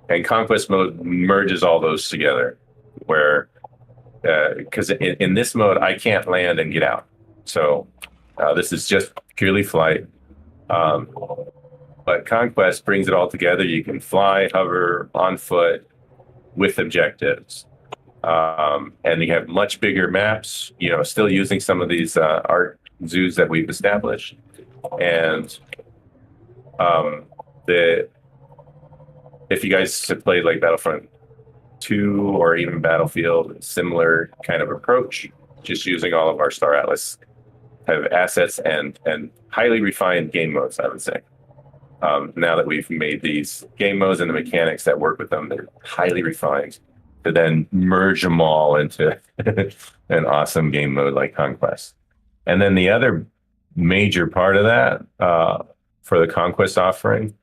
And Conquest mode merges all those together, where because in this mode, I can't land and get out. So this is just purely flight. But Conquest brings it all together. You can fly, hover, on foot with objectives. And you have much bigger maps, still using some of these art zoos that we've established. And if you guys have played like Battlefront 2 or even Battlefield, similar kind of approach, just using all of our Star Atlas kind of assets and highly refined game modes, I would say. Now that we've made these game modes and the mechanics that work with them, they're highly refined to then merge them all into an awesome game mode like Conquest. And then the other major part of that for the Conquest offering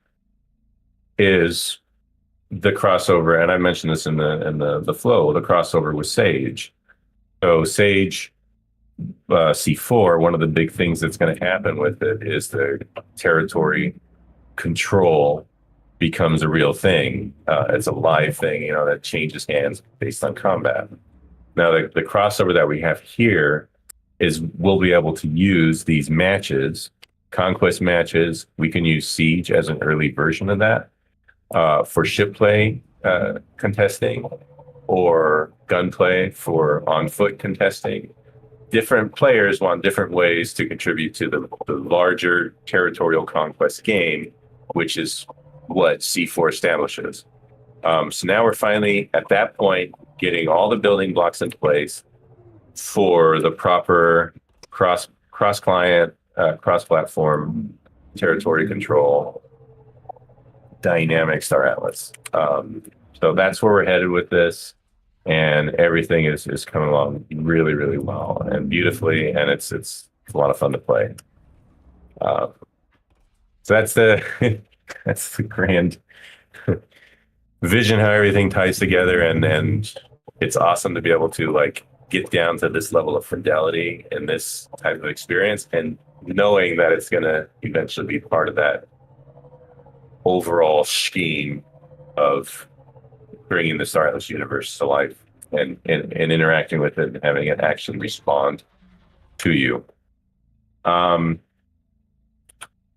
is the crossover. And I mentioned this in the flow, the crossover with Sage. So Sage C4, one of the big things that's going to happen with it is the territory control becomes a real thing. It's a live thing, that changes hands based on combat. Now, the crossover that we have here is we'll be able to use these matches, Conquest matches. We can use Siege as an early version of that for ship play contesting or gunplay for on-foot contesting. Different players want different ways to contribute to the larger territorial conquest game, which is what C4 establishes. So now we're finally at that point getting all the building blocks in place for the proper cross-client, cross-platform territory control dynamic Star Atlas. So that's where we're headed with this. And everything is coming along really, really well and beautifully, and it's a lot of fun to play. So that's the that's the grand vision how everything ties together, and it's awesome to be able to get down to this level of fidelity in this type of experience, and knowing that it's going to eventually be part of that overall scheme of bringing the Starless universe to life and interacting with it and having it actually respond to you. So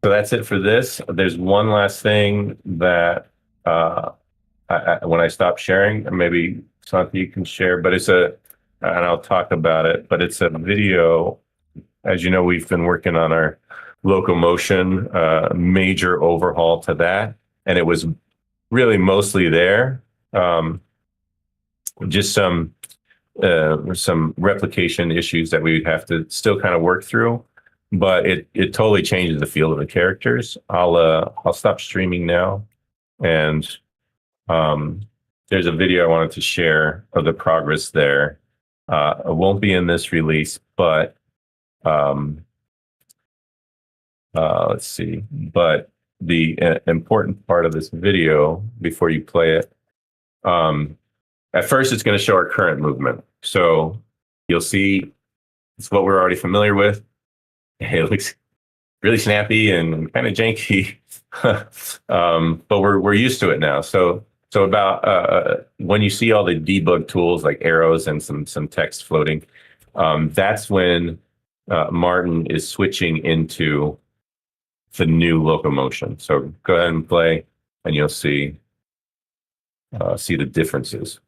that's it for this. There's one last thing that when I stop sharing, maybe Santi you can share, but and I'll talk about it, but it's a video. As you know, we've been working on our locomotion, major overhaul to that, and it was really mostly there. Just some replication issues that we would have to still kind of work through, but it totally changes the feel of the characters. I'll stop streaming now, and there's a video I wanted to share of the progress there. It won't be in this release, but let's see. But the important part of this video before you play it, at first it's going to show our current movement. So you'll see it's what we're already familiar with. It looks really snappy and kind of janky, but we're used to it now. So about when you see all the debug tools like arrows and some text floating, that's when Martin is switching into the new locomotion. So go ahead and play, and you'll see the differences.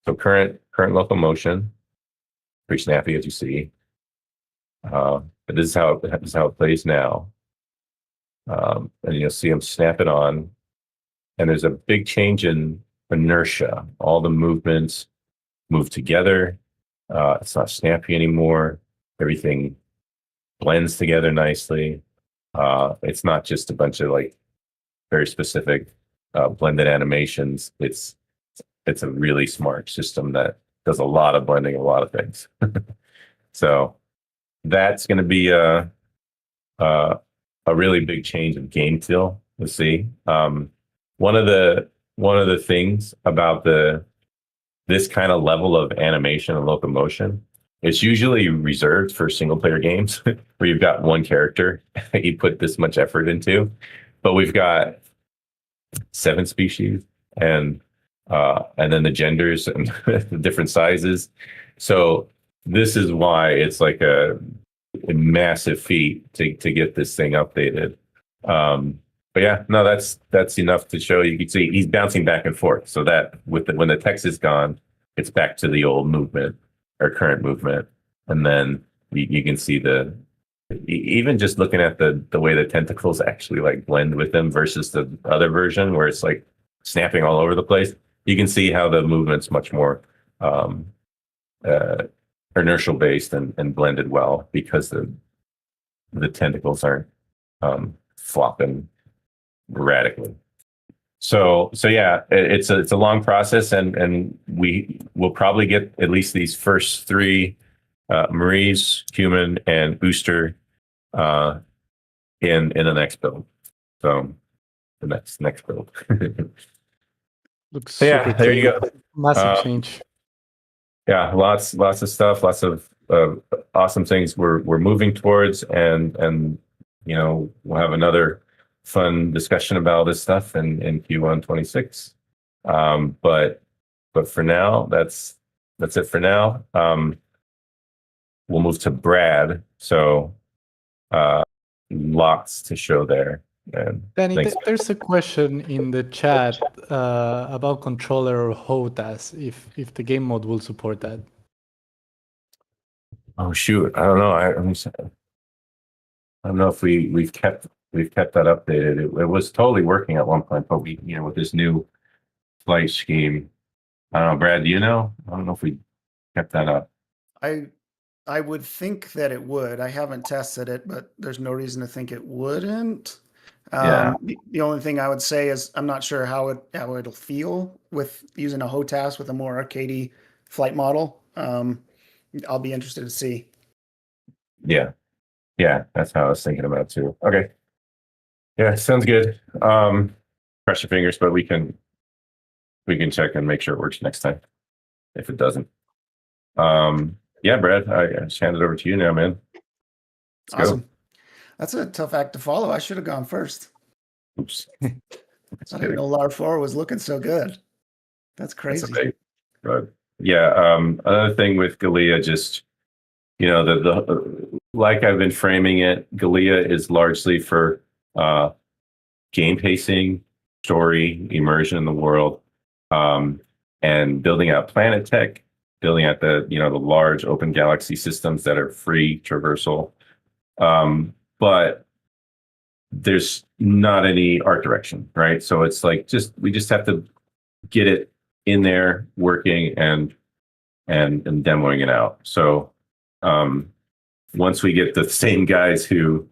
So current locomotion, pretty snappy as you see. But this is how it plays now. And you'll see him snap it on. And there's a big change in inertia. All the movements move together. It's not snappy anymore. Everything blends together nicely. It's not just a bunch of like very specific blended animations. It's a really smart system that does a lot of blending, a lot of things. So that's going to be a really big change of game feel. Let's see. One of the things about this kind of level of animation and locomotion, it's usually reserved for single player games where you've got one character that you put this much effort into, but we've got 7 species and then the genders and the different sizes. So this is why it's like a massive feat to get this thing updated. But yeah, no, that's enough to show. You can see he's bouncing back and forth. So that when the text is gone, it's back to the old movement or current movement, and then you can see even just looking at the way the tentacles actually like blend with them versus the other version where it's like snapping all over the place. You can see how the movement's much more inertial based and blended well because the tentacles aren't flopping radically. So yeah, it's a long process, and we will probably get at least these first 3 Maries, Human, and Booster in the next build. So the next build. Looks So yeah, super there you go. Massive change. Yeah, lots of stuff, lots of awesome things we're moving towards, and you know, we'll have another fun discussion about this stuff in Q1 26. But for now, that's it for now. We'll move to Brad. So lots to show there. And Danny, thanks. there's a question in the chat about controller or HOTAS, if the game mode will support that. Oh shoot, I don't know. I don't know if we've kept that updated. It was totally working at one point, but we, you know, with this new flight scheme, I don't know. Brad, do you know? I don't know if we kept that up. I would think that it would. I haven't tested it, but there's no reason to think it wouldn't. Yeah. The only thing I would say is I'm not sure how it'll feel with using a HOTAS with a more arcadey flight model. I'll be interested to see. Yeah, that's how I was thinking about it too. Okay. Yeah, sounds good. Cross your fingers, but we can check and make sure it works next time. if it doesn't. Yeah, Brad, I just hand it over to you now, man. Let's Awesome. go. That's a tough act to follow. I should have gone first. Oops. I didn't know LAR4 was looking so good. That's That's crazy. okay. But yeah, another thing with Galia, just the like I've been framing it, Galia is largely for game pacing, story, immersion in the world, and building out planet tech, building out the large open galaxy systems that are free traversal. But there's not any art direction, right? So it's like we just have to get it in there working and demoing it out. So once we get the same guys who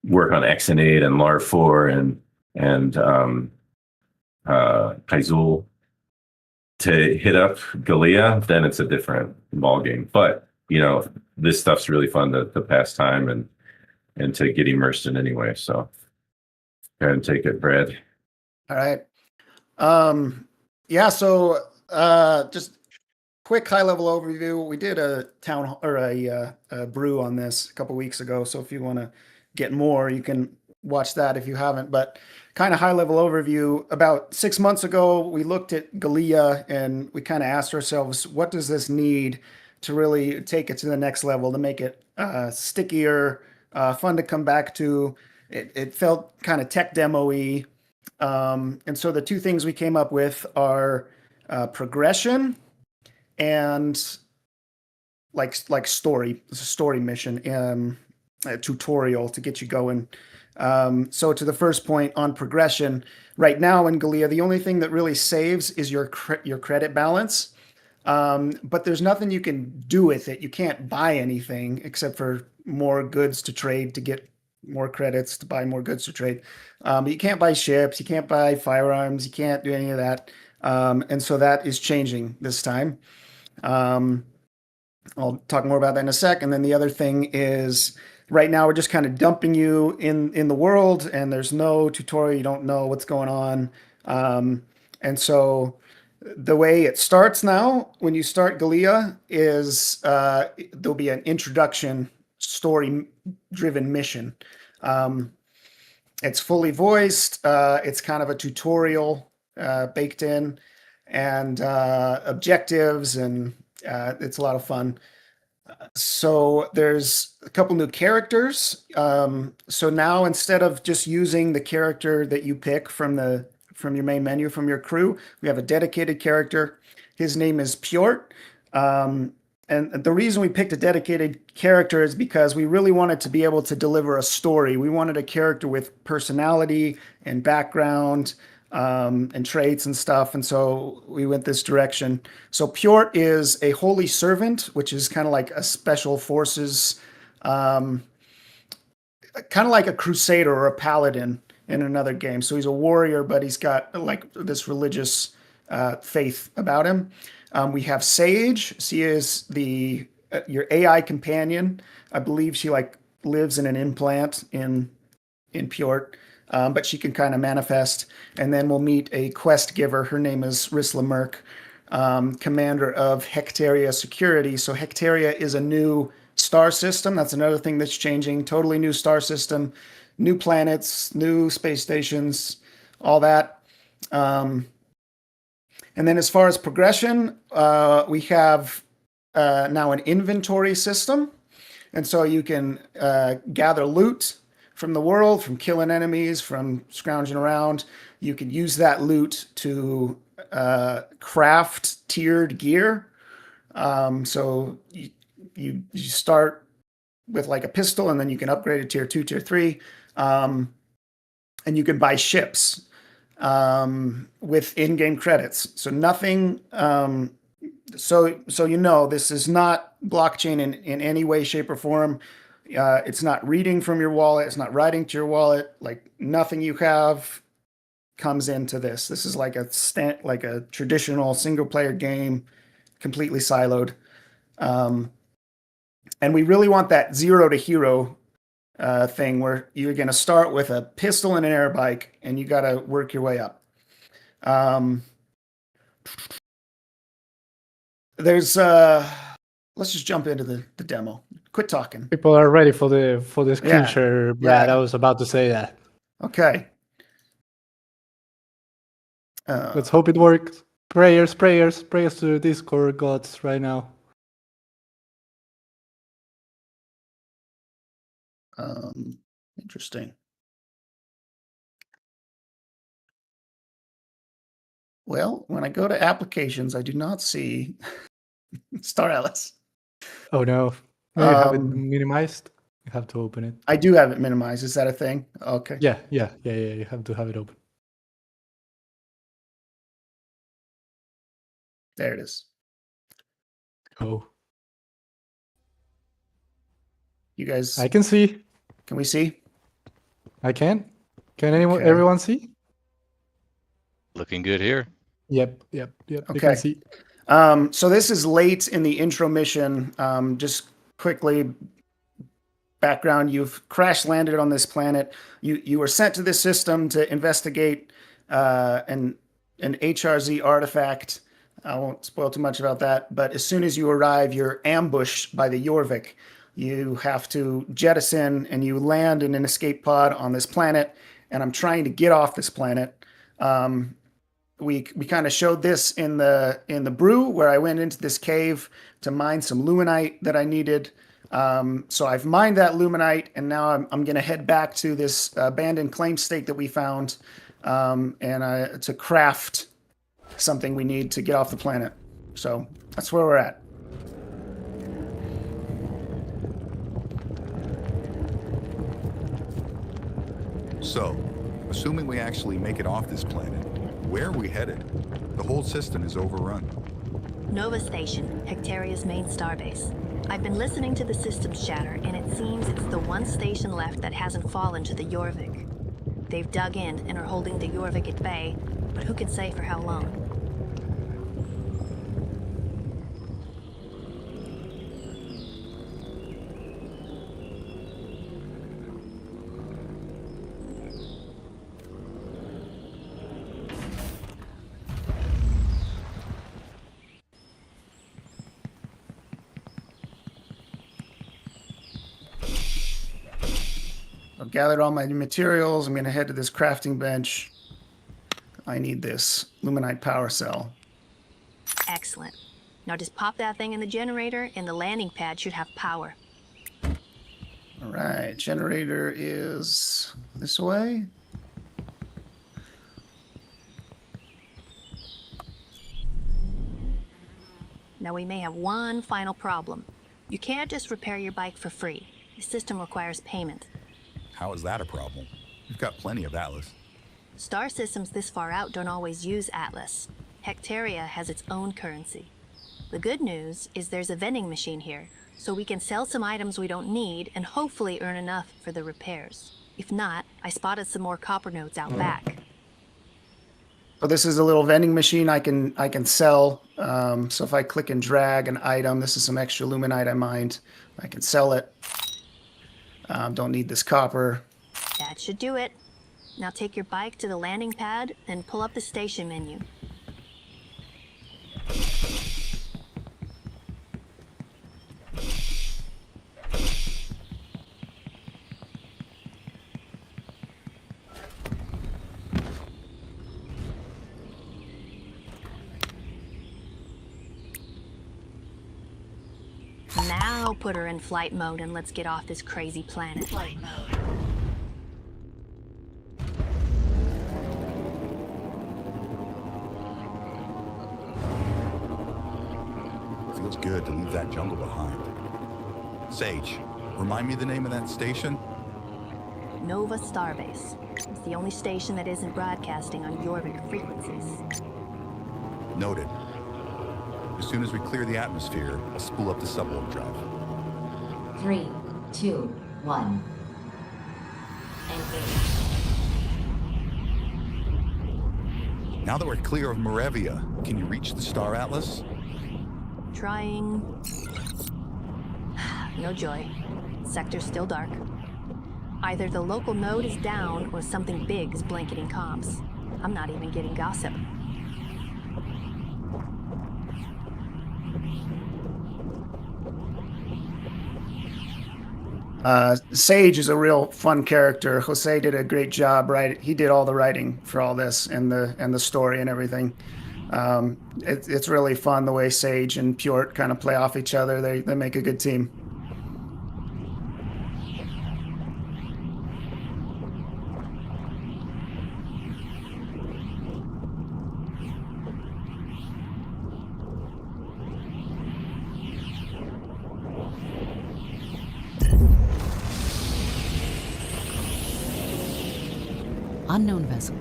work on Exonate and LAR4 and Kaizul to hit up Galia, then it's a different ball game. But this stuff's really fun to pass time and to get immersed in anyway. So go ahead and take it, Brad. All right. Yeah, so just quick high level overview. We did a town or a brew on this a couple weeks ago. So if you want to get more, you can watch that if you haven't. But kind of high level overview. About 6 months ago, we looked at Galia and we kind of asked ourselves, what does this need to really take it to the next level, to make it stickier, fun to come back to. It felt kind of tech demo-y. And so the two things we came up with are progression and like story mission, a tutorial to get you going. So to the first point on progression, right now in Galia, the only thing that really saves is your credit balance. But there's nothing you can do with it. You can't buy anything except for more goods to trade to get more credits to buy more goods to trade. But you can't buy ships, you can't buy firearms, you can't do any of that. And so that is changing this time. I'll talk more about that in a sec. And then the other thing is right now we're just kind of dumping you in the world and there's no tutorial. You don't know what's going on. And so the way it starts now, when you start Galia, is there'll be an introduction story-driven mission. It's fully voiced. It's kind of a tutorial baked in, and objectives, and it's a lot of fun. So there's a couple new characters. So now instead of just using the character that you pick from your main menu from your crew, we have a dedicated character. His name is Pjort. And the reason we picked a dedicated character is because we really wanted to be able to deliver a story. We wanted a character with personality and background and traits and stuff. And so we went this direction. So Pjort is a holy servant, which is kind of like a special forces, kind of like a crusader or a paladin in another game. So he's a warrior, but he's got like this religious faith about him. We have Sage. She is your AI companion. I believe she lives in an implant in Pjort, but she can kind of manifest. And then we'll meet a quest giver. Her name is Risla Merk, commander of Hectaria Security. So Hectaria is a new star system. That's another thing that's changing. Totally new star system, new planets, new space stations, all that. And then as far as progression, we have now an inventory system. And so you can gather loot from the world, from killing enemies, from scrounging around. You can use that loot to craft tiered gear. So you start with like a pistol and then you can upgrade it tier 2, tier 3. And you can buy ships with in-game credits. So nothing. So this is not blockchain in any way, shape, or form. It's not reading from your wallet. It's not writing to your wallet. Like nothing you have comes into this. This is like a traditional single-player game, completely siloed. And we really want that zero to hero thing where you're going to start with a pistol and an air bike and you got to work your way up. There's let's just jump into the demo. Quit talking. People are ready for the screen Yeah, share, Brad. yeah. I was about to say that. Okay. Let's hope it works. Prayers to the Discord gods right now. Interesting. Well, when I go to applications, I do not see Star Atlas. Oh no. No, you have it minimized. You have to open it. I do have it minimized. Is that a thing? Okay. Yeah. You have to have it open. There it is. Oh. You guys, I can see. can we see? I can. Can Okay. everyone see? Looking good here. Yep. You Okay. can see. So this is late in the intro mission. Just quickly, background: you've crash landed on this planet. You were sent to this system to investigate an HRZ artifact. I won't spoil too much about that. But as soon as you arrive, you're ambushed by the Jorvik. You have to jettison, and you land in an escape pod on this planet. And I'm trying to get off this planet. We kind of showed this in the brew, where I went into this cave to mine some luminite that I needed. So I've mined that luminite, and now I'm going to head back to this abandoned claim stake that we found, and to craft something we need to get off the planet. So that's where we're at. So, assuming we actually make it off this planet, where are we headed? The whole system is overrun. Nova Station, Hectaria's main starbase. I've been listening to the systems chatter, and it seems it's the one station left that hasn't fallen to the Jorvik. They've dug in and are holding the Jorvik at bay, but who can say for how long? I've gathered all my materials. I'm going to head to this crafting bench. I need this luminite power cell. Excellent. Now just pop that thing in the generator, and the landing pad should have power. All right, generator is this way. Now we may have one final problem. You can't just repair your bike for free. The system requires payment. How is that a problem? We've got plenty of Atlas. Star systems this far out don't always use Atlas. Hectaria has its own currency. The good news is there's a vending machine here, so we can sell some items we don't need and hopefully earn enough for the repairs. If not, I spotted some more copper nodes out back. So this is a little vending machine I can sell. So if I click and drag an item, this is some extra luminite I mined. I can sell it. Don't need this copper. That should do it. Now take your bike to the landing pad and pull up the station menu. Now put her in flight mode and let's get off this crazy planet. Flight mode. Feels good to leave that jungle behind. Sage, remind me the name of that station? Nova Starbase. It's the only station that isn't broadcasting on Jorvik frequencies. Noted. As soon as we clear the atmosphere, I'll spool up the subwarp drive. 3, 2, 1. Engage. Now that we're clear of Marevia, can you reach the Star Atlas? Trying. No joy. Sector's still dark. Either the local node is down or something big is blanketing comms. I'm not even getting gossip. Sage is a real fun character. Jose did a great job. He did all the writing for all this and the story and everything. It's really fun the way Sage and Pjort kind of play off each other. They make a good team. Unknown vessel.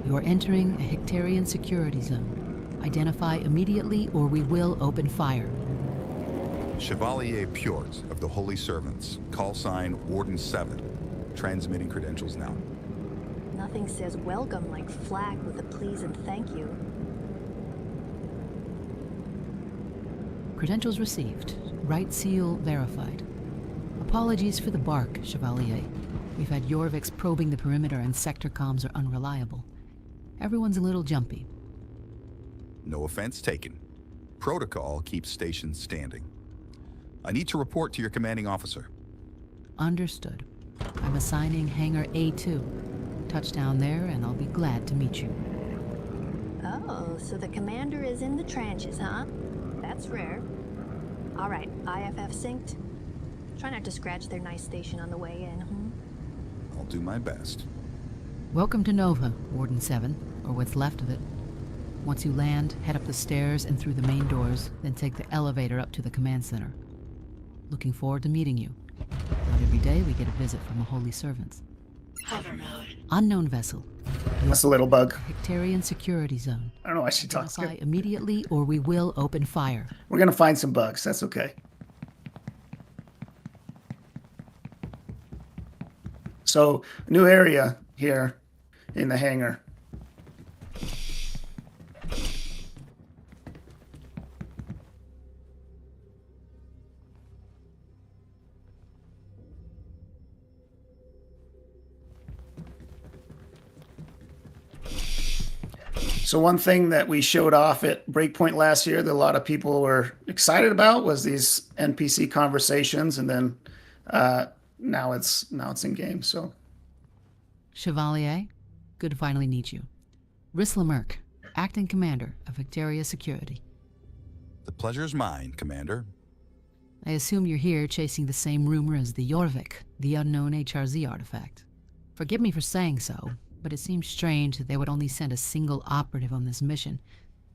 You are entering a Hectarian security zone. Identify immediately or we will open fire. Chevalier Pjort of the Holy Servants. Call sign Warden 7. Transmitting credentials now. Nothing says welcome like flag with a please and thank you. Credentials received. Right seal verified. Apologies for the bark, Chevalier. We've had Jorviks probing the perimeter and sector comms are unreliable. Everyone's a little jumpy. No offense taken. Protocol keeps stations standing. I need to report to your commanding officer. Understood. I'm assigning Hangar A2. Touchdown there and I'll be glad to meet you. Oh, so the commander is in the trenches, huh? That's rare. All right, IFF synced. Try not to scratch their nice station on the way in, I'll do my best. Welcome to Nova, Warden 7, or what's left of it. Once you land, head up the stairs and through the main doors, then take the elevator up to the command center. Looking forward to meeting you. Not every day we get a visit from a Holy Servant. Hover mode. Unknown vessel. That's a little bug. Hectarian security zone. I don't know why she talks. Identify immediately or we will open fire. We're gonna find some bugs. That's okay. So, new area here in the hangar. So one thing that we showed off at Breakpoint last year that a lot of people were excited about was these NPC conversations, and then now it's in game. So Chevalier, good to finally meet you. Risla Merck, acting commander of Victoria Security. The pleasure's mine, Commander. I assume you're here chasing the same rumor as the Jorvik, the unknown HRZ artifact. Forgive me for saying so, but it seems strange that they would only send a single operative on this mission,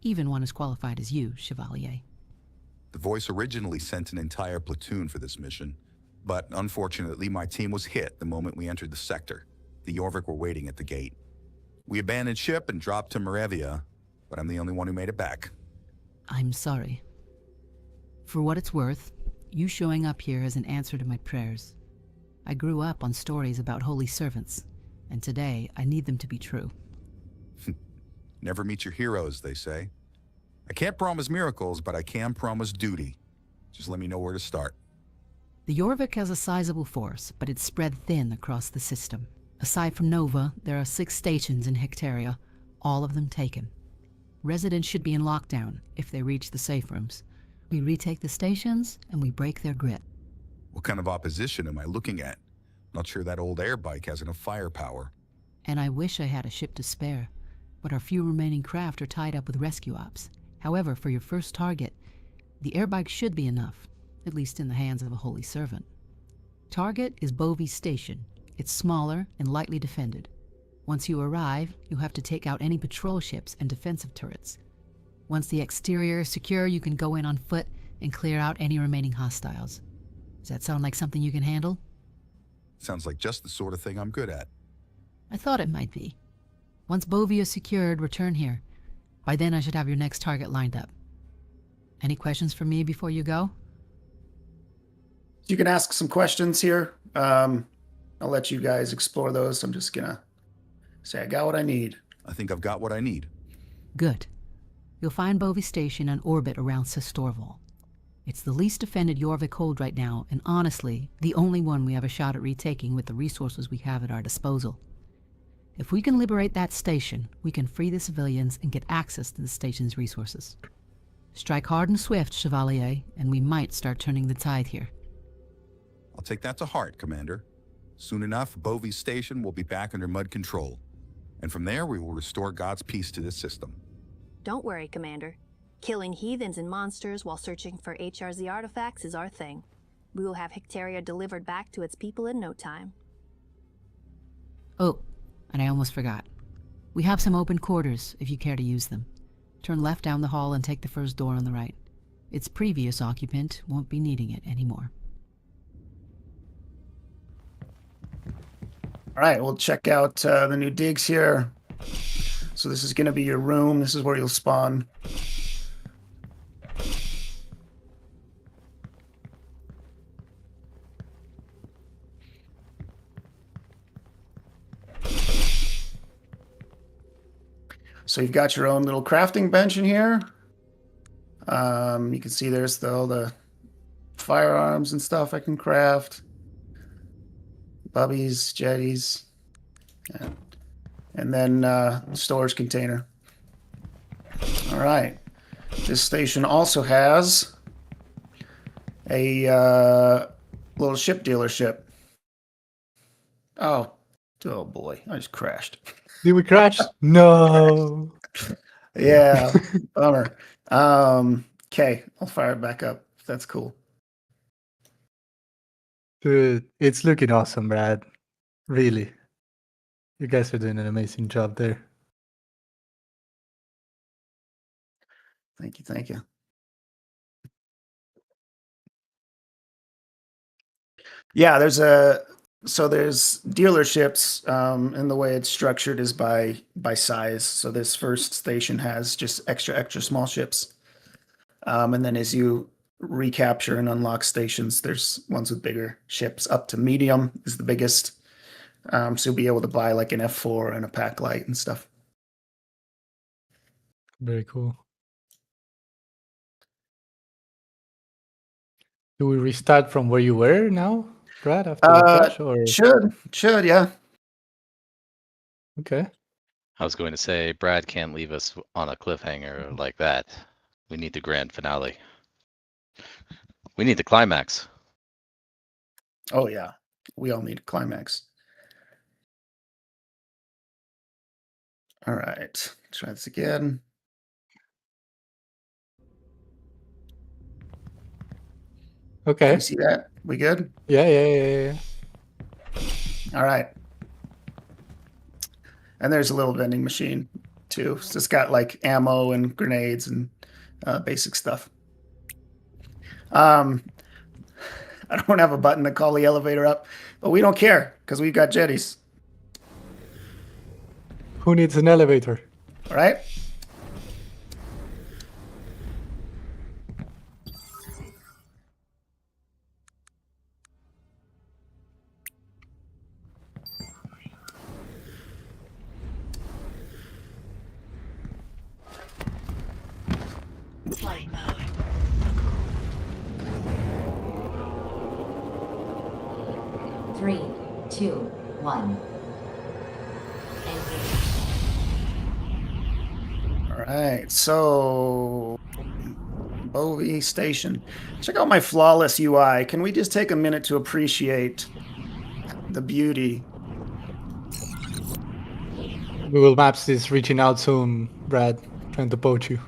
even one as qualified as you, Chevalier. The Voice originally sent an entire platoon for this mission, but unfortunately my team was hit the moment we entered the sector. The Jorvik were waiting at the gate. We abandoned ship and dropped to Moravia, but I'm the only one who made it back. I'm sorry. For what it's worth, you showing up here is an answer to my prayers. I grew up on stories about holy servants, and today I need them to be true. Never meet your heroes, they say. I can't promise miracles, but I can promise duty. Just let me know where to start. The Jorvik has a sizable force, but it's spread thin across the system. Aside from Nova, there are 6 stations in Hectaria, all of them taken. Residents should be in lockdown if they reach the safe rooms. We retake the stations, and we break their grip. What kind of opposition am I looking at? Not sure that old air bike has enough firepower. And I wish I had a ship to spare, but our few remaining craft are tied up with rescue ops. However, for your first target, the airbike should be enough, at least in the hands of a holy servant. Target is Bovey Station. It's smaller and lightly defended. Once you arrive, you have to take out any patrol ships and defensive turrets. Once the exterior is secure, you can go in on foot and clear out any remaining hostiles. Does that sound like something you can handle? Sounds like just the sort of thing I'm good at. I thought it might be. Once Bovey is secured, return here. By then I should have your next target lined up. Any questions for me before you go? you can ask some questions here. I'll let you guys explore those. I'm just gonna say I got what I need. I think I've got what I need. Good. You'll find Bovey Station on orbit around Sestorval. It's the least defended Jorvik hold right now, and honestly, the only one we have a shot at retaking with the resources we have at our disposal. If we can liberate that station, we can free the civilians and get access to the station's resources. Strike hard and swift, Chevalier, and we might start turning the tide here. I'll take that to heart, Commander. Soon enough, Bovi's station will be back under Mud control. And from there, we will restore God's peace to this system. Don't worry, Commander. Killing heathens and monsters while searching for HRZ artifacts is our thing. We will have Hectaria delivered back to its people in no time. Oh, and I almost forgot. We have some open quarters, if you care to use them. Turn left down the hall and take the first door on the right. Its previous occupant won't be needing it anymore. All right, we'll check out the new digs here. So this is going to be your room. This is where you'll spawn. So you've got your own little crafting bench in here. You can see there's all the firearms and stuff I can craft. Bubbies, jetties, and then storage container. All right. This station also has a little ship dealership. Oh boy, I just crashed. Did we crash? No. Yeah, bummer. Okay, I'll fire it back up. That's cool. Dude, it's looking awesome, Brad. Really. You guys are doing an amazing job there. Thank you, thank you. Yeah, there's dealerships, and the way it's structured is by size. So this first station has just extra small ships, and then as you recapture and unlock stations, there's ones with bigger ships. Up to medium is the biggest, so you'll be able to buy like an F4 and a pack light and stuff. Very cool. Do we restart from where you were now, Brad, after the crash? Or Should, yeah. Okay. I was going to say, Brad can't leave us on a cliffhanger like that. We need the grand finale. We need the climax. Oh yeah, we all need a climax. All right, try this again. Okay. You see that? We good? Yeah. All right. And there's a little vending machine too. So it's got like ammo and grenades and basic stuff. I don't have a button to call the elevator up, but we don't care because we've got jetties. Who needs an elevator? All right. Flight mode. Three, two, one. All right. So, Bovi Station. Check out my flawless UI. Can we just take a minute to appreciate the beauty? Google Maps is reaching out soon, Brad, trying to poach you.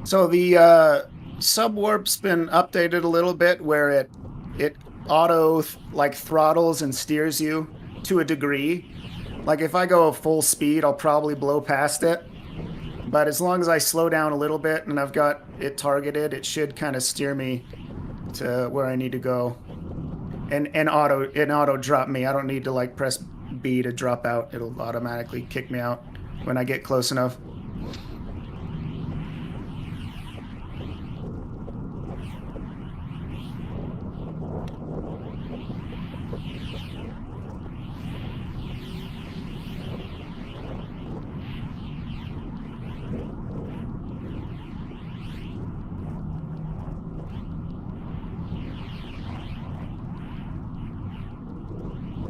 So the subwarp's been updated a little bit, where it auto throttles and steers you to a degree. Like if I go full speed, I'll probably blow past it. But as long as I slow down a little bit and I've got it targeted, it should kind of steer me to where I need to go. And auto drop me. I don't need to like press B to drop out. It'll automatically kick me out when I get close enough.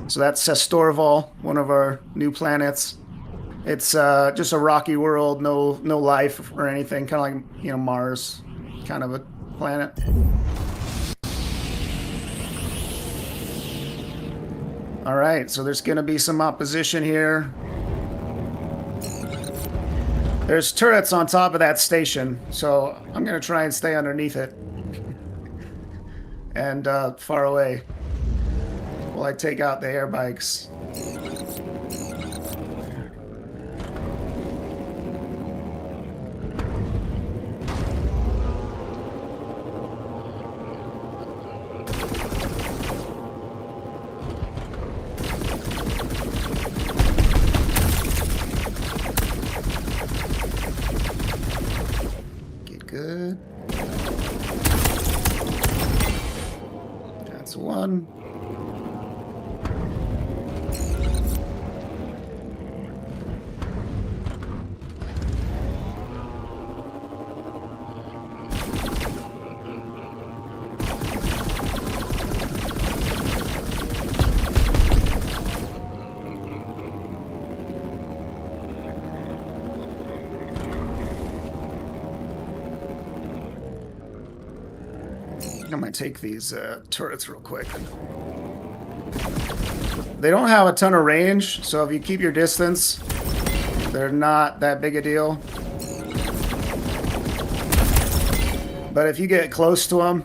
So that's Sestorval, one of our new planets. It's just a rocky world, no life or anything, kind of like, you know, Mars, kind of a planet. All right, so there's going to be some opposition here. There's turrets on top of that station, so I'm going to try and stay underneath it and far away while I take out the air bikes. Get good. That's one. I'm gonna take these turrets real quick. They don't have a ton of range, so if you keep your distance, they're not that big a deal. But if you get close to them,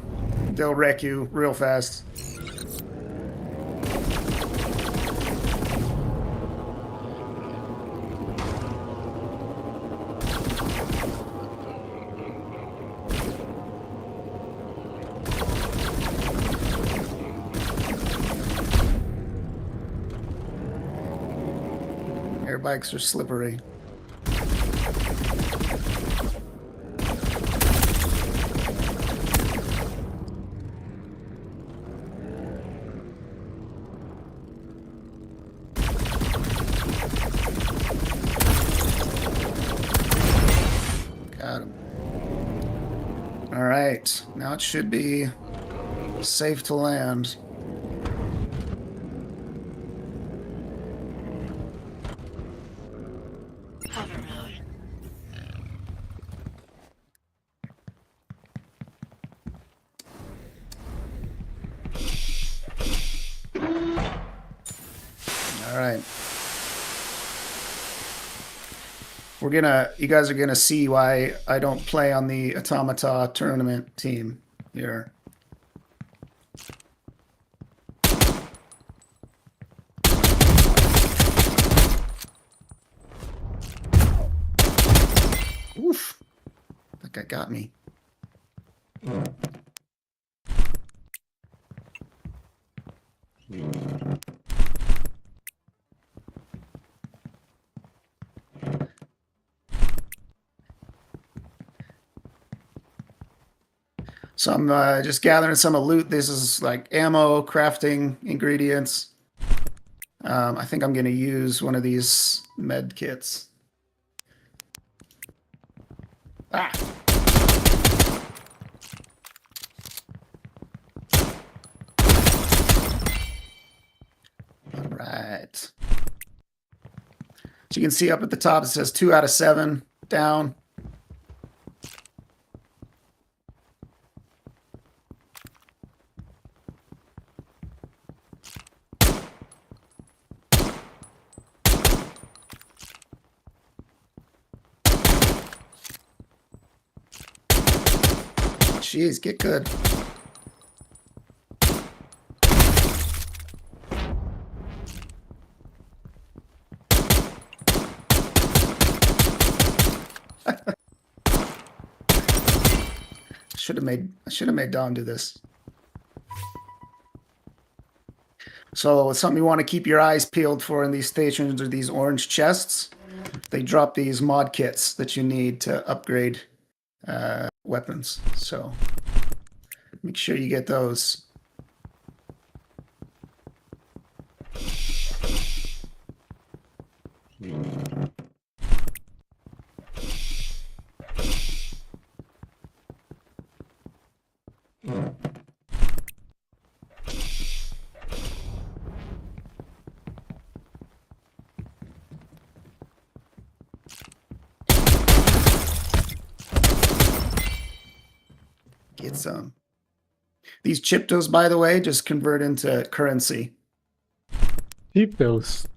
they'll wreck you real fast. Air bikes are slippery. Got him. All right, now it should be safe to land. All right. You guys are gonna see why I don't play on the Automata tournament team here. Oof. That guy got me. So I'm just gathering some loot. This is like ammo, crafting ingredients. I think I'm going to use one of these med kits. Ah! All right. So you can see up at the top, it says 2 out of 7 down. Jeez, get good. I should have made Dom do this. So something you want to keep your eyes peeled for in these stations are these orange chests. They drop these mod kits that you need to upgrade weapons. So make sure you get those. Get some. These Chiptos, by the way, just convert into currency. Keep those.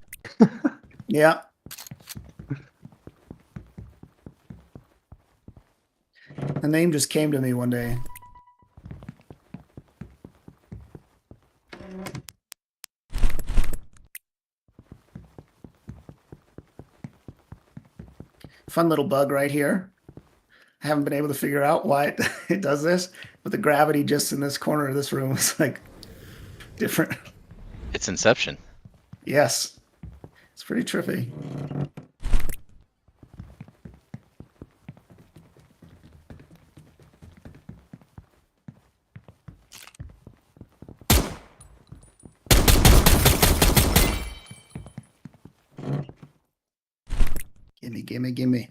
Yeah. The name just came to me one day. Fun little bug right here. I haven't been able to figure out why it does this, but the gravity just in this corner of this room is like different. It's Inception. Yes. It's pretty trippy. Gimme, gimme, gimme.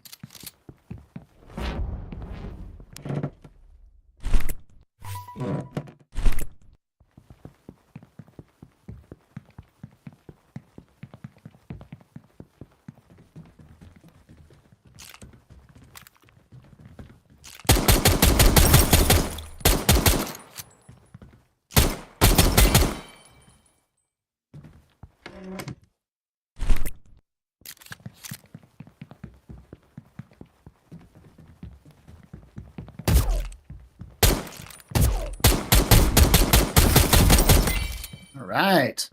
All right.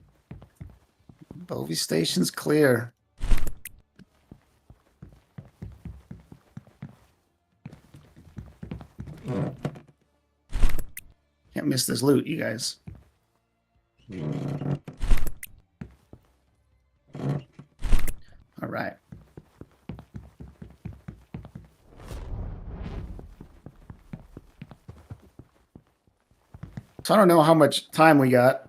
Bovie Station's clear. Can't miss this loot, you guys. All right. So I don't know how much time we got.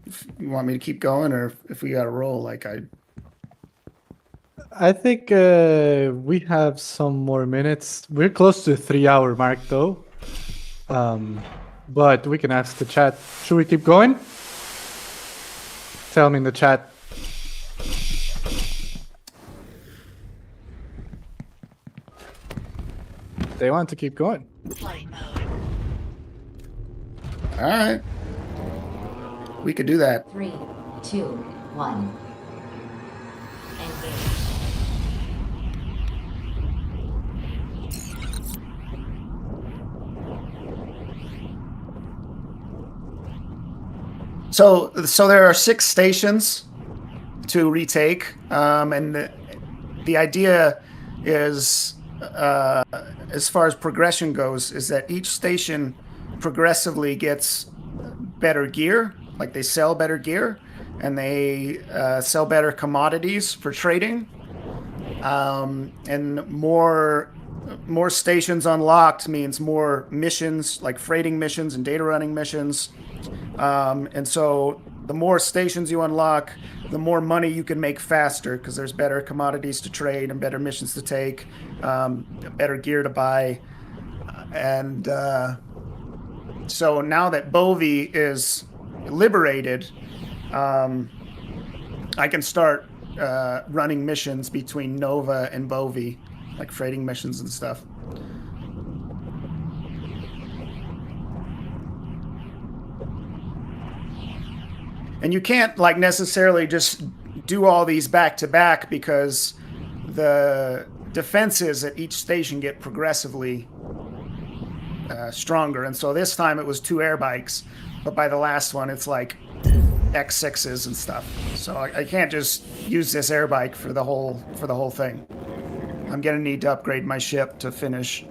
If you want me to keep going, or if we got to roll, like I think we have some more minutes. We're close to the 3-hour mark, though. But we can ask the chat. Should we keep going? Tell me in the chat. They want to keep going. all right. We could do that. 3, 2, 1. Engage. So there are 6 stations to retake, and the idea is, as far as progression goes, is that each station progressively gets better gear, like they sell better gear, and they sell better commodities for trading, and more stations unlocked means more missions, like freighting missions and data running missions. And so the more stations you unlock, the more money you can make faster, because there's better commodities to trade and better missions to take, better gear to buy. And so now that Bovie is liberated, I can start running missions between Nova and Bovie, like freighting missions and stuff. And you can't like necessarily just do all these back to back, because the defenses at each station get progressively stronger. And so this time it was 2 air bikes, but by the last one it's like X6s and stuff. So I can't just use this air bike for the whole thing. I'm gonna need to upgrade my ship to finish.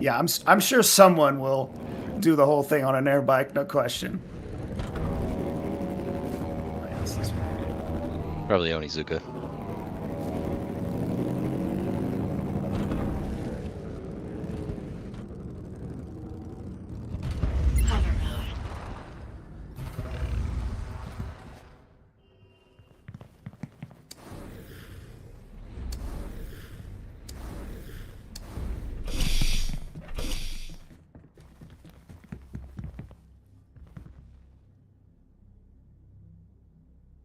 Yeah, I'm sure someone will do the whole thing on an air bike, no question. Probably Onizuka.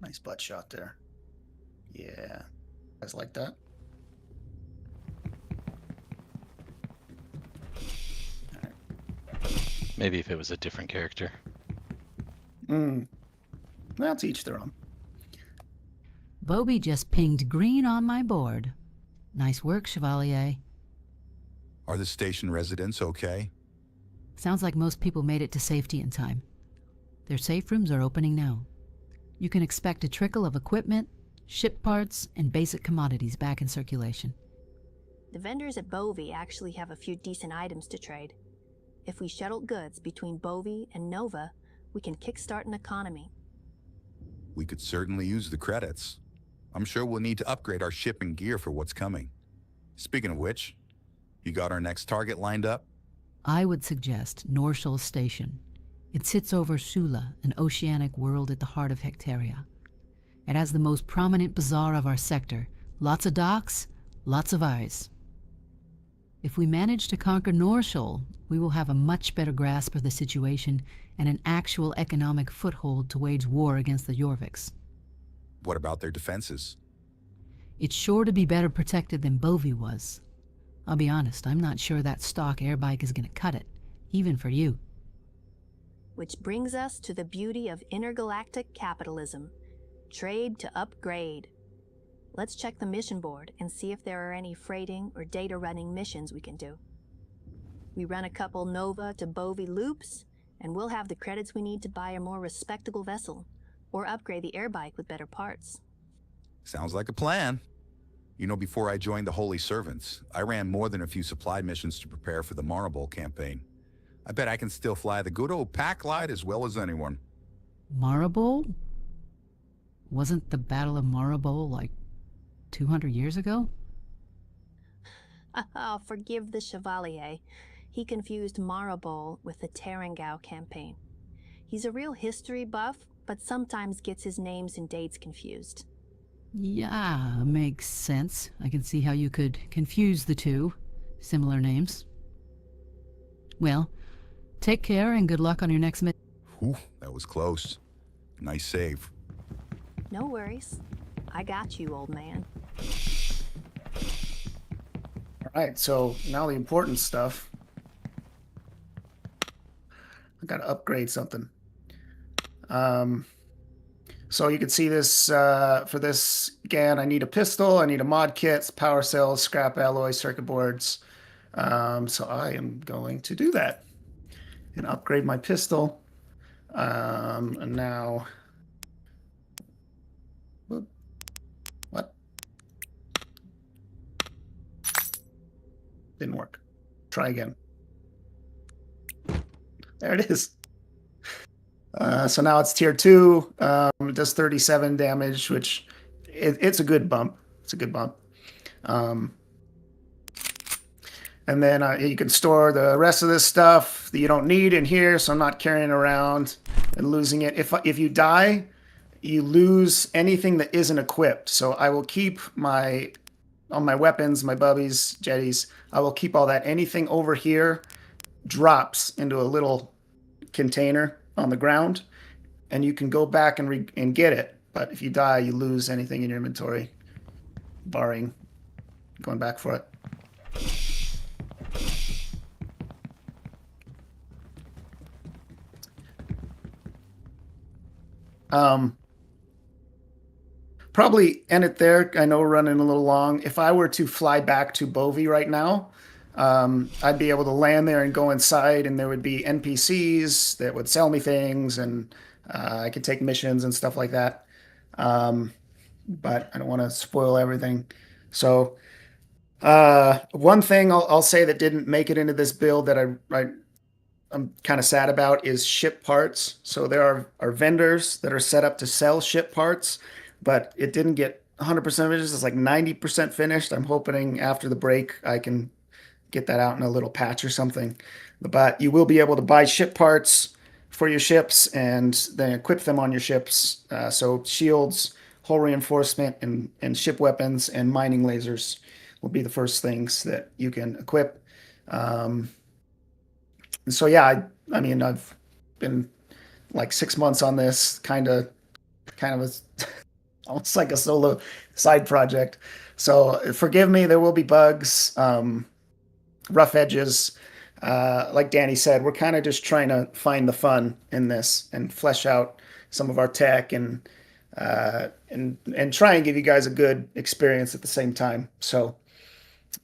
Nice butt shot there. Yeah. Guys like that? Maybe if it was a different character. Well, to each their own. Bobby just pinged green on my board. Nice work, Chevalier. Are the station residents okay? Sounds like most people made it to safety in time. Their safe rooms are opening now. You can expect a trickle of equipment, ship parts, and basic commodities back in circulation. The vendors at Bovie actually have a few decent items to trade. If we shuttle goods between Bovie and Nova, we can kickstart an economy. We could certainly use the credits. I'm sure we'll need to upgrade our shipping gear for what's coming. Speaking of which, you got our next target lined up? I would suggest Norshall Station. It sits over Sula, an oceanic world at the heart of Hectaria. It has the most prominent bazaar of our sector. Lots of docks, lots of eyes. If we manage to conquer Norshall, we will have a much better grasp of the situation and an actual economic foothold to wage war against the Jorviks. What about their defenses? It's sure to be better protected than Bovie was. I'll be honest, I'm not sure that stock airbike is going to cut it, even for you. Which brings us to the beauty of intergalactic capitalism. Trade to upgrade. Let's check the mission board and see if there are any freighting or data running missions we can do. We run a couple Nova to Bovie loops, and we'll have the credits we need to buy a more respectable vessel, or upgrade the airbike with better parts. Sounds like a plan. You know, before I joined the Holy Servants, I ran more than a few supply missions to prepare for the Marble campaign. I bet I can still fly the good old pack glide as well as anyone. Marable? Wasn't the Battle of Marable like 200 years ago? Forgive the Chevalier. He confused Marable with the Tarangau campaign. He's a real history buff, but sometimes gets his names and dates confused. Yeah, makes sense. I can see how you could confuse the two. Similar names. Well, take care and good luck on your next mission. Whew, that was close. Nice save. No worries. I got you, old man. All right, so now the important stuff. I got to upgrade something. So you can see this for this GAN. I need a pistol. I need a mod kit, power cells, scrap alloy, circuit boards. So I am going to do that and upgrade my pistol. And now, what? Didn't work. Try again. There it is. So now it's tier 2. It does 37 damage, which it's a good bump. It's a good bump. And then you can store the rest of this stuff that you don't need in here, so I'm not carrying around and losing it. If you die, you lose anything that isn't equipped. So I will keep all my weapons, my bubbies, jetties. I will keep all that. Anything over here drops into a little container on the ground, and you can go back and get it. But if you die, you lose anything in your inventory, barring going back for it. Probably end it there. I know we're running a little long. If I were to fly back to Bovie right now, I'd be able to land there and go inside, and there would be NPCs that would sell me things, and I could take missions and stuff like that. But I don't want to spoil everything. So one thing I'll say that didn't make it into this build that I'm kind of sad about is ship parts. So there are vendors that are set up to sell ship parts, but it didn't get 100% finished. It's like 90% finished. I'm hoping after the break I can get that out in a little patch or something. But you will be able to buy ship parts for your ships and then equip them on your ships. So shields, hull reinforcement, and ship weapons and mining lasers will be the first things that you can equip. So yeah, I mean, I've been like 6 months on this, kind of kind of almost like a solo side project. So forgive me, there will be bugs, rough edges. Like Danny said, we're kind of just trying to find the fun in this and flesh out some of our tech and try and give you guys a good experience at the same time. So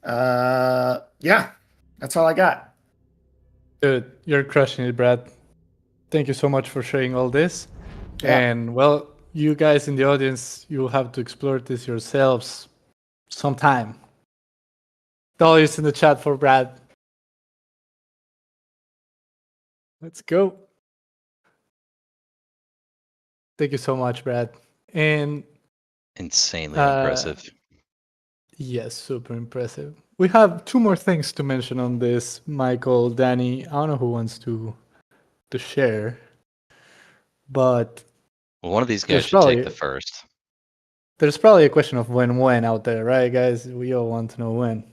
yeah, that's all I got. Dude, you're crushing it, Brad. Thank you so much for sharing all this. Yeah. And well, you guys in the audience, you'll have to explore this yourselves sometime. Dollars in the chat for Brad. Let's go. Thank you so much, Brad. And Insanely impressive. yes, super impressive. We have two more things to mention on this, Michael, Danny. I don't know who wants to share, but Well, one of these guys there's should take probably the first. there's probably a question of when out there, right, guys? We all want to know when.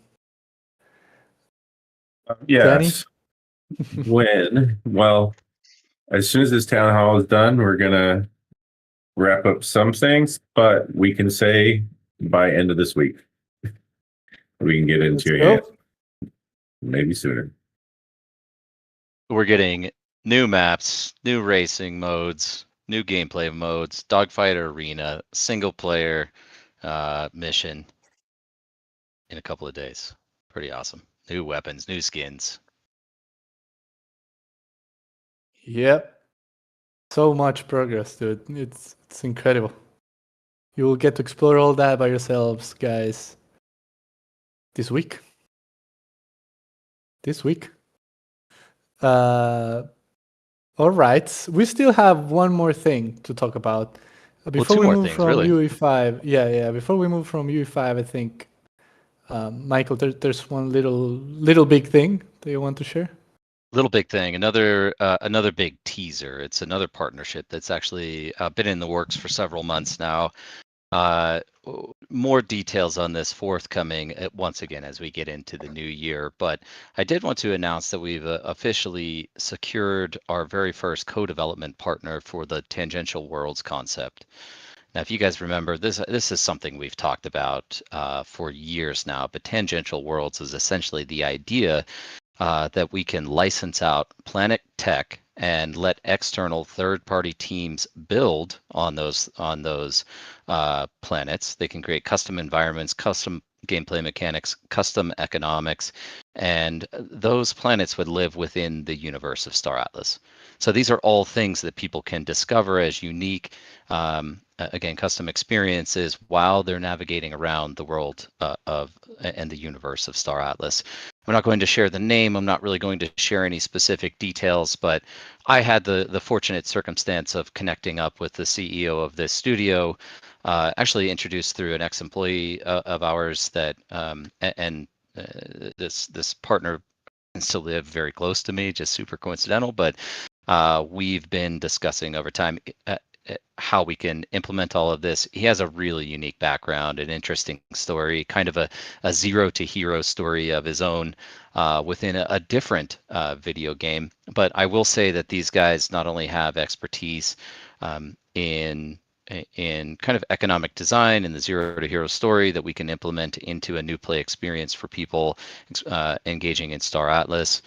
Yes. When? Well, as soon as this town hall is done, we're gonna wrap up some things, but we can say by end of this week. We can get into your hands. Maybe sooner. We're getting new maps, new racing modes, new gameplay modes, dogfight arena, single player mission in a couple of days. Pretty awesome. New weapons, new skins. Yep. So much progress, dude. It's incredible. You will get to explore all that by yourselves, guys. This week. All right. We still have one more thing to talk about. Before two we more move things, from really. UE5, yeah. Before we move from UE5, I think, Michael, there's one little big thing that you want to share. Little big thing, another big teaser. It's another partnership that's actually been in the works for several months now. More details on this forthcoming once again as we get into the new year. But I did want to announce that we've officially secured our very first co-development partner for the tangential worlds concept. Now, if you guys remember, this is something we've talked about for years now. But tangential worlds is essentially the idea that we can license out Planet Tech and let external third-party teams build on those planets. They can create custom environments, custom gameplay mechanics, custom economics, and those planets would live within the universe of Star Atlas. So these are all things that people can discover as unique, again, custom experiences while they're navigating around the world and the universe of Star Atlas. I'm not going to share the name. I'm not really going to share any specific details, but I had the fortunate circumstance of connecting up with the CEO of this studio, actually introduced through an ex-employee of ours that, this partner can still live very close to me, just super coincidental, but we've been discussing over time how we can implement all of this. He has a really unique background, an interesting story, kind of a zero to hero story of his own within a different video game. But I will say that these guys not only have expertise in kind of economic design and the zero to hero story that we can implement into a new play experience for people engaging in Star Atlas,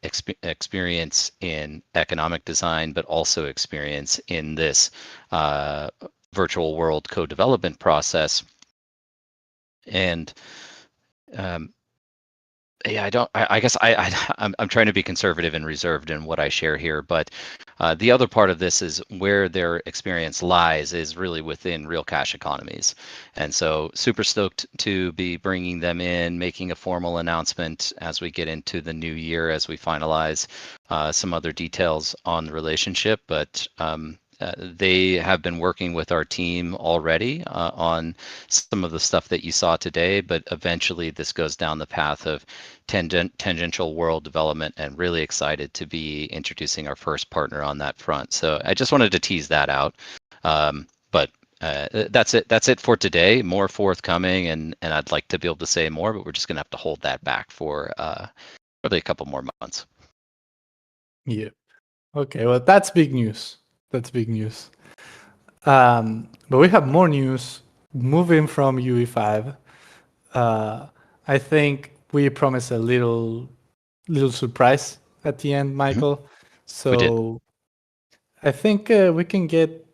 experience in economic design, but also experience in this virtual world co-development process. And yeah, I guess I'm trying to be conservative and reserved in what I share here, but the other part of this is where their experience lies is really within real cash economies. And so super stoked to be bringing them in, making a formal announcement as we get into the new year, as we finalize some other details on the relationship. But they have been working with our team already on some of the stuff that you saw today, but eventually this goes down the path of tangential world development, and really excited to be introducing our first partner on that front. So I just wanted to tease that out. But that's it for today. More forthcoming, and I'd like to be able to say more, but we're just going to have to hold that back for probably a couple more months. Yeah. Okay, well, that's big news. But we have more news moving from UE5. I think we promised a little surprise at the end, Michael. We did. So I think we can get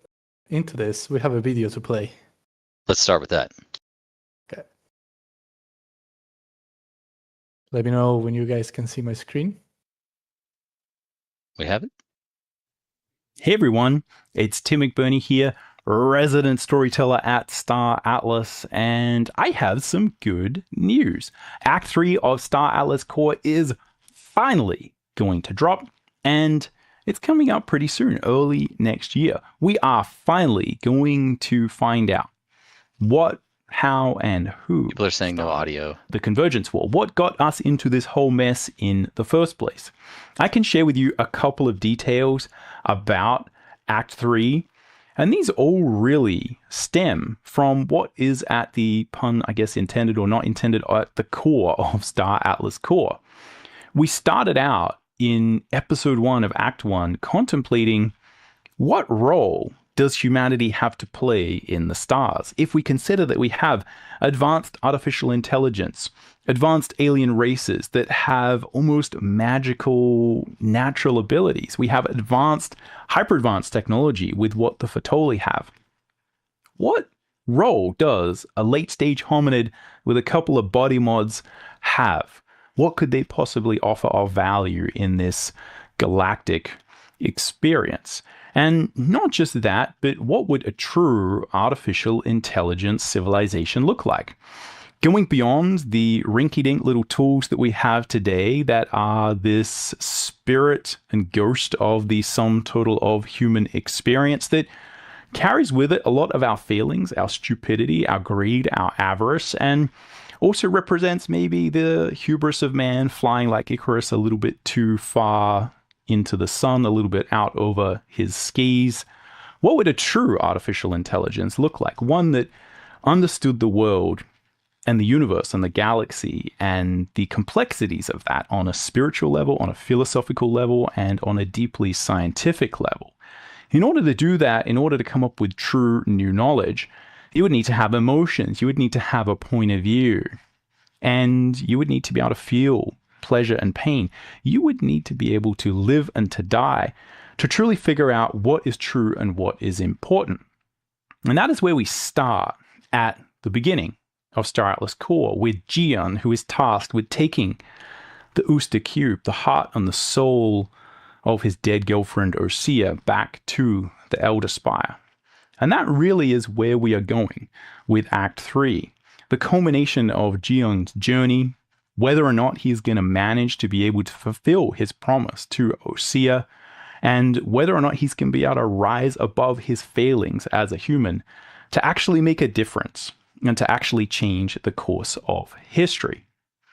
into this. We have a video to play. Let's start with that. Okay. Let me know when you guys can see my screen. We have it. Hey everyone, it's Tim McBurney here, resident storyteller at Star Atlas, and I have some good news. Act 3 of Star Atlas Core is finally going to drop, and it's coming out pretty soon, early next year. We are finally going to find out what, how, and who. People are saying no audio. The Convergence War. What got us into this whole mess in the first place? I can share with you a couple of details about Act 3, and these all really stem from what is at the, pun I guess intended or not intended, at the core of Star Atlas Core. We started out in episode 1 of Act 1 contemplating what role does humanity have to play in the stars if we consider that we have advanced artificial intelligence, advanced alien races that have almost magical natural abilities. We have advanced, hyper-advanced technology with what the Fatoli have. What role does a late-stage hominid with a couple of body mods have? What could they possibly offer of value in this galactic experience? And not just that, but what would a true artificial intelligence civilization look like? Going beyond the rinky-dink little tools that we have today that are this spirit and ghost of the sum total of human experience that carries with it a lot of our feelings, our stupidity, our greed, our avarice, and also represents maybe the hubris of man flying like Icarus a little bit too far into the sun, a little bit out over his skis. What would a true artificial intelligence look like? One that understood the world and the universe and the galaxy and the complexities of that on a spiritual level, on a philosophical level, and on a deeply scientific level. In order to do that, in order to come up with true new knowledge, you would need to have emotions, you would need to have a point of view, and you would need to be able to feel pleasure and pain. You would need to be able to live and to die to truly figure out what is true and what is important. And that is where we start at the beginning of Star Atlas Core with Jian, who is tasked with taking the Ooster Cube, the heart and the soul of his dead girlfriend Osea, back to the Elder Spire. And that really is where we are going with Act 3. The culmination of Jian's journey, whether or not he's going to manage to be able to fulfill his promise to Osea, and whether or not he's going to be able to rise above his failings as a human to actually make a difference and to actually change the course of history.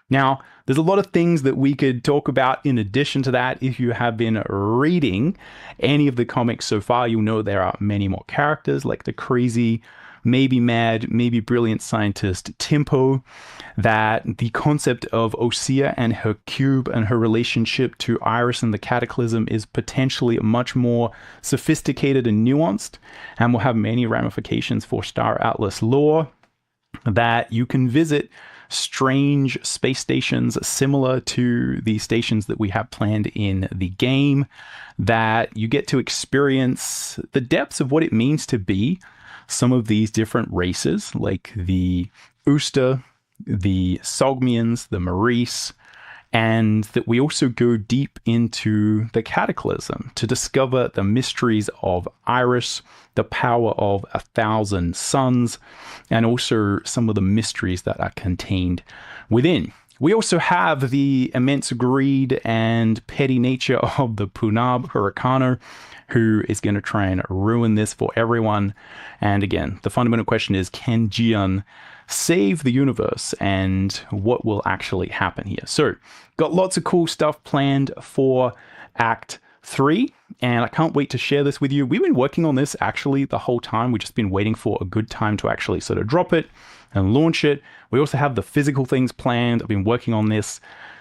Now, there's a lot of things that we could talk about in addition to that. If you have been reading any of the comics so far, you'll know there are many more characters like the crazy, maybe mad, maybe brilliant scientist Timpo, that the concept of Osea and her cube and her relationship to Iris and the Cataclysm is potentially much more sophisticated and nuanced and will have many ramifications for Star Atlas lore, that you can visit strange space stations similar to the stations that we have planned in the game, that you get to experience the depths of what it means to be some of these different races, like the Ooster, the Sogmians, the Maurice, and that we also go deep into the Cataclysm to discover the mysteries of Iris, the power of 1,000 suns, and also some of the mysteries that are contained within. We also have the immense greed and petty nature of the Punab Hurricano, who is going to try and ruin this for everyone. And again, the fundamental question is, can Jian save the universe, and what will actually happen here? So, got lots of cool stuff planned for Act 3, and I can't wait to share this with you. We've been working on this actually the whole time. We've just been waiting for a good time to actually sort of drop it and launch it. We also have the physical things planned. I've been working on this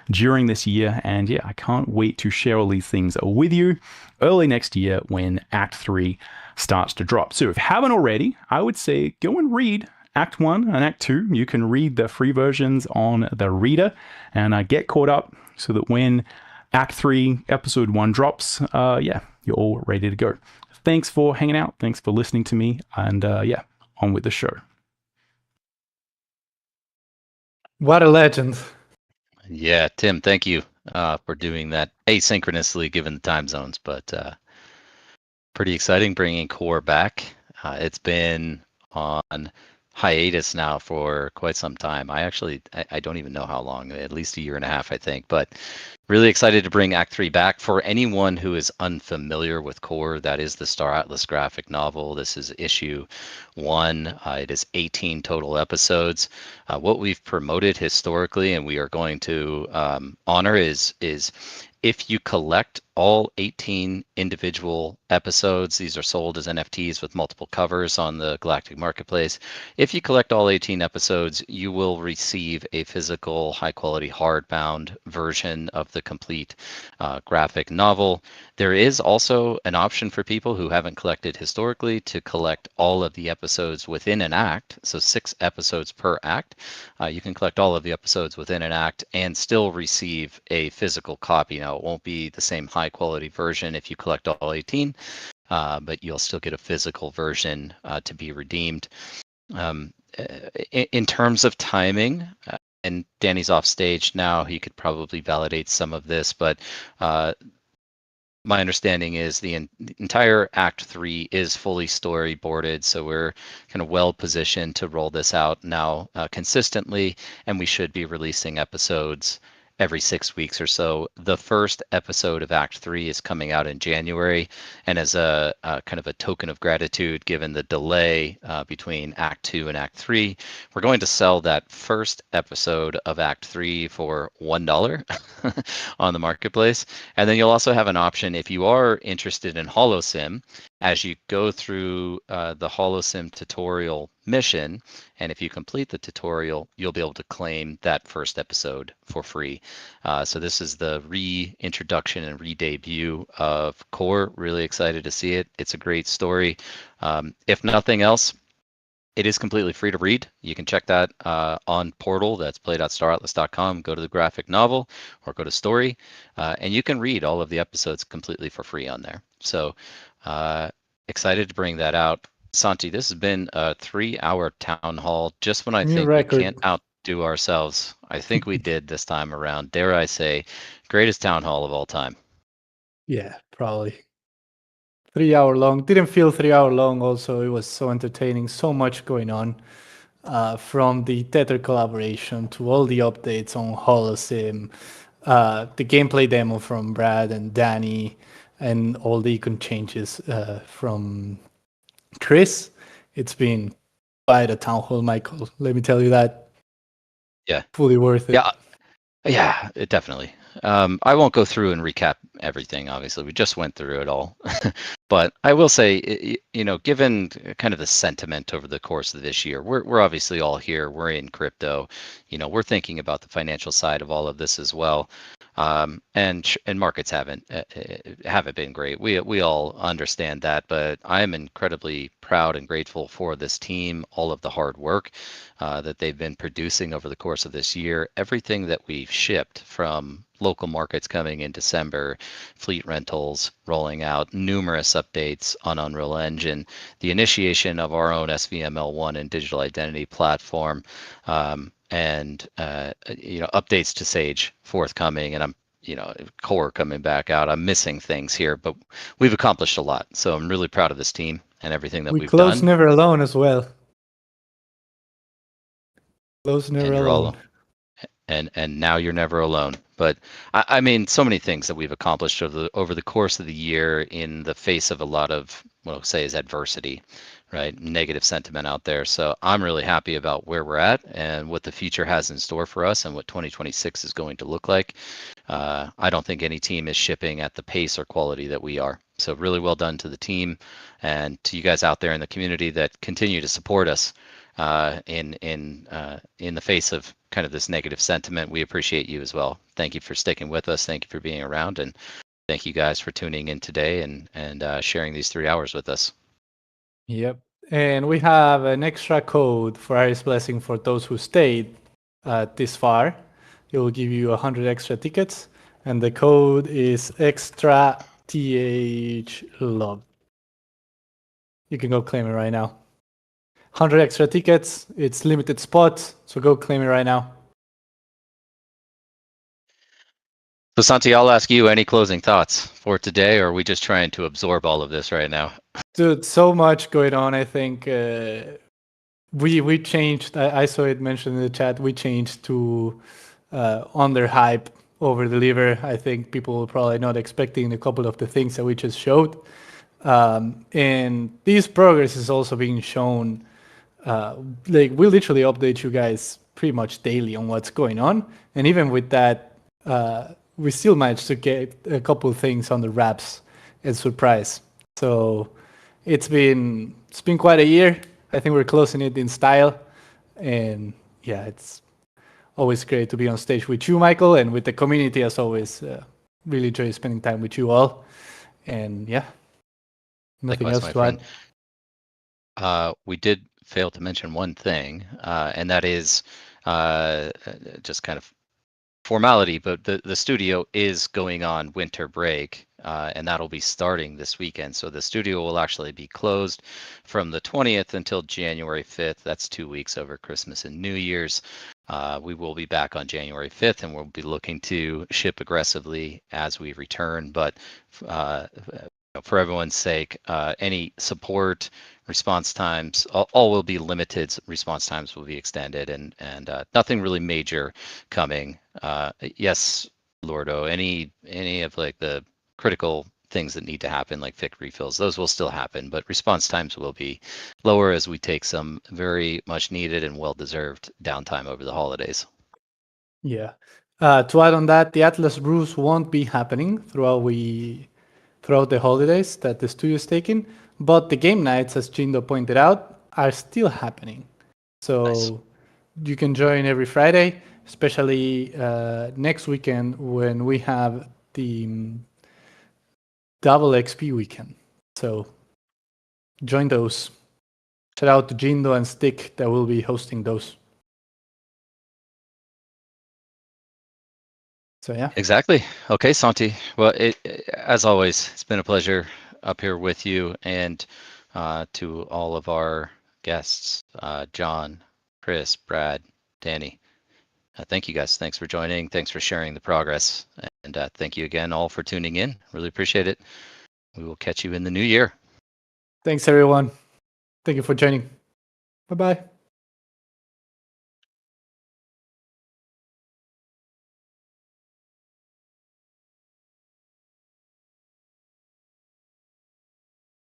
during this year, and yeah, I can't wait to share all these things with you early next year when Act 3 starts to drop. So if you haven't already, I would say go and read Act 1 and Act 2. You can read the free versions on the reader and get caught up so that when Act 3, Episode 1 drops, you're all ready to go. Thanks for hanging out. Thanks for listening to me. And on with the show. What a legend. Yeah, Tim, thank you for doing that asynchronously given the time zones, but pretty exciting bringing Core back. It's been on hiatus now for quite some time. I don't even know how long, at least a year and a half, I think, but really excited to bring Act 3 back. For anyone who is unfamiliar with Core, that is the Star Atlas graphic novel. This is issue 1. It is 18 total episodes. What we've promoted historically, and we are going to honor, is if you collect all 18 individual episodes, these are sold as NFTs with multiple covers on the Galactic Marketplace. If you collect all 18 episodes, you will receive a physical, high-quality, hardbound version of the complete graphic novel. There is also an option for people who haven't collected historically to collect all of the episodes within an act, so 6 episodes per act. You can collect all of the episodes within an act and still receive a physical copy. Now, it won't be the same high quality version if you collect all 18, but you'll still get a physical version to be redeemed. In terms of timing, and Danny's off stage now, he could probably validate some of this, but my understanding is the entire Act 3 is fully storyboarded, so we're kind of well positioned to roll this out now consistently, and we should be releasing episodes every 6 weeks or so. The first episode of Act 3 is coming out in January, and as a kind of a token of gratitude, given the delay between Act 2 and Act 3, we're going to sell that first episode of Act 3 for $1 on the marketplace. And then you'll also have an option if you are interested in Holosim, as you go through the Holosim tutorial mission, and if you complete the tutorial, you'll be able to claim that first episode for free. So this is the reintroduction and re-debut of Core. Really excited to see it. It's a great story. If nothing else, it is completely free to read. You can check that on Portal. That's play.staratlas.com. Go to the graphic novel or go to story, and you can read all of the episodes completely for free on there. So excited to bring that out. Santi, this has been a 3-hour town hall. Just when I New think record. we can't outdo ourselves, I think we did this time around. Dare I say, greatest town hall of all time. Yeah, probably. 3 hour long. Didn't feel 3 hour long. Also, it was so entertaining. So much going on. From the Tether collaboration to all the updates on Holosim, the gameplay demo from Brad and Danny, and all the icon changes from Chris. It's been quite a town hall, Michael. Let me tell you that. Yeah. Fully worth it. Yeah, definitely. I won't go through and recap everything. Obviously, we just went through it all. But I will say, given kind of the sentiment over the course of this year, we're obviously all here. We're in crypto. We're thinking about the financial side of all of this as well. And markets haven't been great. We all understand that, but I am incredibly proud and grateful for this team, all of the hard work that they've been producing over the course of this year. Everything that we've shipped, from local markets coming in December, fleet rentals rolling out, numerous updates on Unreal Engine, the initiation of our own SVML1 and digital identity platform, and updates to Sage forthcoming, and I'm Core coming back out. I'm missing things here, but we've accomplished a lot. So I'm really proud of this team and everything that we've close done. Never Alone as well. Close Never And Alone. And now you're never alone. But I mean, so many things that we've accomplished over the course of the year in the face of a lot of what I'll say is adversity, right? Negative sentiment out there. So I'm really happy about where we're at and what the future has in store for us and what 2026 is going to look like. I don't think any team is shipping at the pace or quality that we are. So really well done to the team and to you guys out there in the community that continue to support us in the face of kind of this negative sentiment. We appreciate you as well. Thank you for sticking with us. Thank you for being around, and thank you guys for tuning in today and sharing these 3 hours with us. Yep. And we have an extra code for Iris Blessing for those who stayed this far. It will give you 100 extra tickets, and the code is extra TH love. You can go claim it right now. 100 extra tickets. It's limited spots, so go claim it right now. So Santi, I'll ask you, any closing thoughts for today, or are we just trying to absorb all of this right now? Dude, so much going on. I think we changed. I saw it mentioned in the chat. We changed to under hype, over deliver. I think people were probably not expecting a couple of the things that we just showed. And this progress is also being shown. Like we literally update you guys pretty much daily on what's going on, and even with that, we still managed to get a couple of things on the wraps as surprise. So it's been quite a year. I think we're closing it in style, and yeah, it's always great to be on stage with you, Michael, and with the community as always. Really enjoy spending time with you all, and yeah, nothing Likewise, else my to friend. add. We did fail to mention one thing, and that is just kind of formality, but the studio is going on winter break, and that'll be starting this weekend. So the studio will actually be closed from the 20th until January 5th. That's 2 weeks over Christmas and New Year's. We will be back on January 5th, and we'll be looking to ship aggressively as we return. But for everyone's sake, any support, response times, all will be limited. Response times will be extended, and nothing really major coming. Yes, Lordo, any of like the critical things that need to happen, like FIC refills, those will still happen, but response times will be lower as we take some very much needed and well-deserved downtime over the holidays. Yeah. To add on that, the Atlas brews won't be happening throughout the holidays that the studio is taking, but the game nights, as Jindo pointed out, are still happening. So you can join every Friday, especially next weekend when we have the double XP weekend. So join those. Shout out to Jindo and Stick that will be hosting those. So yeah. Exactly. Okay, Santi. Well, as always, it's been a pleasure up here with you, and to all of our guests, John, Chris, Brad, Danny. Thank you guys. Thanks for joining. Thanks for sharing the progress, and thank you again all for tuning in. Really appreciate it. We will catch you in the new year. Thanks everyone. Thank you for joining. Bye-bye.